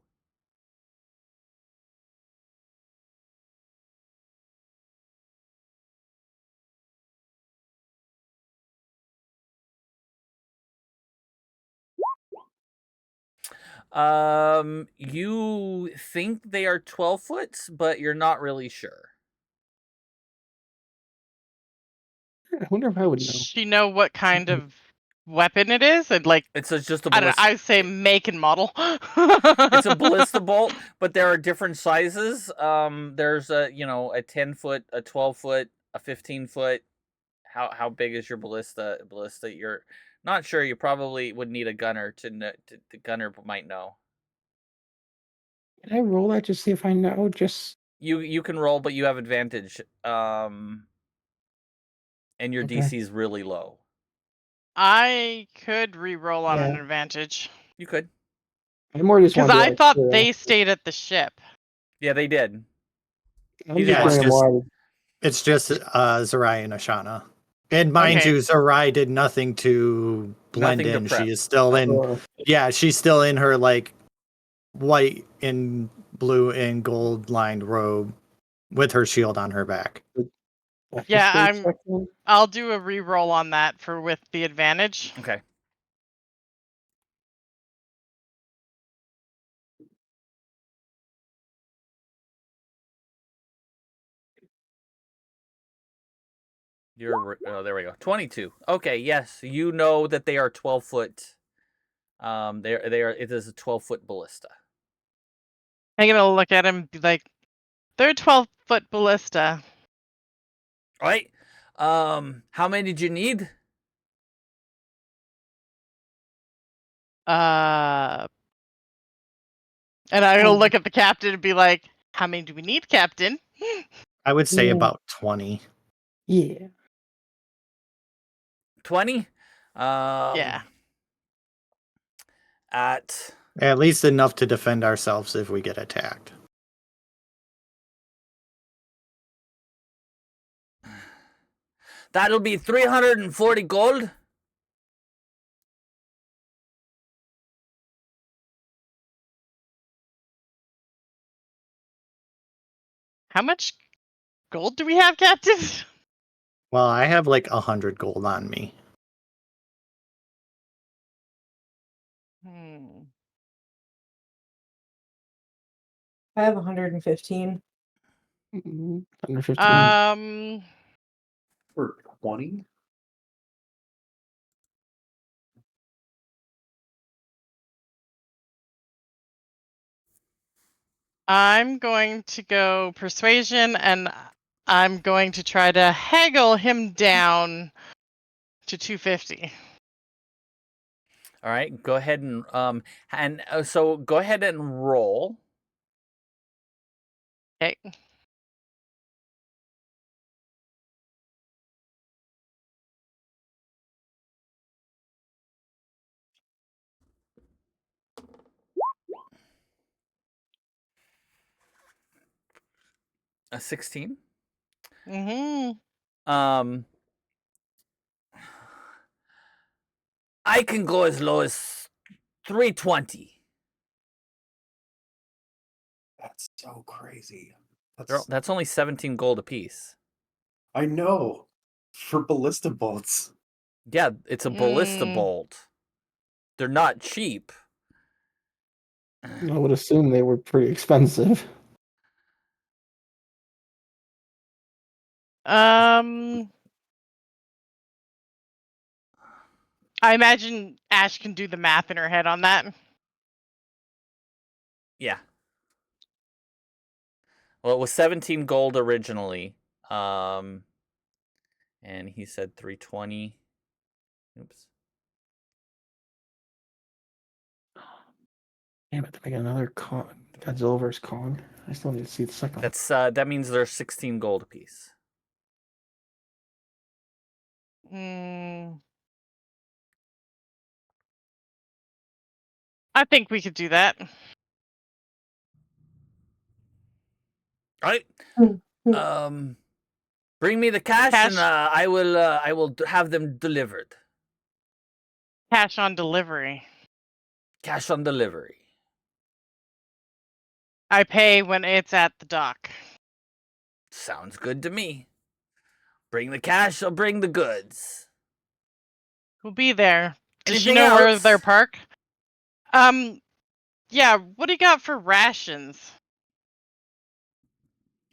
You think they are 12 foot, but you're not really sure. I wonder if I would know. Does she know what kind of weapon it is? And like, It's just a I don't know. ballista. I would say make and model. It's a ballista bolt, but there are different sizes. There's a 10 foot, a 12 foot, a 15 foot. How big is your ballista? You're not sure. You probably would need a gunner to know. The gunner might know. Can I roll that to see if I know? Just You can roll, but you have advantage. And your Okay. DC is really low. I could re-roll on an Yeah. advantage. You could. I more just Because want to I thought they stayed at the ship. Yeah, they did. I'm You just Yeah, bringing it's water. It's just Zerai and Ashana. And mind Okay. you, Zerai did nothing to blend Nothing to in. prep. She is still in. Oh, Yeah, she's still in her like white and blue and gold lined robe with her shield on her back. a Yeah, history check then? I'll do a re-roll on that for with the advantage. Okay. There we go. 22. Okay, yes, you know that they are 12 foot. They are. It is a 12-foot ballista. I'm gonna look at him and be like, they're 12-foot ballista. All right. How many did you need? And I'm gonna look at the captain and be like, how many do we need, Captain? I would say Yeah. about 20. Yeah. 20. Yeah. At At least enough to defend ourselves if we get attacked. that'll be 340 gold. How much gold do we have, Captain? Well, I have like 100 gold on me. I have 115. Under 15. For 20? I'm going to go persuasion, and I'm going to try to haggle him down to 250. All right, go ahead and so go ahead and roll. Okay. A 16. Mm-hmm. I can go as low as 320. That's so crazy. That's only 17 gold apiece. I know. For ballista bolts. Yeah, it's a ballista bolt. They're not cheap. I would assume they were pretty expensive. I imagine Ash can do the math in her head on that. Yeah. Well, it was 17 gold originally. And he said 320. Oops. Damn it, to make another con. Godzillaverse con. I still need to see the second one. That's that means there's 16 gold apiece. I think we could do that. Right. Hmm. Bring me the cash, Cash. and I will have them delivered. Cash on delivery. Cash on delivery. I pay when it's at the dock. Sounds good to me. Bring the cash, I'll bring the goods. We'll be there. Does she Anything know where else? they're parked? Yeah, what do you got for rations?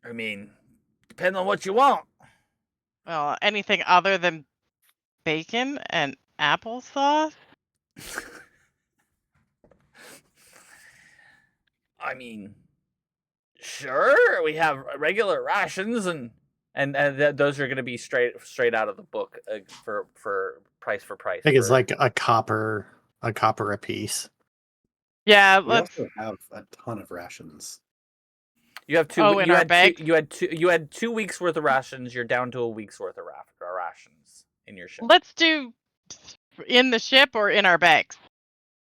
I mean, depending on what you want. Well, anything other than bacon and applesauce? I mean, sure, we have regular rations, and those are going to be straight out of the book for price. I think it's like a copper a piece. Yeah, We let's. also have a ton of rations. You have two. Oh, in our bag? You had 2 weeks worth of rations. You're down to a week's worth of rations in your ship. Let's do in the ship or in our bags.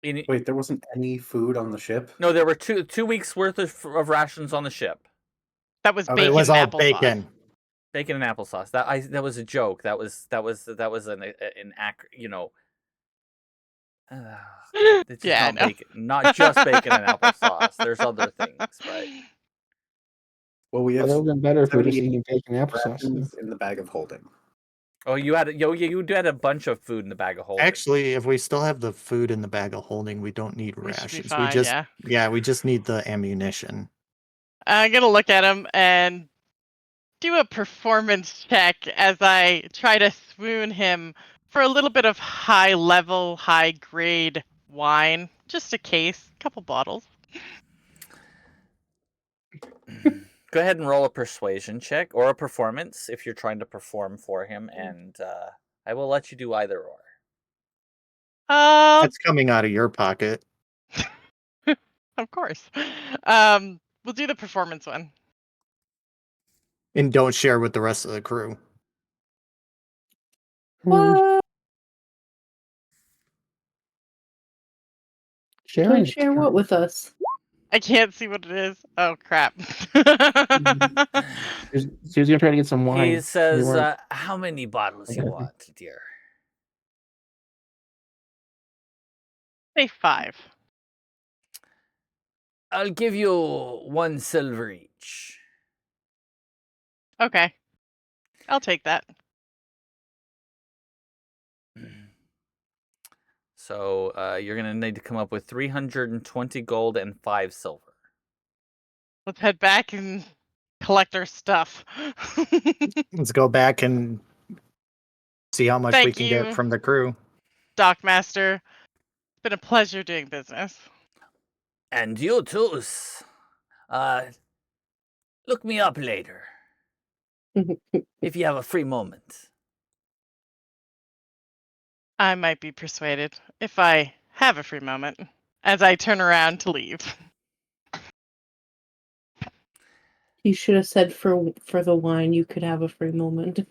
Wait, there wasn't any food on the ship? No, there were 2 weeks worth of rations on the ship. That was Okay. bacon It was and all applesauce. bacon. Bacon and applesauce. That was a joke. That was an you know. It's just Yeah, I not know. bacon, not just bacon and applesauce. There's other things, but Well, we But have it would have been better if we were just 78 eating bacon and applesauce. rations in the bag of holding. oh, you had a bunch of food in the bag of holding. Actually, if we still have the food in the bag of holding, we don't need We should be rations. fine, we just need the ammunition. I'm gonna look at him and do a performance check as I try to swoon him for a little bit of high level, high grade wine. Just a case, a couple bottles. Go ahead and roll a persuasion check or a performance if you're trying to perform for him, and I will let you do either or. It's coming out of your pocket. Of course. We'll do the performance one. And don't share with the rest of the crew. What? Share Don't it. share what with us? I can't see what it is. Oh crap. She was gonna try to get some wine. He We says, weren't- "How many bottles you Okay. want, dear?" Say 5. I'll give you 1 silver each. Okay. I'll take that. So you're gonna need to come up with 320 gold and 5 silver. Let's head back and collect our stuff. Let's go back and see how much we Thank can you, get from the crew. Dockmaster. It's been a pleasure doing business. And you too. Look me up later if you have a free moment. I might be persuaded if I have a free moment as I turn around to leave. You should have said for the wine you could have a free moment.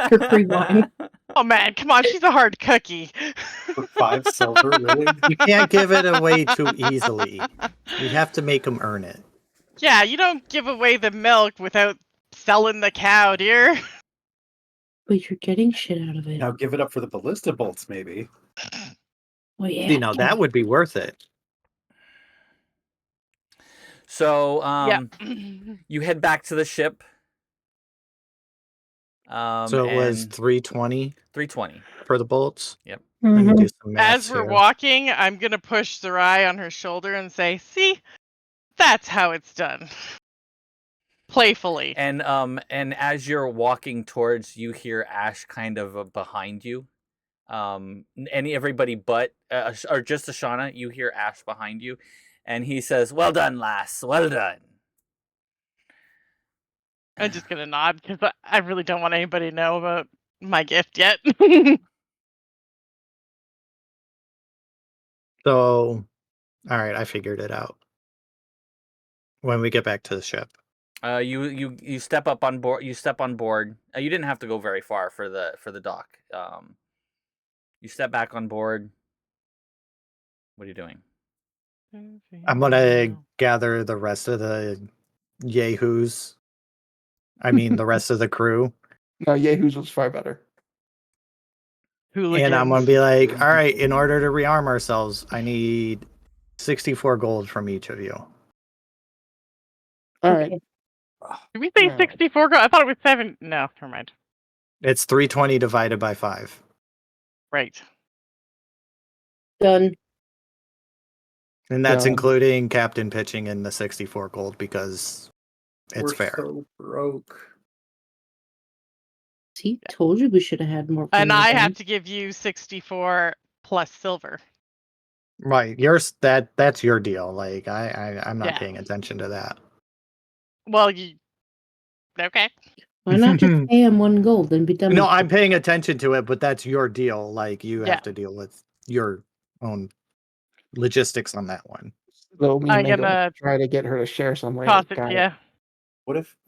For free wine. Oh man, come on, she's a hard cookie. For 5 silver, really? You can't give it away too easily. You have to make them earn it. Yeah, you don't give away the milk without selling the cow, dear. But you're getting shit out of it. Now give it up for the ballista bolts, maybe. Well, yeah. You know, that would be worth it. So Yeah. you head back to the ship. So it was and 320 320. for the bolts. Yep. Let me Mhm. do some maths As we're here. walking, I'm gonna push Sarai on her shoulder and say, "See, that's how it's done." Playfully. And as you're walking towards, you hear Ash kind of behind you. Everybody but or just Ashana, you hear Ash behind you, and he says, "Well done, lass. Well done." I'm just gonna nod because I really don't want anybody to know about my gift yet. So, all right, I figured it out. When we get back to the ship. You step up on board. You step on board. You didn't have to go very far for the dock. You step back on board. What are you doing? I'm gonna gather the rest of the yahoos. I mean, the rest of the crew. No, Yahoo's was far better. And I'm going Hooligans. to be like, all right, in order to rearm ourselves, I need 64 gold from each of you. All right. Okay. Did we say Right. 64 gold? I thought it was 7. No, never mind. It's 320 divided by 5. Right. Done. And that's Done. including captain pitching in the 64 gold because it's We're fair. so broke. See, told you we should have had more. And from I them. have to give you 64 plus silver. Right. That's your deal. Like I'm not Yeah. paying attention to that. Well, you. Okay. Why not just pay him 1 gold and be done? No, with I'm it? paying attention to it, but that's your deal. Like you Yeah. have to deal with your own logistics on that one. So me and I'm Mango gonna try to get her to share some later. toss it Got to you.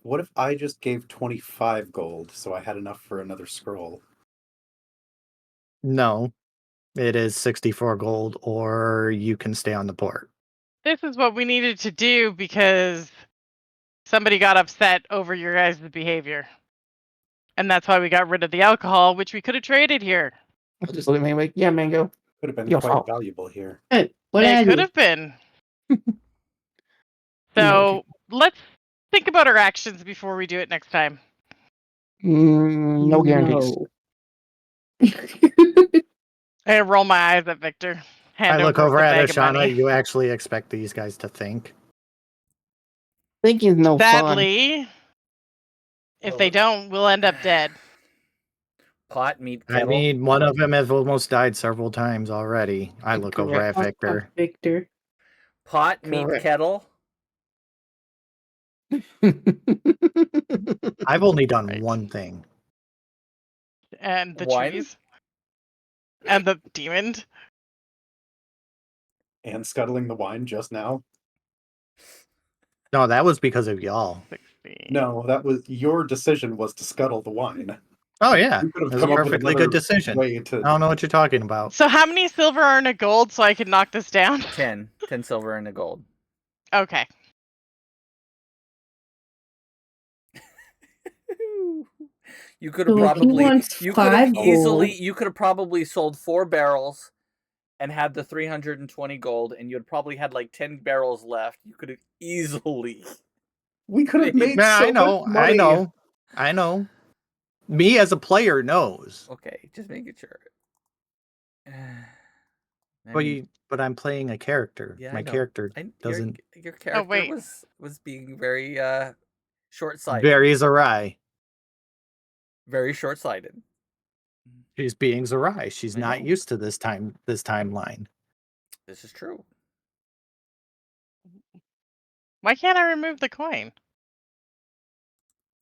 What if I just gave 25 gold so I had enough for another scroll? No, it is 64 gold, or you can stay on the port. This is what we needed to do because somebody got upset over your guys' behavior. And that's why we got rid of the alcohol, which we could have traded here. I'll just look at me like, yeah, Mango. Could have been Your quite fault. valuable here. Hey, what It have could you? have been. You know what So let's think about our actions before we do it next time. no guarantees. No. I roll my eyes at Victor. Hand I look over over the at bag of Ashana. money. You actually expect these guys to think. Thinking's no fun. Sadly, if they don't, we'll end up dead. Pot, meat, I kettle. mean, one of them has almost died several times already. I look over at Correct. Victor. Victor. Pot, meat, Correct. kettle. I've only done Right. one thing. And the Wine? trees. And the demon. And scuttling the wine just now? No, that was because of y'all. 16. No, that was your decision was to scuttle the wine. Oh yeah, You could have it was a come up with perfectly good another decision. way to. I don't know what you're talking about. So how many silver are in a gold so I can knock this down? 10. 10 silver and a gold. Okay. You could have So if he probably wants you could have 5 easily gold- you could have probably sold 4 barrels and had the 320 gold, and you had probably had like 10 barrels left. You could have easily. We could have made Yeah, so I know, much money. I know. Me as a player knows. Okay, just making sure. But I'm playing a character. Yeah, I My know. character Your doesn't character wait. was being very short-sighted. varies awry. Very short-sighted. She's being Zerai. She's I not know. used to this timeline. This is true. Why can't I remove the coin?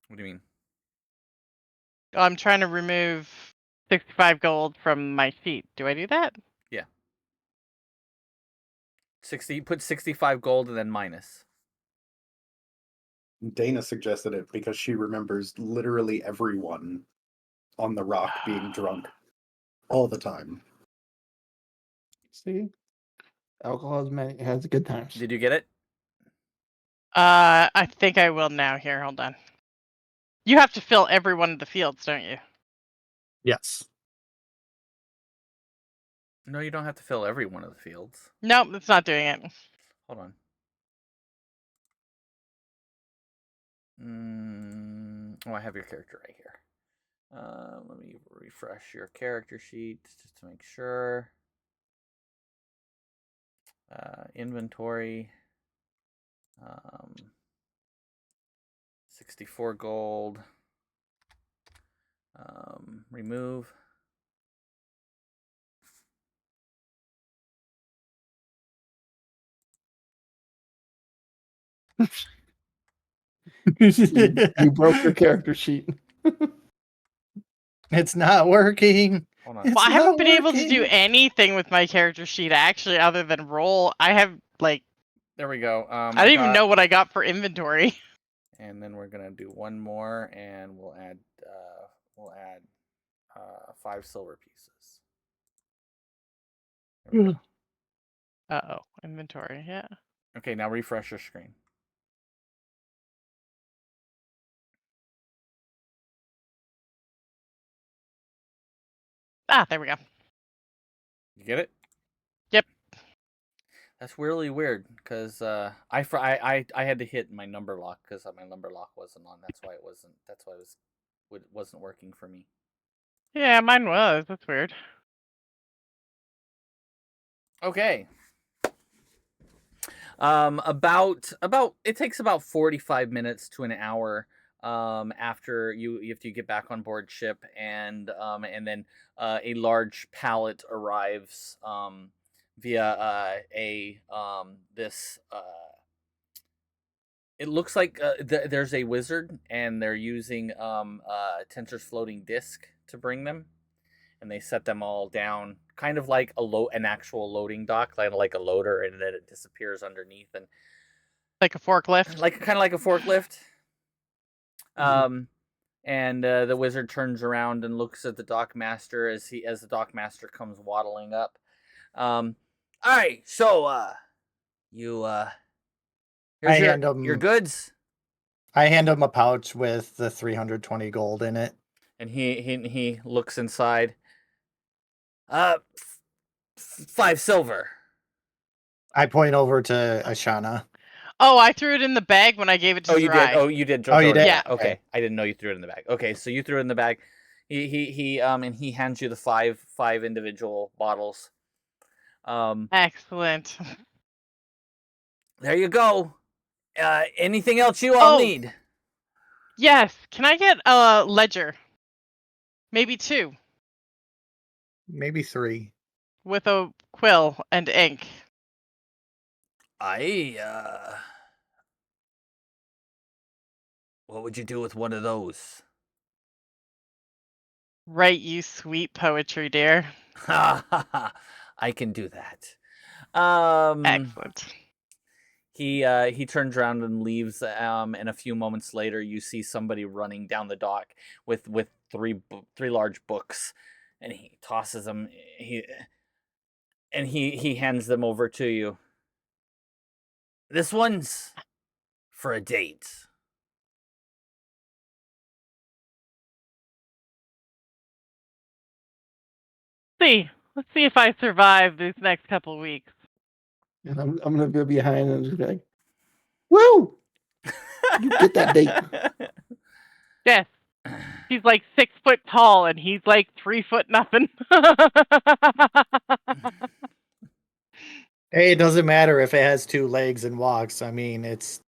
What do you mean? Oh, I'm trying to remove 65 gold from my sheet. Do I do that? 60. Put 65 gold and then minus. Dana suggested it because she remembers literally everyone on the rock being drunk all the time. See, alcohol has good times. Did you get it? I think I will now. Here, hold on. You have to fill every one of the fields, don't you? Yes. No, you don't have to fill every one of the fields. Nope, it's not doing it. Hold on. Oh, I have your character right here. Let me refresh your character sheet just to make sure. Inventory. 64 gold. Remove. You broke your character sheet. It's not working. Hold on. Well, I haven't been able to do anything with my character sheet actually, other than roll. I have like There we go. I don't even know what I got for inventory. And then we're gonna do one more, and we'll add 5 silver pieces. There we go. Uh-oh, inventory, yeah. Okay, now refresh your screen. There we go. You get it? Yep. That's really weird because I had to hit my number lock because my number lock wasn't on. That's why it wasn't. That's why it wasn't working for me. Yeah, mine was. That's weird. Okay. About it takes about 45 minutes to an hour after you get back on board ship, and then a large pallet arrives via this it looks like there's a wizard, and they're using Tensor's floating disc to bring them, and they set them all down, kind of like an actual loading dock, like a loader, and then it disappears underneath, and Like a forklift. kind of like a forklift. And the wizard turns around and looks at the dock master as the dock master comes waddling up. All right, so you here's your goods. I hand him a pouch with the 320 gold in it. And he looks inside. 5 silver. I point over to Ashana. Oh, I threw it in the bag when I gave it to you Zerai. did. Oh, you did. Oh, you did? Yeah. Okay. I didn't know you threw it in the bag. Okay, so you threw it in the bag. He and he hands you the five individual bottles. Excellent. There you go. Anything else you all need? Yes. Can I get a ledger? Maybe 2. Maybe 3. With a quill and ink. What would you do with one of those? Write you sweet poetry, dear. I can do that. Excellent. He turns around and leaves. And a few moments later, you see somebody running down the dock with three large books, and he tosses them. He hands them over to you. This one's for a date. Let's see if I survive these next couple of weeks. And I'm gonna be behind and just be like, "Woo! You get that date." Yes. He's like 6 foot tall and he's like 3 foot nothing. Hey, it doesn't matter if it has 2 legs and walks. I mean, it's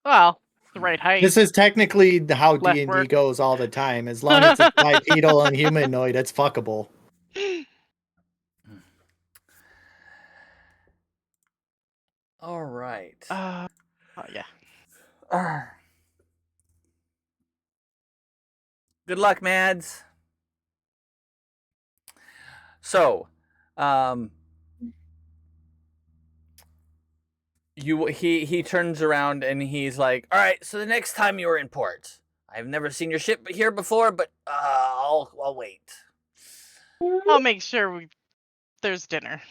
Well, it's the right height. this is technically how Less D&D work. goes all the time. As long as it's bipedal and humanoid, it's fuckable. All right. Yeah. Good luck, Mads. So, he turns around and he's like, "All right, so the next time you're in port, I've never seen your ship here before, but I'll wait. I'll make sure there's dinner.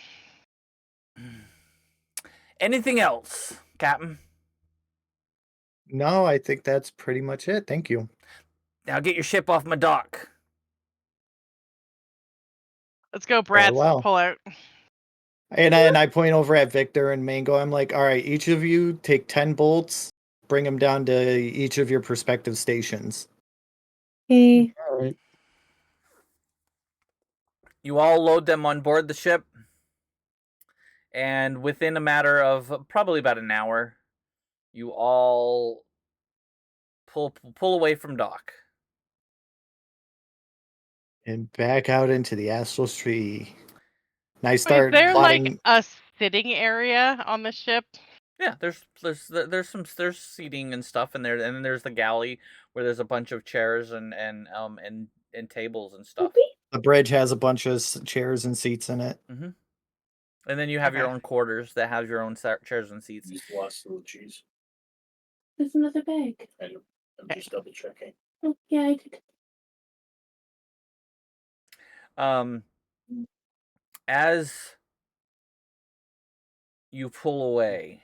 Anything else, Captain?" No, I think that's pretty much it. Thank you. Now get your ship off my dock. Let's go, Brad. well. Pull out. And I point over at Victor and Mango. I'm like, all right, each of you take 10 bolts, bring them down to each of your respective stations. Hey. All right. You all load them on board the ship, and within a matter of probably about an hour, you all pull away from dock. And back out into the astral tree. And I start Is there plotting. like a sitting area on the ship? Yeah, there's seating and stuff in there, and then there's the galley where there's a bunch of chairs and tables and stuff. The bridge has a bunch of chairs and seats in it. Mm-hmm. And then you have your own quarters that have your own chairs and seats. Just lost a little cheese. There's another bag. I'm just double checking. Oh, yeah, I did. As you pull away,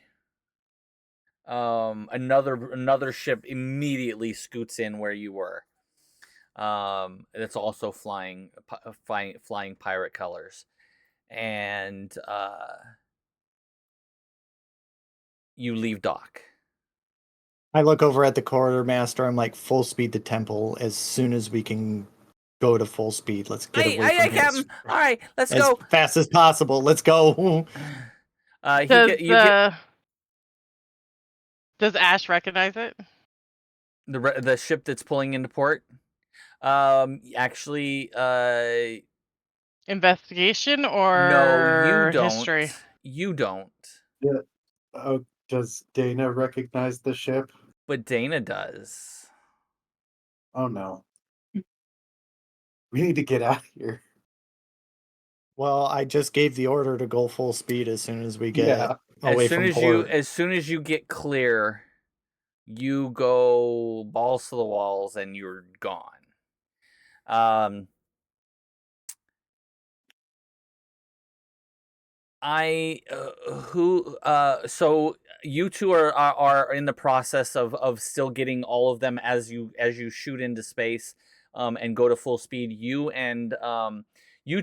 another ship immediately scoots in where you were. It's also flying pirate colors, and you leave dock. I look over at the quartermaster. I'm like, full speed to temple as soon as we can go to full speed. Let's get away from here Captain. All right, let's as go. fast as possible. Let's go. Does Ash recognize it? The ship that's pulling into port. Actually, Investigation or no, you don't. history? You don't. Yeah. Oh, does Dana recognize the ship? But Dana does. Oh no. We need to get out of here. Well, I just gave the order to go full speed as soon as we get Yeah. away from port. As soon as you get clear, you go balls to the walls and you're gone. So you two are in the process of still getting all of them as you shoot into space, and go to full speed. You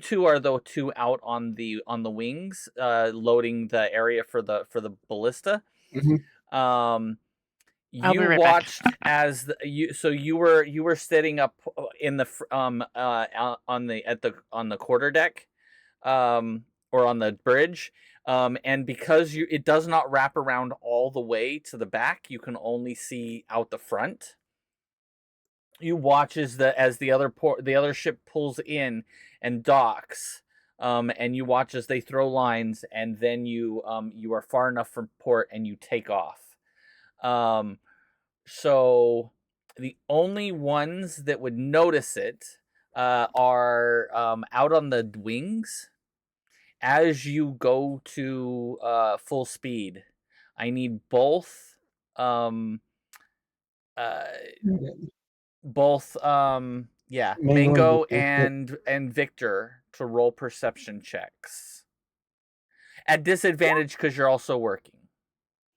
two are the two out on the wings, loading the area for the ballista. Mhm. I'll be You right back. watched as you were sitting up in the on the quarter deck, or on the bridge, and because it does not wrap around all the way to the back, you can only see out the front. You watch as the other ship pulls in and docks, and you watch as they throw lines, and then you are far enough from port and you take off. So the only ones that would notice it are out on the wings. As you go to full speed, I need both Mango and Victor to roll perception checks. At disadvantage because you're also working.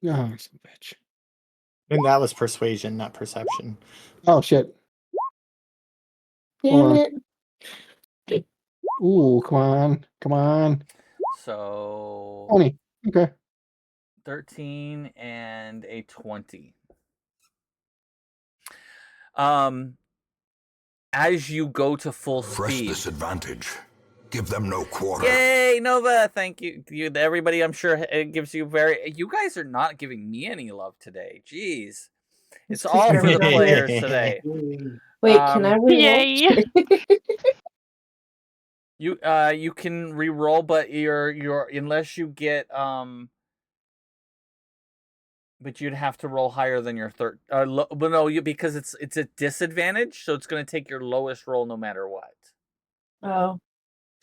Oh, son of a bitch. And that was persuasion, not perception. Oh shit. Damn it. Ooh, come on. Come on. So 20. Okay. 13 and a 20. As you go to full Press speed. disadvantage. Give them no quarter. Yay, Nova! Thank you, everybody. I'm sure it gives you You guys are not giving me any love today. Jeez, it's all for the players today. Wait, can I reroll? Yay! You can re-roll, but you're unless you get but you'd have to roll higher than your third. But no, because it's a disadvantage, so it's going to take your lowest roll no matter what. Oh.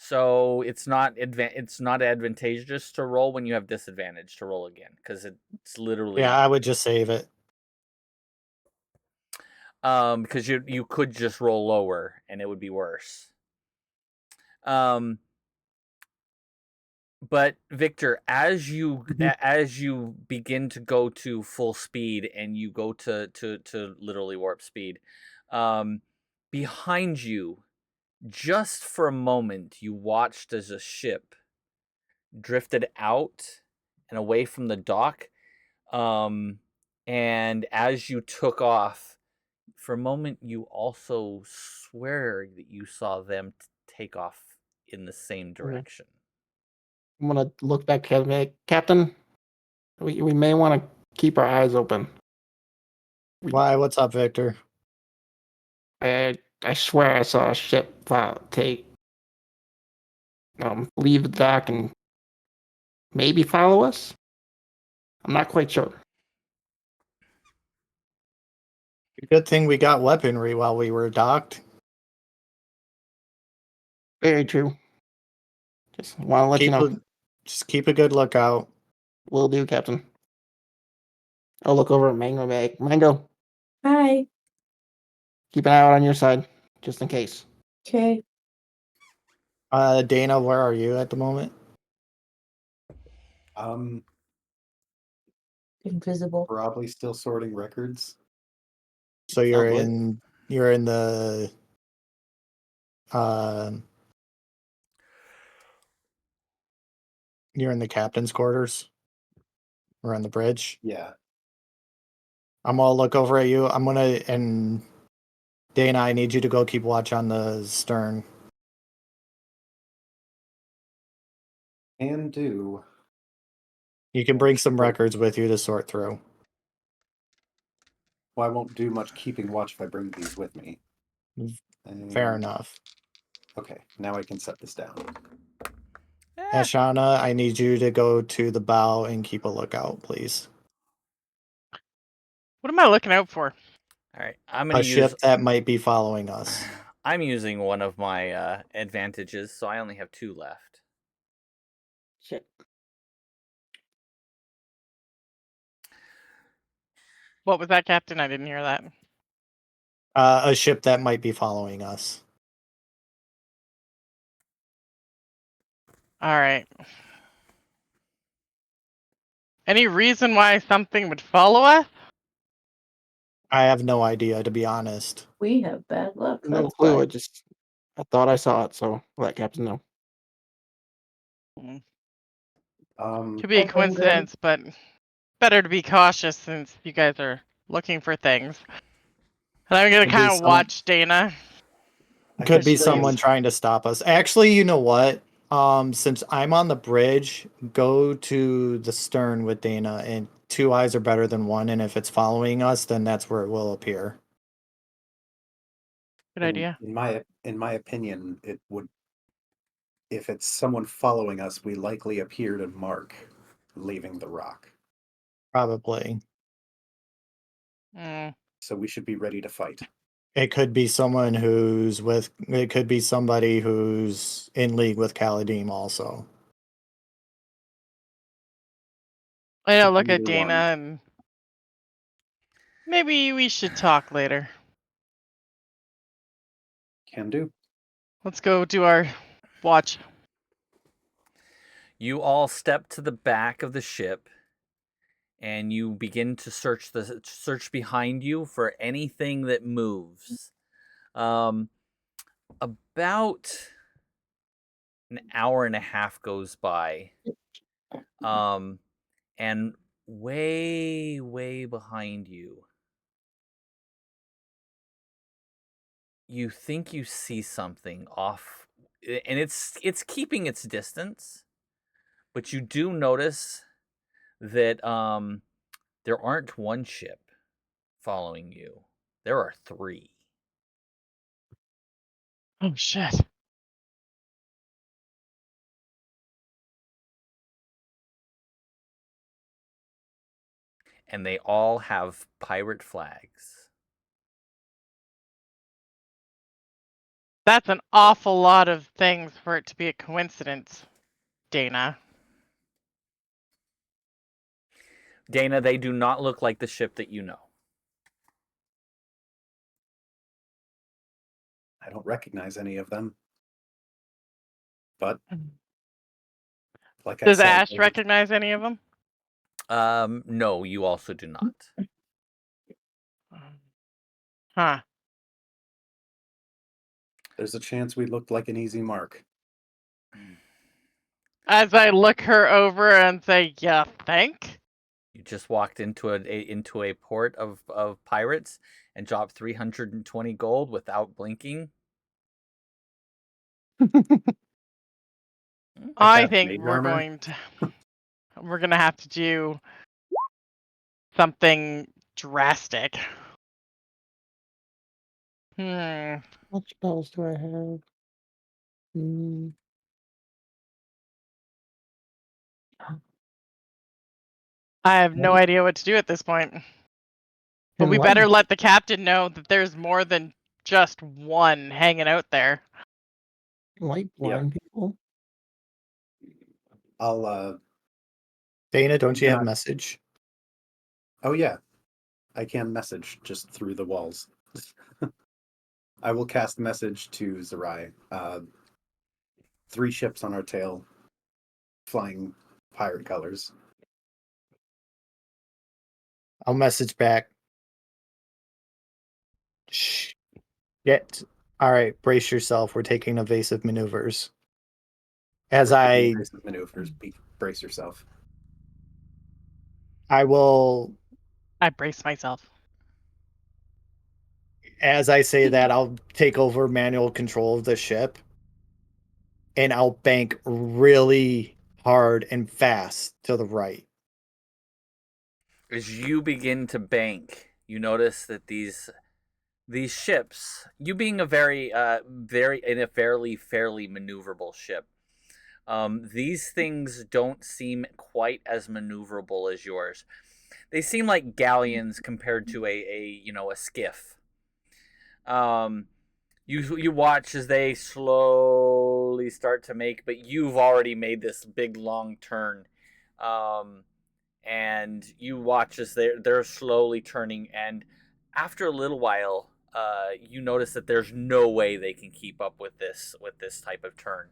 So it's not advantageous to roll when you have disadvantage to roll again, because it's literally. Yeah, I would just save it. Because you could just roll lower and it would be worse. But Victor, as you begin to go to full speed and you go to literally warp speed, behind you, just for a moment, you watched as a ship drifted out and away from the dock, and as you took off, for a moment, you also swear that you saw them take off in the same direction. I'm gonna look back at me, Captain. We may want to keep our eyes open. Why? What's up, Victor? I swear I saw a ship leave the dock and maybe follow us. I'm not quite sure. Good thing we got weaponry while we were docked. Very true. Just want to let you know. Just keep a good lookout. Will do, Captain. I'll look over at Mango. Mango, Hi. keep an eye out on your side, just in case. Okay. Dana, where are you at the moment? Invisible. Probably still sorting records. So you're in the You're in the captain's quarters. We're on the bridge. Yeah. I'm gonna look over at you. And Dana, I need you to go keep watch on the stern. Can do. You can bring some records with you to sort through. Well, I won't do much keeping watch if I bring these with me. Fair enough. Okay, now I can set this down. Ashana, I need you to go to the bow and keep a lookout, please. What am I looking out for? All right, I'm gonna A use. ship that might be following us. I'm using one of my advantages, so I only have 2 left. Shit. What was that, Captain? I didn't hear that. A ship that might be following us. All right. Any reason why something would follow us? I have no idea, to be honest. We have bad luck. No That's clue. why. I thought I saw it, so I'll let Captain know. Could be a I've been good. coincidence, but better to be cautious since you guys are looking for things. And I'm gonna Could be kind of someone- watch Dana. Could be She's- someone trying to stop us. Actually, you know what? Since I'm on the bridge, go to the stern with Dana, and 2 eyes are better than 1, and if it's following us, then that's where it will appear. Good idea. In my opinion, it would. If it's someone following us, we likely appear to Mark leaving the rock. Probably. So we should be ready to fight. It could be someone it could be somebody who's in league with Kaladim also. I look at Either Dana one. and maybe we should talk later. Can do. Let's go do our watch. You all step to the back of the ship, and you begin to search behind you for anything that moves. About an hour and a half goes by, and way behind you, you think you see something off, and it's keeping its distance, but you do notice that there aren't 1 ship following you. There are 3. Oh shit. And they all have pirate flags. That's an awful lot of things for it to be a coincidence, Dana. Dana, they do not look like the ship that you know. I don't recognize any of them. But like Does I said, Ash recognize any of them? No, you also do not. Huh. There's a chance we looked like an easy mark. As I look her over and say, "Yeah, think." You just walked into a port of pirates and dropped 320 gold without blinking. I cast think mage we're armor. we're gonna have to do something drastic. What spells do I have? I have no idea what to do at this point. But we better let the captain know that there's more than just 1 hanging out there. Light blind people. I'll Dana, don't you have not- message? Oh yeah. I can message just through the walls. I will cast message to Zerai. 3 ships on our tail, flying pirate colors. I'll message back. Shh. Get All right, brace yourself. We're taking evasive maneuvers. As We're taking I evasive maneuvers. Brace yourself. will, I brace myself. as I say that, I'll take over manual control of the ship, and I'll bank really hard and fast to the right. As you begin to bank, you notice that these ships, you being a very fairly maneuverable ship, these things don't seem quite as maneuverable as yours. They seem like galleons compared to a skiff. You watch as they slowly start to make, but you've already made this big long turn, and you watch as they're slowly turning, and after a little while, you notice that there's no way they can keep up with this type of turn,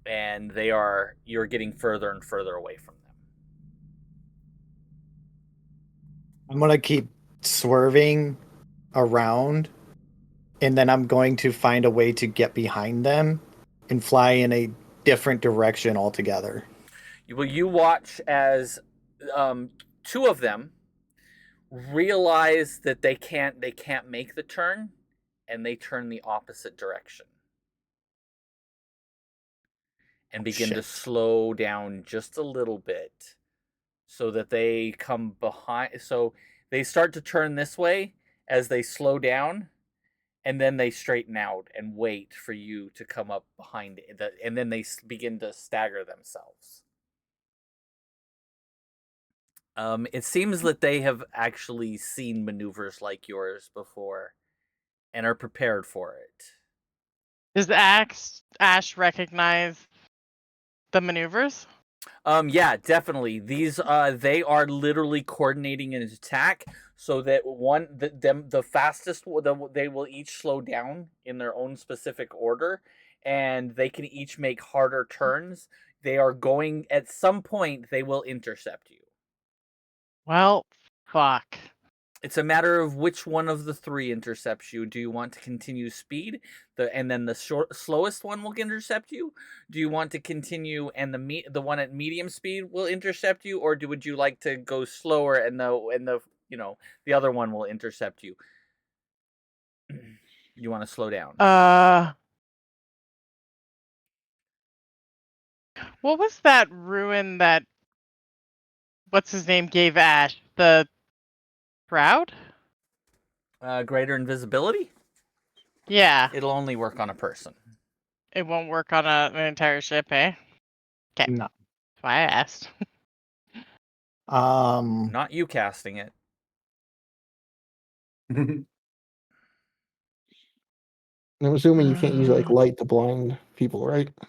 and you're getting further and further away from them. I'm going to keep swerving around, and then I'm going to find a way to get behind them and fly in a different direction altogether. You watch as two of them realize that they can't make the turn, and they turn the opposite direction and begin to slow down just a little bit, so that they come behind. So they start to turn this way as they slow down, and then they straighten out and wait for you to come up behind it, and then they begin to stagger themselves. It seems that they have actually seen maneuvers like yours before and are prepared for it. Does Ash recognize the maneuvers? Yeah, definitely. These they are literally coordinating an attack so that the fastest they will each slow down in their own specific order, and they can each make harder turns. They are going at some point they will intercept you. Well, fuck. It's a matter of which one of the three intercepts you. Do you want to continue speed, and then the slowest one will intercept you? Do you want to continue and the one at medium speed will intercept you, or would you like to go slower and the other one will intercept you? You want to slow down? What was that ruin that what's his name gave Ash? The crowd? Greater invisibility? Yeah. It'll only work on a person. It won't work on an entire ship, eh? Okay. No. That's why I asked. Not you casting it. I'm assuming you can't use like light to blind people, right? I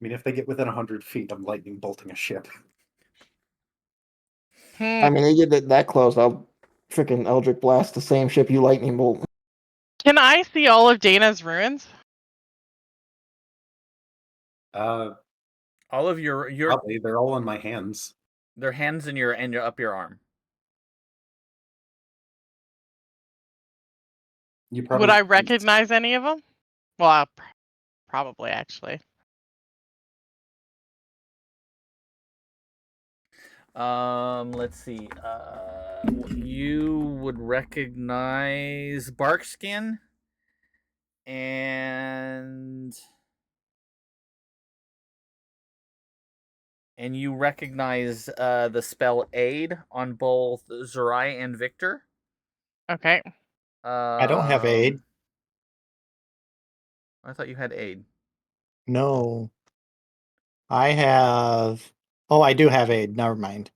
mean, if they get within 100 feet, I'm lightning bolting a ship. I mean, they get that close, I'll freaking Eldritch Blast the same ship you lightning bolt. Can I see all of Dana's ruins? All of your probably they're all in my hands. Their hands in your up your arm. Would I recognize any of them? Well, probably actually. Let's see. You would recognize Barkskin, and you recognize the spell Aid on both Zerai and Victor. Okay. I don't have Aid. I thought you had Aid. No. I have... Oh, I do have Aid. Never mind.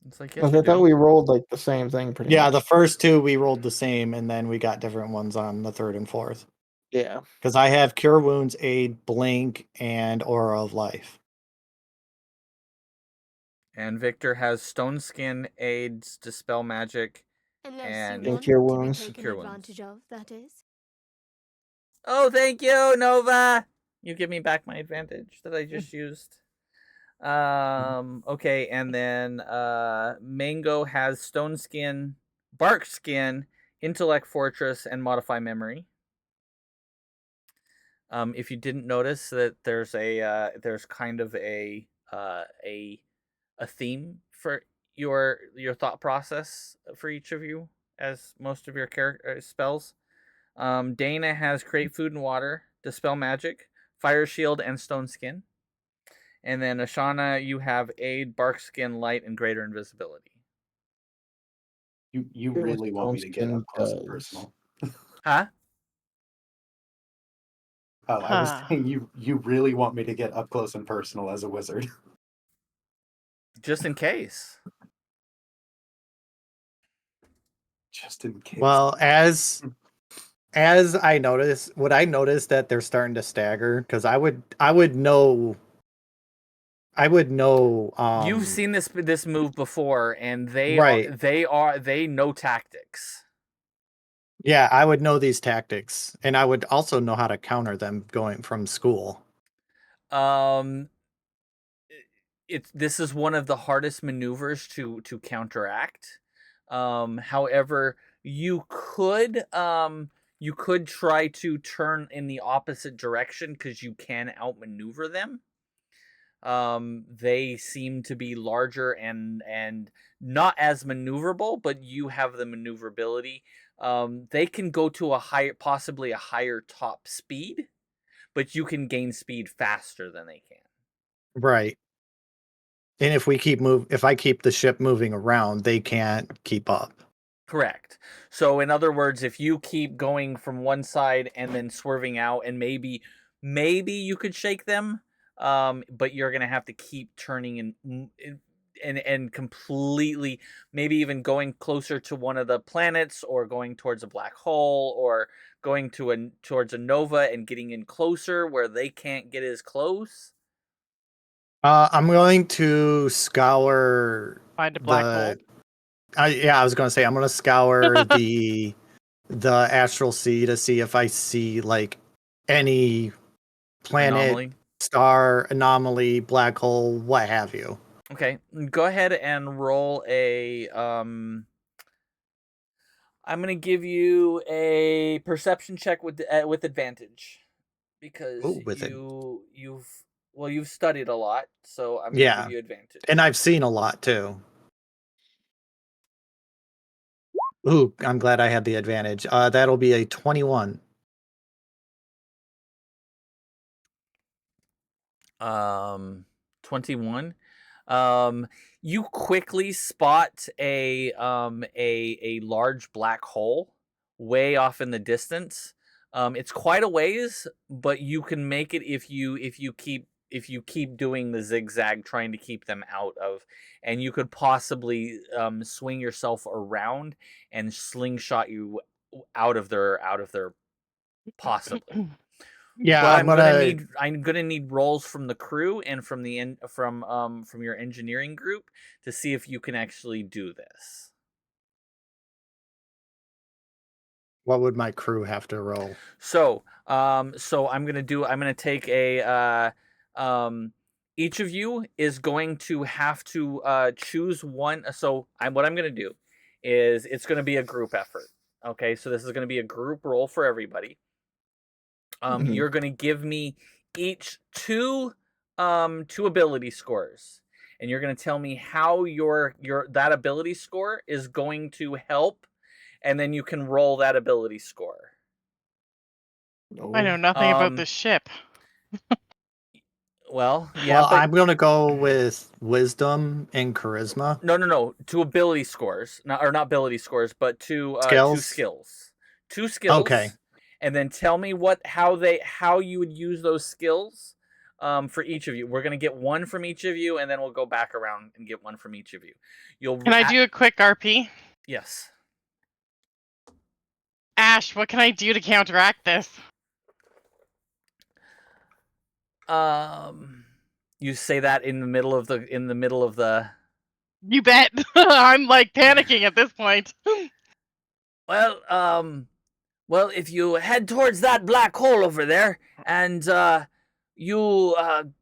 It's like, I thought we rolled like the same thing pretty Yeah, much. the first two we rolled the same, and then we got different ones on the third and fourth. Yeah. Because I have Cure Wounds, Aid, Blink, and Aura of Life. And Victor has Stone Skin, Aids, Dispel Magic, and Cure Wounds. Cure Wounds. Advantage of, that is. Oh, thank you, Nova. You give me back my advantage that I just used. Okay, and then Mango has Stone Skin, Bark Skin, intellect fortress, and modify memory. If you didn't notice that there's there's kind of a theme for your thought process for each of you, as most of your character spells. Dana has create food and water, dispel magic, fire shield, and stone skin. And then Ashana, you have aid, bark skin, light, and greater invisibility. You really want me to get up close and personal? Huh? Oh, I was saying you really want me to get up close and personal as a wizard. Just in case. Just in case. Well, as I notice, would I notice that they're starting to stagger? Because I would know. You've seen this move before, and they Right. they know tactics. Yeah, I would know these tactics, and I would also know how to counter them going from school. This is one of the hardest maneuvers to counteract. However, you could try to turn in the opposite direction because you can outmaneuver them. They seem to be larger and not as maneuverable, but you have the maneuverability. They can go to possibly a higher top speed, but you can gain speed faster than they can. Right. And if I keep the ship moving around, they can't keep up. Correct. So in other words, if you keep going from one side and then swerving out, and maybe you could shake them, but you're gonna have to keep turning and completely, maybe even going closer to one of the planets, or going towards a black hole, or going towards a nova and getting in closer where they can't get as close. I'm going to scour. Find a black hole. I was going to say I'm going to scour the astral sea to see if I see like any planet, Anomaly. star, anomaly, black hole, what have you. Okay, go ahead and roll a. I'm gonna give you a perception check with advantage, because you've studied a lot, so I'm gonna give you advantage. And I've seen a lot too. Ooh, I'm glad I had the advantage. That'll be a 21. 21. You quickly spot a large black hole way off in the distance. It's quite a ways, but you can make it if you keep doing the zigzag, trying to keep them out of, and you could possibly swing yourself around and slingshot you out of their possibly. Yeah, but I'm gonna need rolls from the crew and from your engineering group to see if you can actually do this. What would my crew have to roll? So I'm gonna take a each of you is going to have to choose one. So what I'm gonna do is it's gonna be a group effort. Okay, so this is gonna be a group roll for everybody. You're going to give me each two ability scores, and you're going to tell me how that ability score is going to help, and then you can roll that ability score. I know nothing about this ship. Well, yeah, but I'm going to go with wisdom and charisma. No. Two ability scores, not ability scores, but two skills. Two skills. Okay. And then tell me how you would use those skills for each of you. We're gonna get one from each of you, and then we'll go back around and get one from each of you. Can I do a quick RP? Yes. Ash, what can I do to counteract this? You say that in the middle of the. You bet. I'm like panicking at this point. Well, if you head towards that black hole over there, and you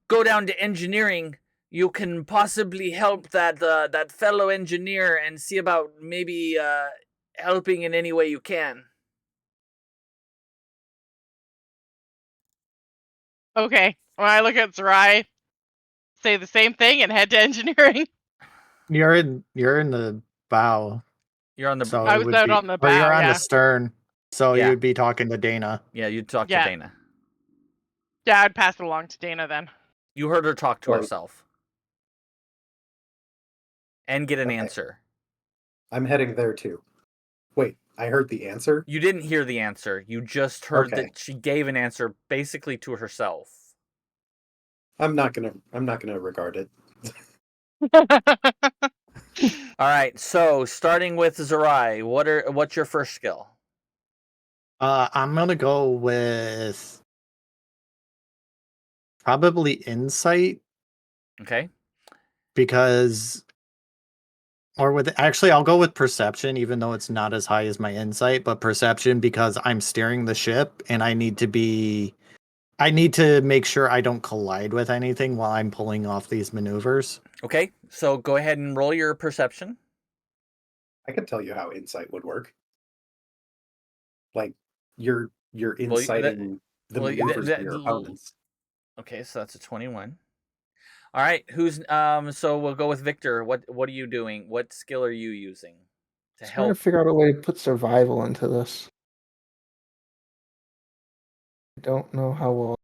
go down to engineering, you can possibly help that fellow engineer and see about maybe helping in any way you can. Okay. When I look at Zerai, say the same thing and head to engineering. You're in the bow. You're on the. So I it was would out be, on the or you're bow, on yeah. the stern. So Yeah. you'd be talking to Dana. Yeah, you'd talk to Yeah. Dana. Yeah, I'd pass it along to Dana then. You heard her talk to Well- herself. And get an Okay. answer. I'm heading there too. Wait, I heard the answer? You didn't hear the answer. You just heard Okay. that she gave an answer basically to herself. I'm not gonna regard it. All right, so starting with Zerai, what's your first skill? I'm gonna go with probably insight Okay. because, or with actually, I'll go with perception, even though it's not as high as my insight, but perception because I'm steering the ship and I need to make sure I don't collide with anything while I'm pulling off these maneuvers. Okay, so go ahead and roll your perception. I can tell you how insight would work. Like you're Well, inciting the well, maneuvers of your opponents. Okay, so that's a 21. All right, who's so we'll go with Victor. What are you doing? What skill are you using to Trying to help? figure out a way to put survival into this. I don't know how well.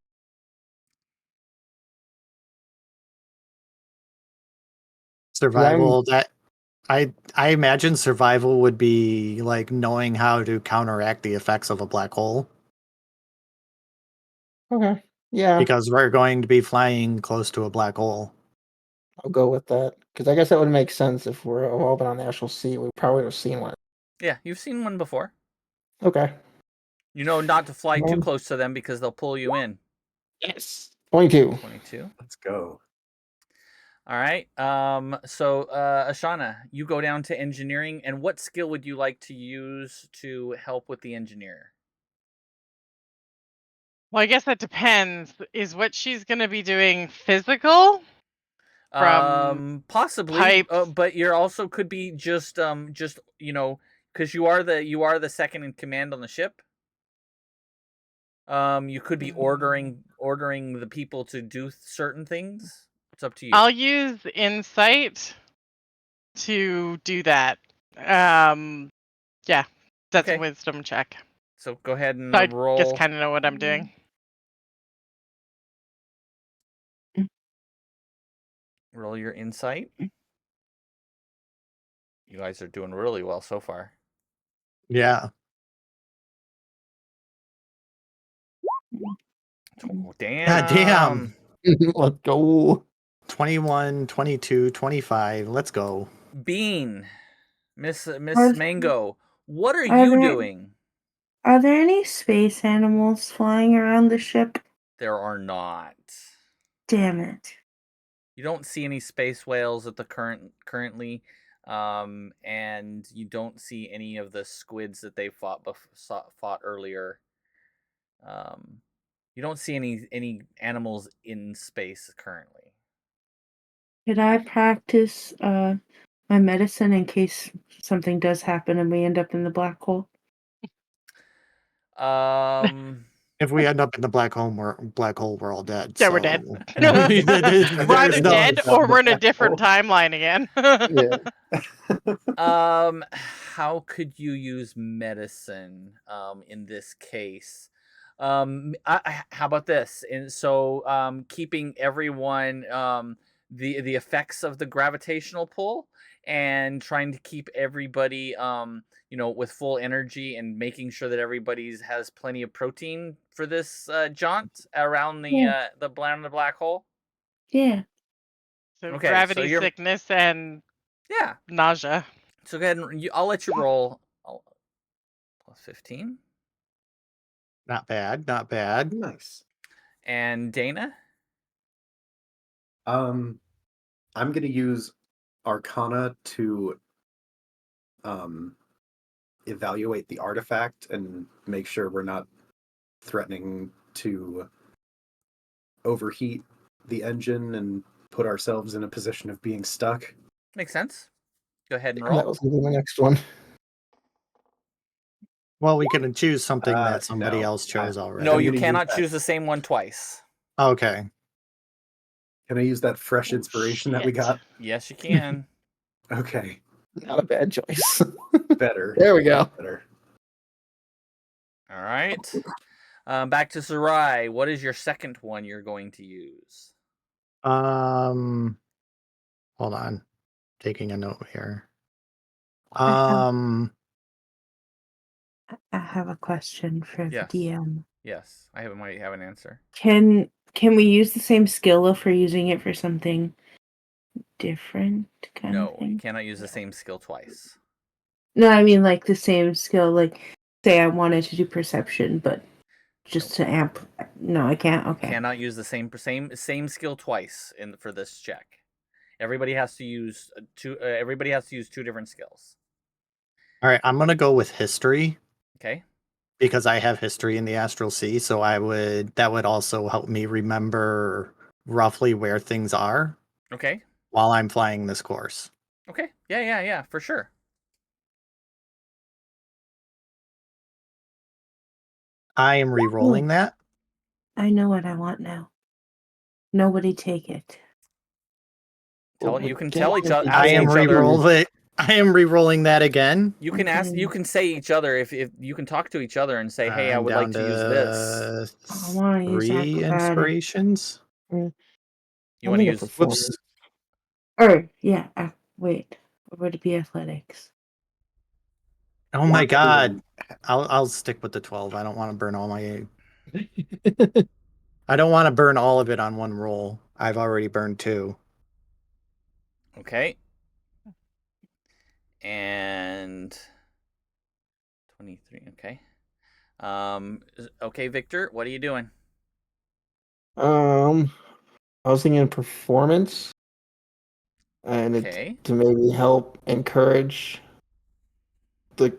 Survival, that I imagine survival would be like knowing how to counteract the effects of a black hole Okay. Yeah, because we're going to be flying close to a black hole. I'll go with that. Because I guess that would make sense if we're all been on the actual sea. We probably would have seen one. Yeah, you've seen one before. Okay. You know not to fly too Well- close to them because they'll pull you in. Yes. 22. 22. Let's go. All right. So Ashana, you go down to engineering, and what skill would you like to use to help with the engineer? Well, I guess that depends. Is what she's going to be doing physical? From Possibly, pipes? but you're also could be just because you are the second in command on the ship. You could be ordering the people to do certain things. It's up to you. I'll use insight to do that. Yeah, that's Okay. a wisdom check. So go ahead and So I roll. just kind of know what I'm doing. Roll your insight. You guys are doing really well so far. Yeah. Oh, damn. God damn. Let's go. 21, 22, 25. Let's go. Bean, Miss Are- Mango, what are are you there- doing? Are there any space animals flying around the ship? There are not. Damn it. You don't see any space whales at the currently, and you don't see any of the squids that they fought earlier. You don't see any animals in space currently. Could I practice my medicine in case something does happen and we end up in the black hole? If we end up in the black hole, we're all dead. Yeah, we're dead. There's We're either no- dead or we're in a different timeline again. Yeah. How could you use medicine in this case? How about this? And so keeping everyone the effects of the gravitational pull and trying to keep everybody with full energy and making sure that everybody has plenty of protein for this jaunt around the black hole. Yeah. So Okay, so gravity you're- sickness and Yeah. nausea. So go ahead and I'll let you roll. Plus 15. Not bad. Not bad. Nice. And Dana? I'm gonna use Arcana to evaluate the artifact and make sure we're not threatening to overheat the engine and put ourselves in a position of being stuck. Makes sense. Go ahead and That roll. was gonna be my next one. Well, we can choose something that somebody no. else chose already. No, I'm you gonna use cannot that. choose the same one twice. Okay. Can I use that fresh inspiration that we shit. got? Yes, you can. Okay, Not a bad choice. better. There we go. Better. All right. Back to Sarai. What is your second one you're going to use? Hold on. Taking a note here. I have a question for Yes. the DM. Yes, might have an answer. Can we use the same skill though for using it for something different kind of No, you thing? cannot use the same skill twice. No, I mean like the same skill. Like, say I wanted to do perception, but just to amp. No, I can't. Okay. Cannot use the same skill twice for this check. Everybody has to use two. Everybody has to use two different skills. All right, I'm gonna go with history Okay. because I have history in the Astral Sea, so that would also help me remember roughly where things are Okay. while I'm flying this course. Okay. Yeah, for sure. I am re-rolling that. I know what I want now. Nobody take it. You can tell each other. I am re-rolling that again. You can ask. You can say each other if you can talk to each other and say, "Hey, I I'm would like down to use this." I want to use 3 acrobatic. inspirations. You want to use? Whoops. Or yeah. Wait. Or would it be athletics? Oh my god. I'll stick with the 12. I don't want to burn all my I don't want to burn all of it on one roll. I've already burned 2. Okay. And 23. Okay. Okay, Victor, what are you doing? I was thinking performance, and Okay. to maybe help encourage the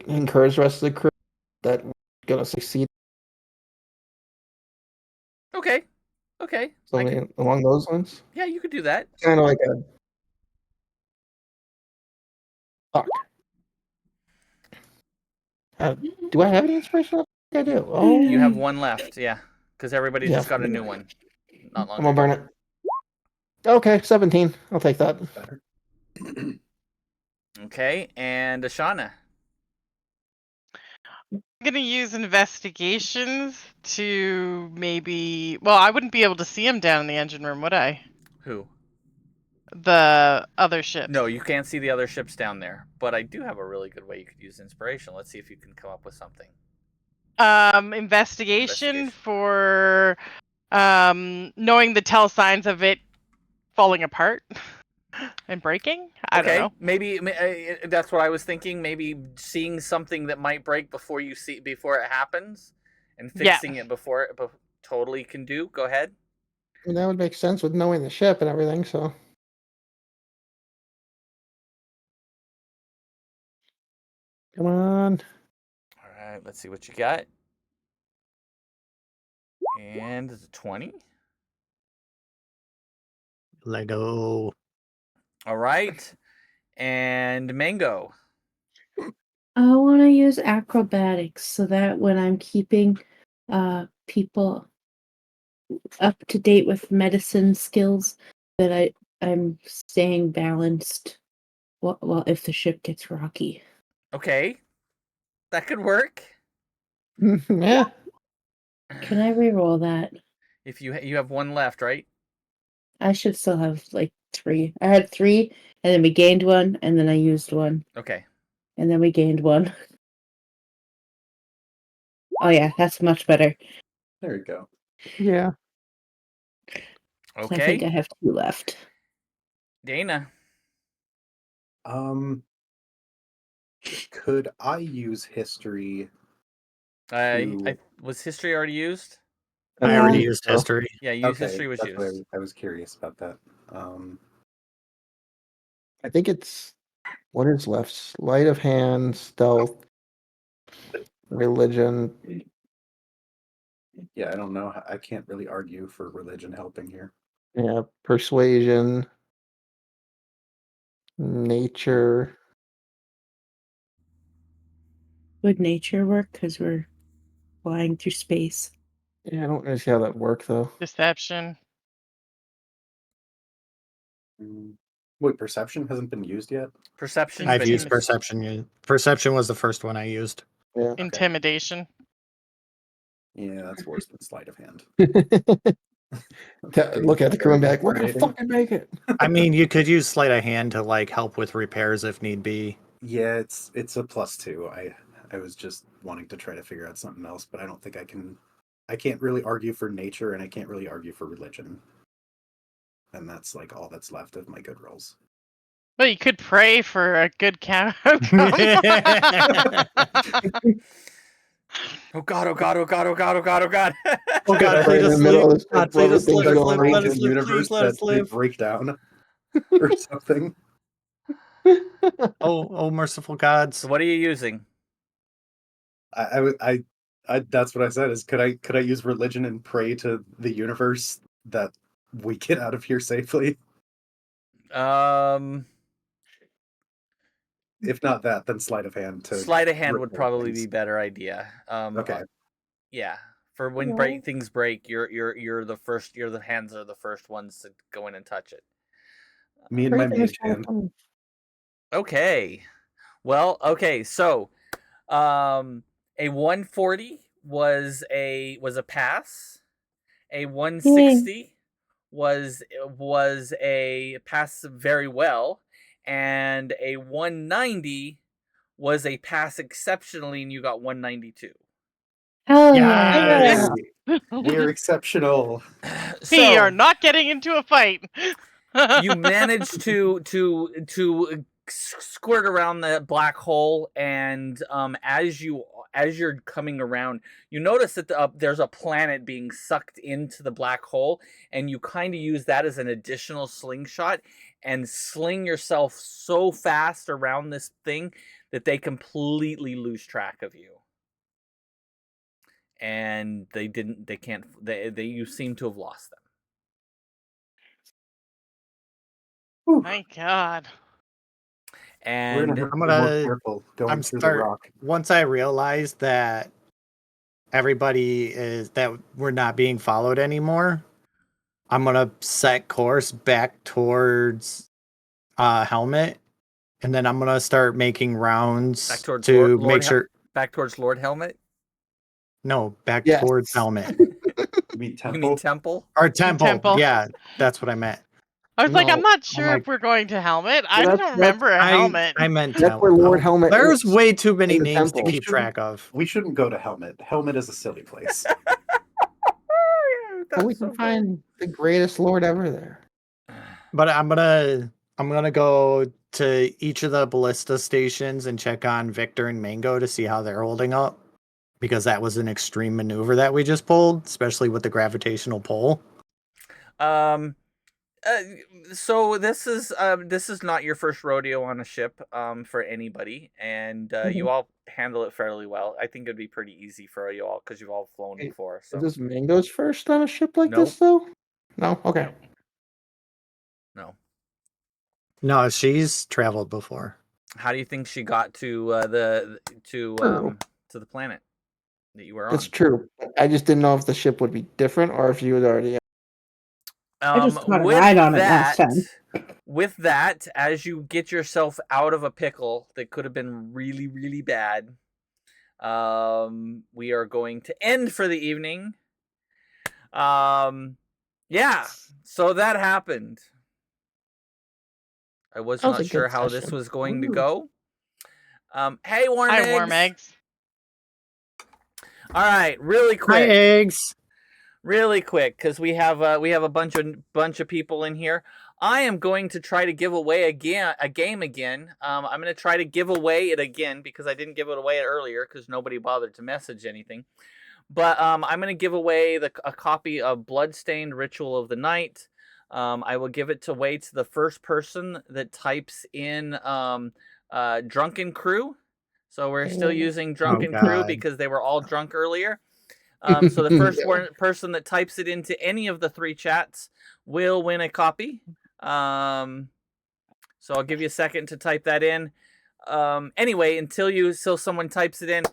rest of the crew that we're gonna succeed. Okay. Something along those lines. Yeah, you could do that. Kind of like a fuck. Do I have any inspiration? I think I do. Oh, You have one left. Yeah, because everybody Yeah. just got a new one. Not long I'm gonna burn ago. it. Okay, 17. I'll take that. Okay, and Ashana. I'm gonna use investigations to maybe. Well, I wouldn't be able to see him down in the engine room, would I? Who? The other ships. No, you can't see the other ships down there. But I do have a really good way you could use inspiration. Let's see if you can come up with something. Investigation for knowing the tell signs of it falling apart and breaking. I don't know. Maybe that's what I was thinking. Maybe seeing something that might break before it happens, and fixing it before it totally can do. Go ahead. I mean, that would make sense with knowing the ship and everything. So. Come on. All right, let's see what you got. And it's a 20. Lego. All right. And Mango. I want to use acrobatics so that when I'm keeping people up to date with medicine skills, that I'm staying balanced. Well, if the ship gets rocky. Okay. That could work. Yeah. Can I re-roll that? If you have one left, right? I should still have like 3. I had 3, and then we gained 1, and then I used 1. Okay. And then we gained 1. Oh yeah, that's much better. There you go. Yeah. So I think I have 2 left. Dana. Could I use history? Was history already used? I already used history. Yeah, history was that's used. I was curious about that. I think it's what is left: sleight of hand, stealth, religion. Yeah, I don't know. I can't really argue for religion helping here. Yeah, persuasion, nature. Would nature work? Because we're flying through space. Yeah, I don't really see how that worked though. Deception. Wait, perception hasn't been used yet? Perception's I've been used used. perception. Perception was the first one I used. Yeah. Intimidation. Yeah, that's worse than sleight of hand. Look at the crew and be like, "We're gonna Intimidating. fucking make it." I mean, you could use sleight of hand to like help with repairs if need be. Yeah, it's a +2. I was just wanting to try to figure out something else, but I don't think I can. I can't really argue for nature, and I can't really argue for religion. And that's like all that's left of my good rolls. Well, you could pray for a good outcome. Oh god! Oh god! Oh god! Oh god! Oh god! Oh god! Oh God, Right please in the just middle live. of this God, trip, please just everything's live. going Let wrong. us live. Please let us they live. break down or something. Oh, merciful gods. So what are you using? I that's what I said is could I use religion and pray to the universe that we get out of here safely? If not that, then sleight of hand to Sleight of hand would repair probably things. be better idea. Okay. Yeah. For when Yeah. things break, you're the first. The hands are the first ones to go in and touch it. Me and my Everything is mage kinda hand. fun. Okay. Well, okay. So, a 140 was a pass. A 160 was a pass very well, and a 190 was a pass exceptionally, and you got 192. Hell Yes. yeah! We're exceptional. We are So not getting into a fight. you managed to squirt around the black hole, and as you're coming around, you notice that there's a planet being sucked into the black hole, and you kind of use that as an additional slingshot and sling yourself so fast around this thing that they completely lose track of you. And you seem to have lost them. My God. We're gonna And have to I'm be more gonna. careful going I'm through the rock. Once I realized that that we're not being followed anymore, I'm gonna set course back towards Helmet, and then I'm gonna start making rounds back towards to make sure. back towards Lord Helmet. No, back Yes. towards Helmet. You mean You temple? mean Temple? Or Temple. Temple. Yeah, that's what I meant. I was like, I'm No, not sure if we're going to Helmet. I that's- don't remember a Helmet. I meant That's where Lord Temple. Helmet There's is, way too many in the names to temple. keep track of. We shouldn't go to Helmet. Helmet is a silly place. And we can find the greatest lord ever there. But I'm gonna go to each of the ballista stations and check on Victor and Mango to see how they're holding up, because that was an extreme maneuver that we just pulled, especially with the gravitational pull. So this is not your first rodeo on a ship for anybody, and you all handle it fairly well. I think it'd be pretty easy for you all because you've all flown Hey, before. So Is this Mango's first on a ship like Nope. this, though? No? Okay. no. No, she's traveled before. How do you think she got to the planet that you were on? That's true. I just didn't know if the ship would be different or if you had already. I just caught a With ride on it last time. With that, as you get yourself out of a pickle that could have been really, really bad, we are going to end for the evening. Yeah, so that happened. I was That was not a sure good how this session. was going to go. Hey, Warm Hi, Eggs. Warm Eggs. All right, really Hi, quick. eggs. Really quick, because we have a bunch of people in here. I am going to try to give away a game again. I'm going to try to give away it again because I didn't give it away earlier because nobody bothered to message anything. But I'm going to give away a copy of Bloodstained Ritual of the Night. I will give it away to the first person that types in Drunken Crew. So we're still using Drunken Crew God. because they were all drunk earlier. So the first person that types it into any of the 3 chats will win a copy. So I'll give you a second to type that in. Anyway, until someone types it in.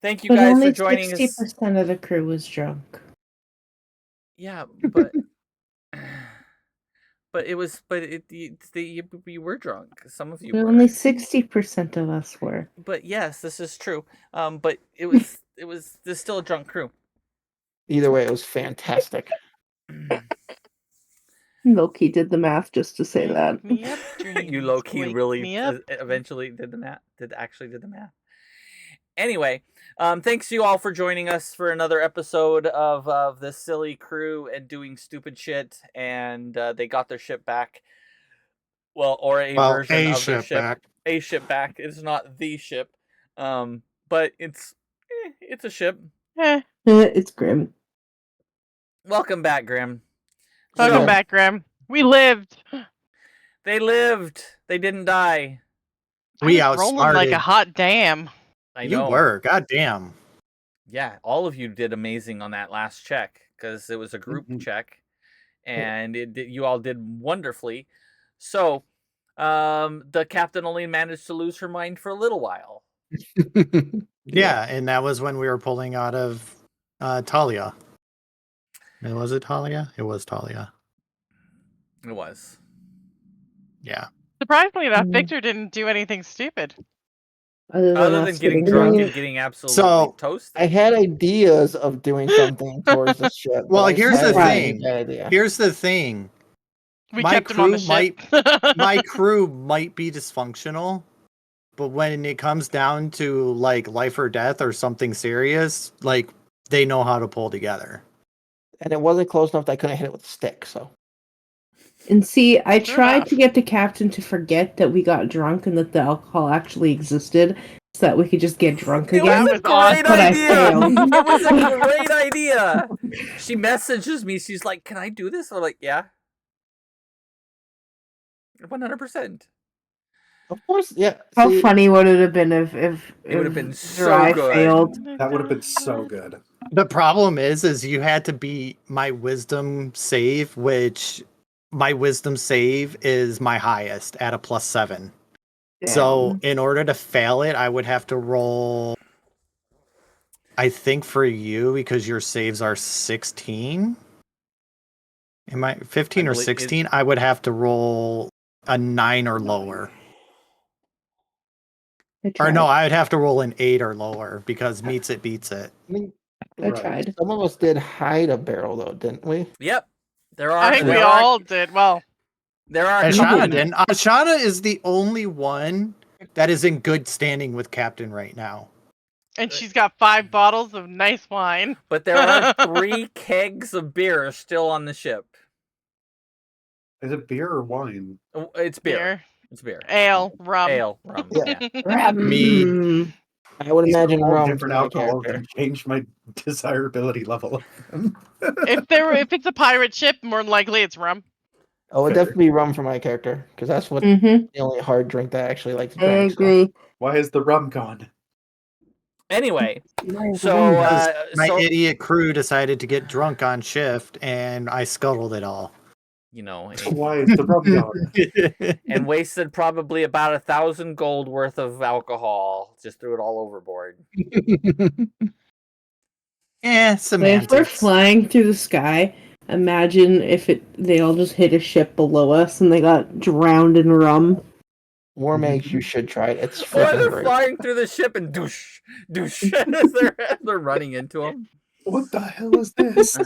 Thank you But guys only for joining us. 60% of the crew was drunk. Yeah, but you were drunk. Some of you But were. only 60% of us were. But yes, this is true. But there's still a drunk crew. Either way, it was fantastic. Loki did the math just to say that. Me up, dreams. You low key Wake really me up. eventually did the math. Did the math. Anyway, thanks you all for joining us for another episode of this silly crew and doing stupid shit. And they got their ship back. Well, or a version of their ship. Back. A ship back. It's not the ship, but it's a ship. It's grim. Welcome back, Grim. Welcome back, Grim. We lived. They lived. They didn't die. We I was rolling like a outsmarted. hot damn. I You know. were. God damn. Yeah, all of you did amazing on that last check because it was a group check, and you all did wonderfully. So, the captain only managed to lose her mind for a little while. Yeah, and that was when we were pulling out of Talia. And was it Talia? It was Talia. It was. Yeah. Surprisingly enough, Victor didn't do anything stupid. Other than getting drunk and getting absolutely toasted. I had ideas of doing something towards the ship. Well, but I here's the decided to thing. make that idea. Here's the thing. We kept him on the ship. My crew might be dysfunctional, but when it comes down to like life or death or something serious, like they know how to pull together. And it wasn't close enough that I couldn't hit it with a stick. So. And see, I Fair tried enough. to get the captain to forget that we got drunk and that the alcohol actually existed, so that we could just get drunk It again. was a great But I idea. failed. It was a great idea. She messages me. She's like, "Can I do this?" I'm like, "Yeah, 100%." Of course, yeah. How See, funny would it have been if It would have been so Dry good. failed? That would have been so good. The problem is you had to beat my wisdom save, which my wisdom save is my highest at a +7. So in order to fail it, I would have to roll. I think for you, because your saves are 16. Am I 15 or 16? I would have to roll a 9 or lower. Or no, I would have to roll an 8 or lower because meets it beats it. I mean, I tried. Some of us did hide a barrel though, didn't we? Yep. There are. I think we there are- all did. Well, There are. Ashana didn't. Ashana is the only one that is in good standing with Captain right now. and she's got 5 bottles of nice wine. But there are 3 kegs of beer still on the ship. Is it beer or wine? Oh, it's beer. Beer. It's beer. Ale, rum. Ale, rum. Yeah. Yeah. Mead. I would These are imagine all rum for different my alcohol character. can change my desirability level. If it's a pirate ship, more than likely it's rum. Oh, it would Fair. definitely be rum for my character because that's what Mm-hmm. the only hard drink that I actually like to I drink. so. agree. Why is the rum gone? Anyway, Because so My so idiot crew decided to get drunk on shift, and I scuttled it all. you know, Why is the rum gone? and wasted probably about 1,000 gold worth of alcohol. Just threw it all overboard. if we're Semantics. flying through the sky, imagine if they all just hit a ship below us and they got drowned in rum. War Mags, you should try it. It's Or freaking they're great. flying through the ship and douche, douche as they're running into them. What the hell is this?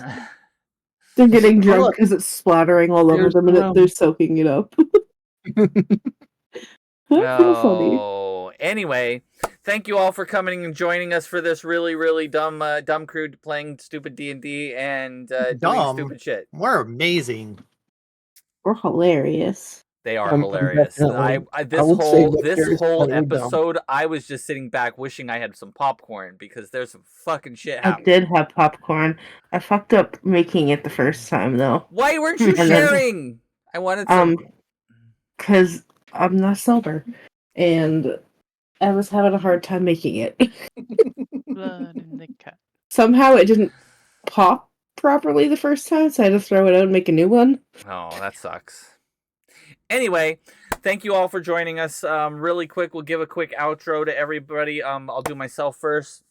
They're getting drunk look. because it's splattering all over There's them and rum. they're soaking it up. That's so funny. Oh, anyway, thank you all for coming and joining us for this really, really dumb crew playing stupid D&D and doing Dumb? stupid shit. We're amazing. We're hilarious. They are I'm hilarious. definitely- I I this would say whole that this they're whole slightly dumb. episode, I was just sitting back wishing I had some popcorn because there's some fucking shit I happening. did have popcorn. I fucked up making it the first time though. Why weren't you And then- sharing? I wanted some. Because I'm not sober, and I was having a hard time making it. Blood in the cup. Somehow it didn't pop properly the first time, so I had to throw it out and make a new one. Oh, that sucks. Anyway, thank you all for joining us. Really quick, we'll give a quick outro to everybody. I'll do myself first.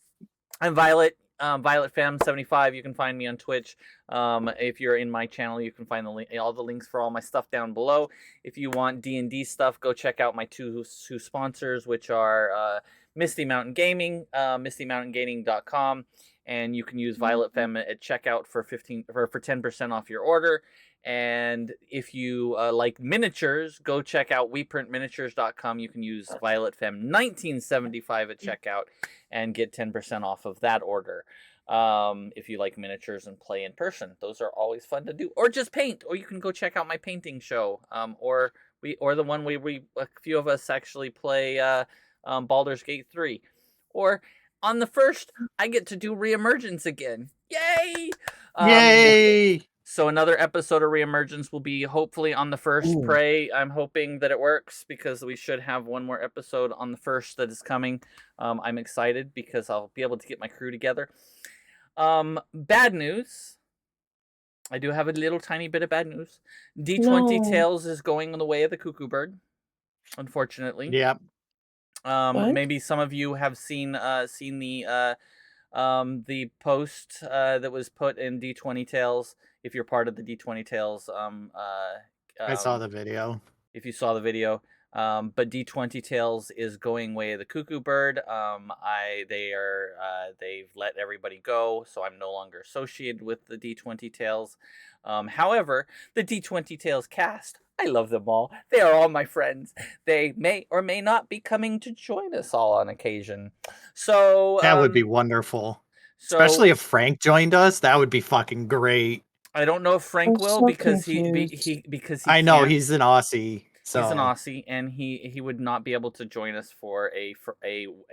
I'm Violet, VioletFem75. You can find me on Twitch. If you're in my channel, you can find all the links for all my stuff down below. If you want D&D stuff, go check out my two sponsors, which are Misty Mountain Gaming, mistymountaingaming.com, and you can use VioletFem at checkout for 10% off your order. And if you like miniatures, go check out weprintminiatures.com. You can use VioletFem1975 at checkout and get 10% off of that order. If you like miniatures and play in person, those are always fun to do. Or just paint. Or you can go check out my painting show. Or the one we a few of us actually play Baldur's Gate 3. Or on the 1st, I get to do Reemergence again. Yay! Yay! So another episode of Reemergence will be hopefully on the 1st. Pray. I'm hoping that it works because we should have one more episode on the 1st that is coming. I'm excited because I'll be able to get my crew together. Bad news. I do have a little tiny bit of bad news. D20 No. Tales is going on the way of the cuckoo bird, unfortunately. Yep. Maybe some of you have seen the post that was put in D20 Tales. If you're part of the D20 Tales, I saw the video. If you saw the video, but D20 Tales is going way of the cuckoo bird. They've let everybody go, so I'm no longer associated with the D20 Tales. However, the D20 Tales cast, I love them all. They are all my friends. They may or may not be coming to join us all on occasion. So That would be wonderful. Especially if Frank joined us, that would be fucking great. I don't know if Frank will because he I know can't. he's an Aussie. So. He's an Aussie, and he would not be able to join us for a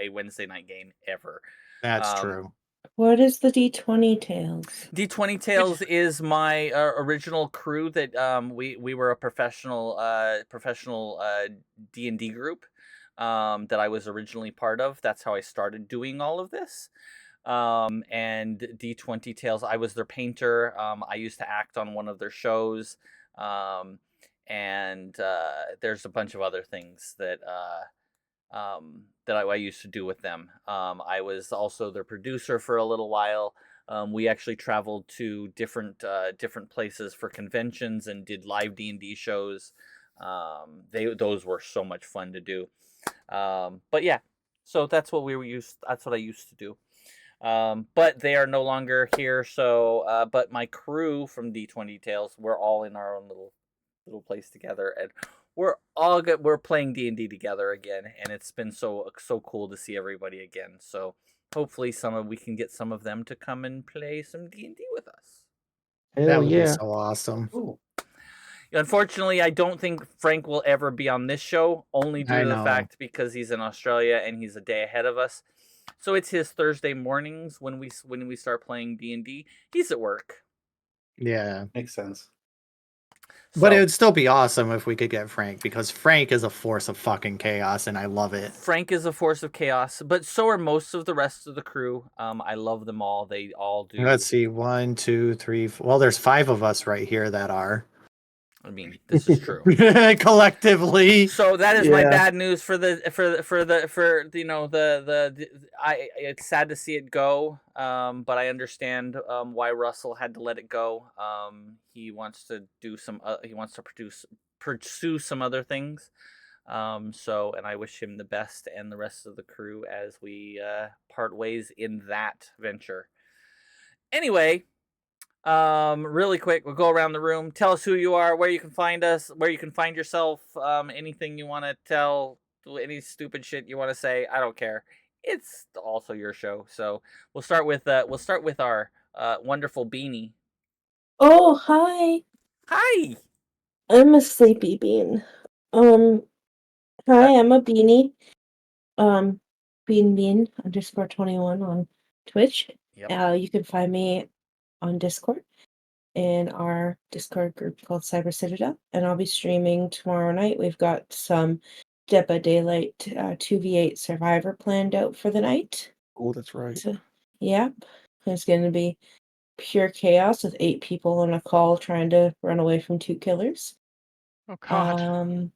Wednesday night game ever. That's true. What is the D20 Tales? D20 Tales is my original crew that we were a professional D&D group that I was originally part of. That's how I started doing all of this. And D20 Tales, I was their painter. I used to act on one of their shows. And there's a bunch of other things that I used to do with them. I was also their producer for a little while. We actually traveled to different places for conventions and did live D&D shows. Those were so much fun to do. But yeah, so that's what That's what I used to do. But they are no longer here. So, but my crew from D20 Tales, we're all in our own little place together, and we're playing D&D together again, and it's been so cool to see everybody again. So hopefully we can get some of them to come and play some D&D with us. That would be so awesome. Ooh. Unfortunately, I don't think Frank will ever be on this show, only due to the fact because he's in Australia and he's a day ahead of us. So it's his Thursday mornings when we start playing D&D. He's at work. Yeah, makes sense. But it would still be awesome if we could get Frank, because Frank is a force of fucking chaos, and I love it. Frank is a force of chaos, but so are most of the rest of the crew. I love them all. They all do. Let's see, 1, 2, 3. Well, there's 5 of us right here that are. I mean, this is true. Collectively. So that is my bad news it's sad to see it go. But I understand why Russell had to let it go. He wants to do pursue some other things. And I wish him the best and the rest of the crew as we part ways in that venture. Anyway, really quick, we'll go around the room. Tell us who you are, where you can find us, where you can find yourself, anything you want to tell, any stupid shit you want to say. I don't care. It's also your show. So we'll start with our wonderful Beanie. Oh, hi. Hi. I'm a sleepy bean. Hi, I'm a beanie. Bean _21 on Twitch. Yep. You can find me on Discord in our Discord group called Cyber Citadel, and I'll be streaming tomorrow night. We've got some Dead by Daylight 2v8 Survivor planned out for the night. Oh, that's right. So, yep. It's going to be pure chaos with 8 people on a call trying to run away from 2 killers. Oh, God.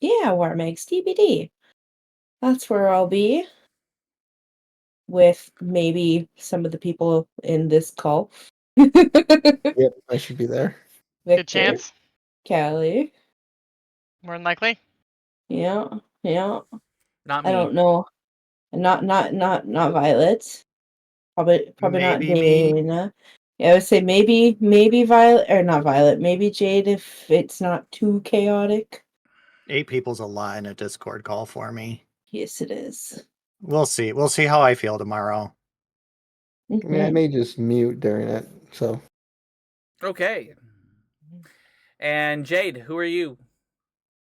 Yeah, War Mags DBD. That's where I'll be with maybe some of the people in this call. Yep, I should be there. Victor, Good chance. Callie. More than likely. Yeah. Not I me. don't know. Not Violet. Probably not Maybe me. Dana. Yeah, I would say maybe Violet or not Violet. Maybe Jade if it's not too chaotic. 8 people's a lot in a Discord call for me. Yes, it is. We'll see. We'll see how I feel tomorrow. I mean, I may just mute during it. So Okay. And Jade, who are you?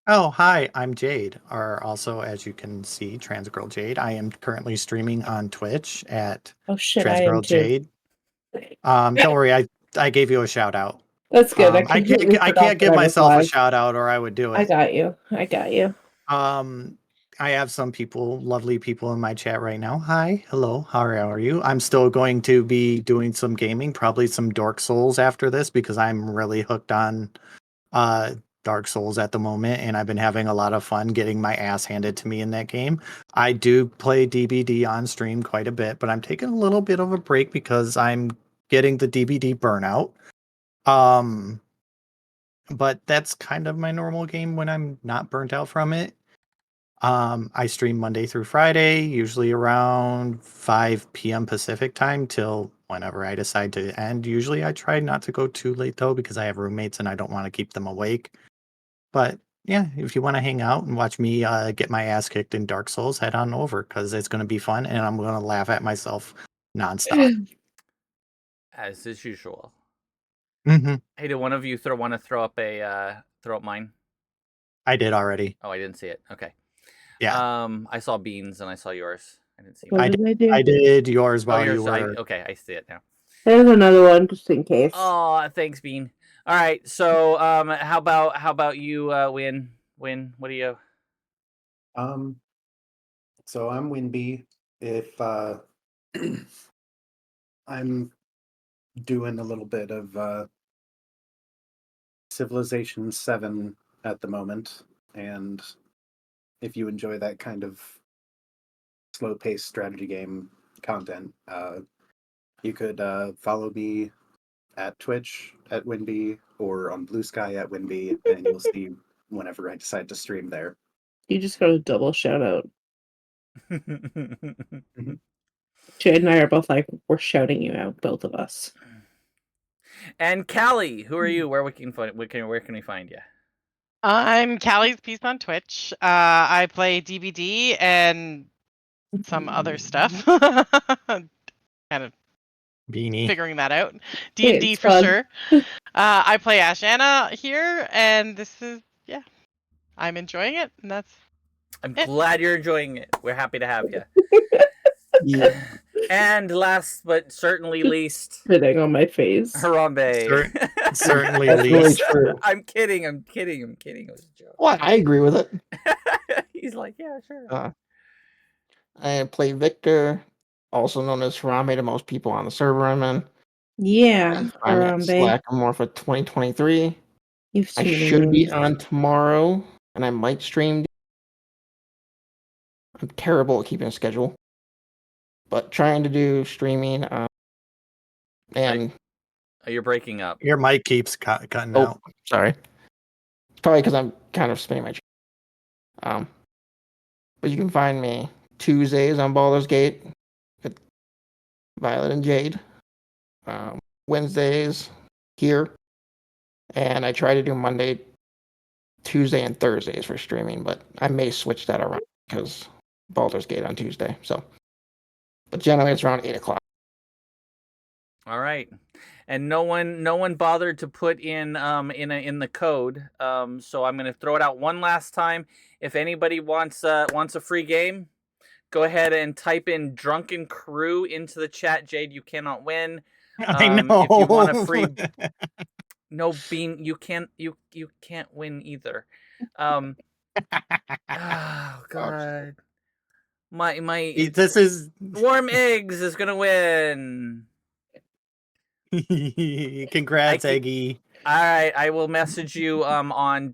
Oh, hi, I'm Jade, or also, as you can see, Trans Girl Jade. I am currently streaming on Twitch at Oh shit, Trans I am Girl too. Jade. Don't worry, I gave you a shout out. That's good. I I completely can't forgot give that I was myself a live. shout out, or I would do I it. got you. I have some people, lovely people in my chat right now. Hi, hello, how are you? I'm still going to be doing some gaming, probably some Dark Souls after this because I'm really hooked on Dark Souls at the moment, and I've been having a lot of fun getting my ass handed to me in that game. I do play DBD on stream quite a bit, but I'm taking a little bit of a break because I'm getting the DBD burnout. But that's kind of my normal game when I'm not burnt out from it. I stream Monday through Friday, usually around 5 p.m. Pacific time till whenever I decide to end. Usually I try not to go too late though because I have roommates and I don't want to keep them awake. But yeah, if you want to hang out and watch me get my ass kicked in Dark Souls, head on over because it's going to be fun and I'm going to laugh at myself nonstop. As is usual. Mm-hmm. Hey, did one of you want to throw up mine? I did already. Oh, I didn't see it. Okay. Yeah. I saw Beans and I saw yours. I didn't see What mine. did I do? I did yours while yours. you were. Okay, I see it now. There's another one just in case. Oh, thanks, Bean. All right, so how about you, Win? Win, what do you? So I'm Winby. If I'm doing a little bit of Civilization 7 at the moment, and if you enjoy that kind of slow-paced strategy game content, you could follow me at Twitch at Winby or on Blue Sky at Winby, and you'll see whenever I decide to stream there. You just got a double shout out. Jade and I are both like, we're shouting you out, both of us. And Callie, who are you? Where can we find you? I'm Callie's Piece on Twitch. I play DBD and some other stuff. Kind of Beanie. figuring that out. D&D for sure. I play Ashana here, and this is I'm enjoying it, and that's. I'm glad you're enjoying it. We're happy to have you. yeah. And last but certainly least, spitting on my face. Harambe. Certainly That's really least. true. I'm kidding. It was a joke. Well, I agree with it. He's like, yeah, sure. I play Victor, also known as Harambe to most people on the server I'm in. Yeah, I'm at Harambe. Slack more for 2023. You've I seen should be names. on tomorrow, and I might stream. I'm terrible at keeping a schedule, but trying to do streaming. And you're breaking up. Your mic keeps cutting oh, out. sorry. It's probably because I'm kind of spinning my. But you can find me Tuesdays on Baldur's Gate with Violet and Jade. Wednesdays here, and I try to do Monday, Tuesday, and Thursdays for streaming, but I may switch that around because Baldur's Gate on Tuesday. So, but generally it's around 8:00. All right, and no one bothered to put in the code. So I'm gonna throw it out one last time. If anybody wants a free game, go ahead and type in Drunken Crew into the chat. Jade, you cannot win. I know. If you want a free, no, Bean, you can't win either. Oh God, my This is Warm Eggs is gonna win. Congrats, Eggy. All right, I will message you on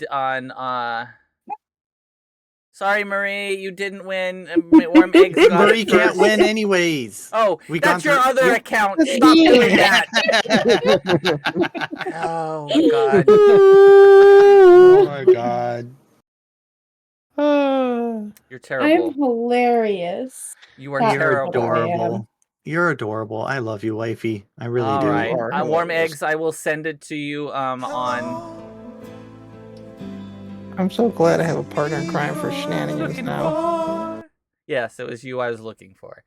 Sorry, Marie, you didn't win. Warm eggs got Marie it can't first. win anyways. Oh, We that's gone your through- other we- account. Stop doing that. Oh God. Oh my god. You're I'm terrible. hilarious. You are That's You're terrible. what I am. adorable. You're adorable. I love you, wifey. I really All do. right. are Warm hilarious. eggs. I will send it to you on. I'm so glad I have a partner in crime for shenanigans now. Yes, it was you I was looking for.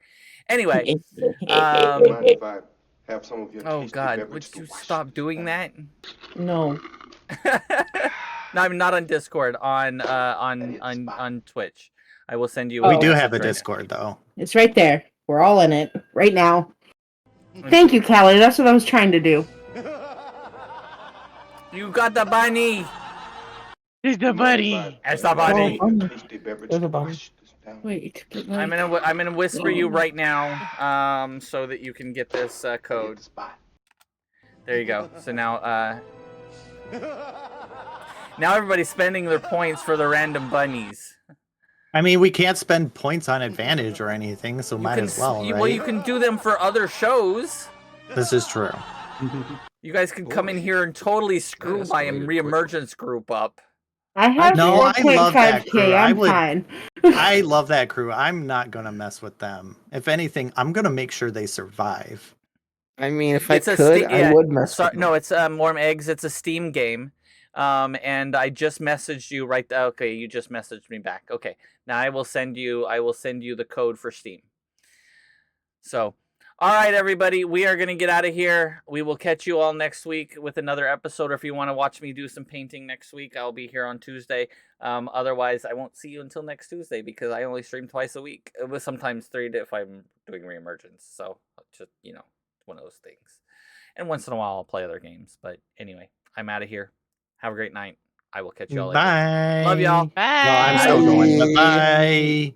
Anyway. Mind if I have some of your Oh tasty God, beverage would to you wash stop this doing that? No. No, I'm not on Discord. On Twitch. I will send you. We a do message have a right now. Discord though. It's right there. We're all in it right now. Thank you, Callie. That's what I was trying to do. You got the bunny. It's the buddy. It's the bunny. Tasty beverage There's to a bunny. wash this down. Wait. I'm gonna whisper you right now, so that you can get this code. There you go. So now, now everybody's spending their points for the random bunnies. I mean, we can't spend points on advantage or anything, so might as well, right? Well, you can do them for other shows. This is true. You guys can come in here and totally screw my reemergence group up. I have No, I love that 4.5K. crew. I'm fine. I love that crew. I'm not gonna mess with them. If anything, I'm gonna make sure they survive. I mean, if It's I a could, Ste- I yeah, would mess sorry, with no, it's Warm Eggs. It's a Steam game. And I just messaged you right. Okay, you just messaged me back. Okay, now I will send you the code for Steam. So, all right, everybody, we are gonna get out of here. We will catch you all next week with another episode. Or if you want to watch me do some painting next week, I'll be here on Tuesday. Otherwise, I won't see you until next Tuesday because I only stream twice a week. It was sometimes 3 if I'm doing reemergence. So just it's one of those things. And once in a while, I'll play other games. But anyway, I'm out of here. Have a great night. I will catch y'all later. Bye. Love y'all. Bye. No, I'm still going. Bye.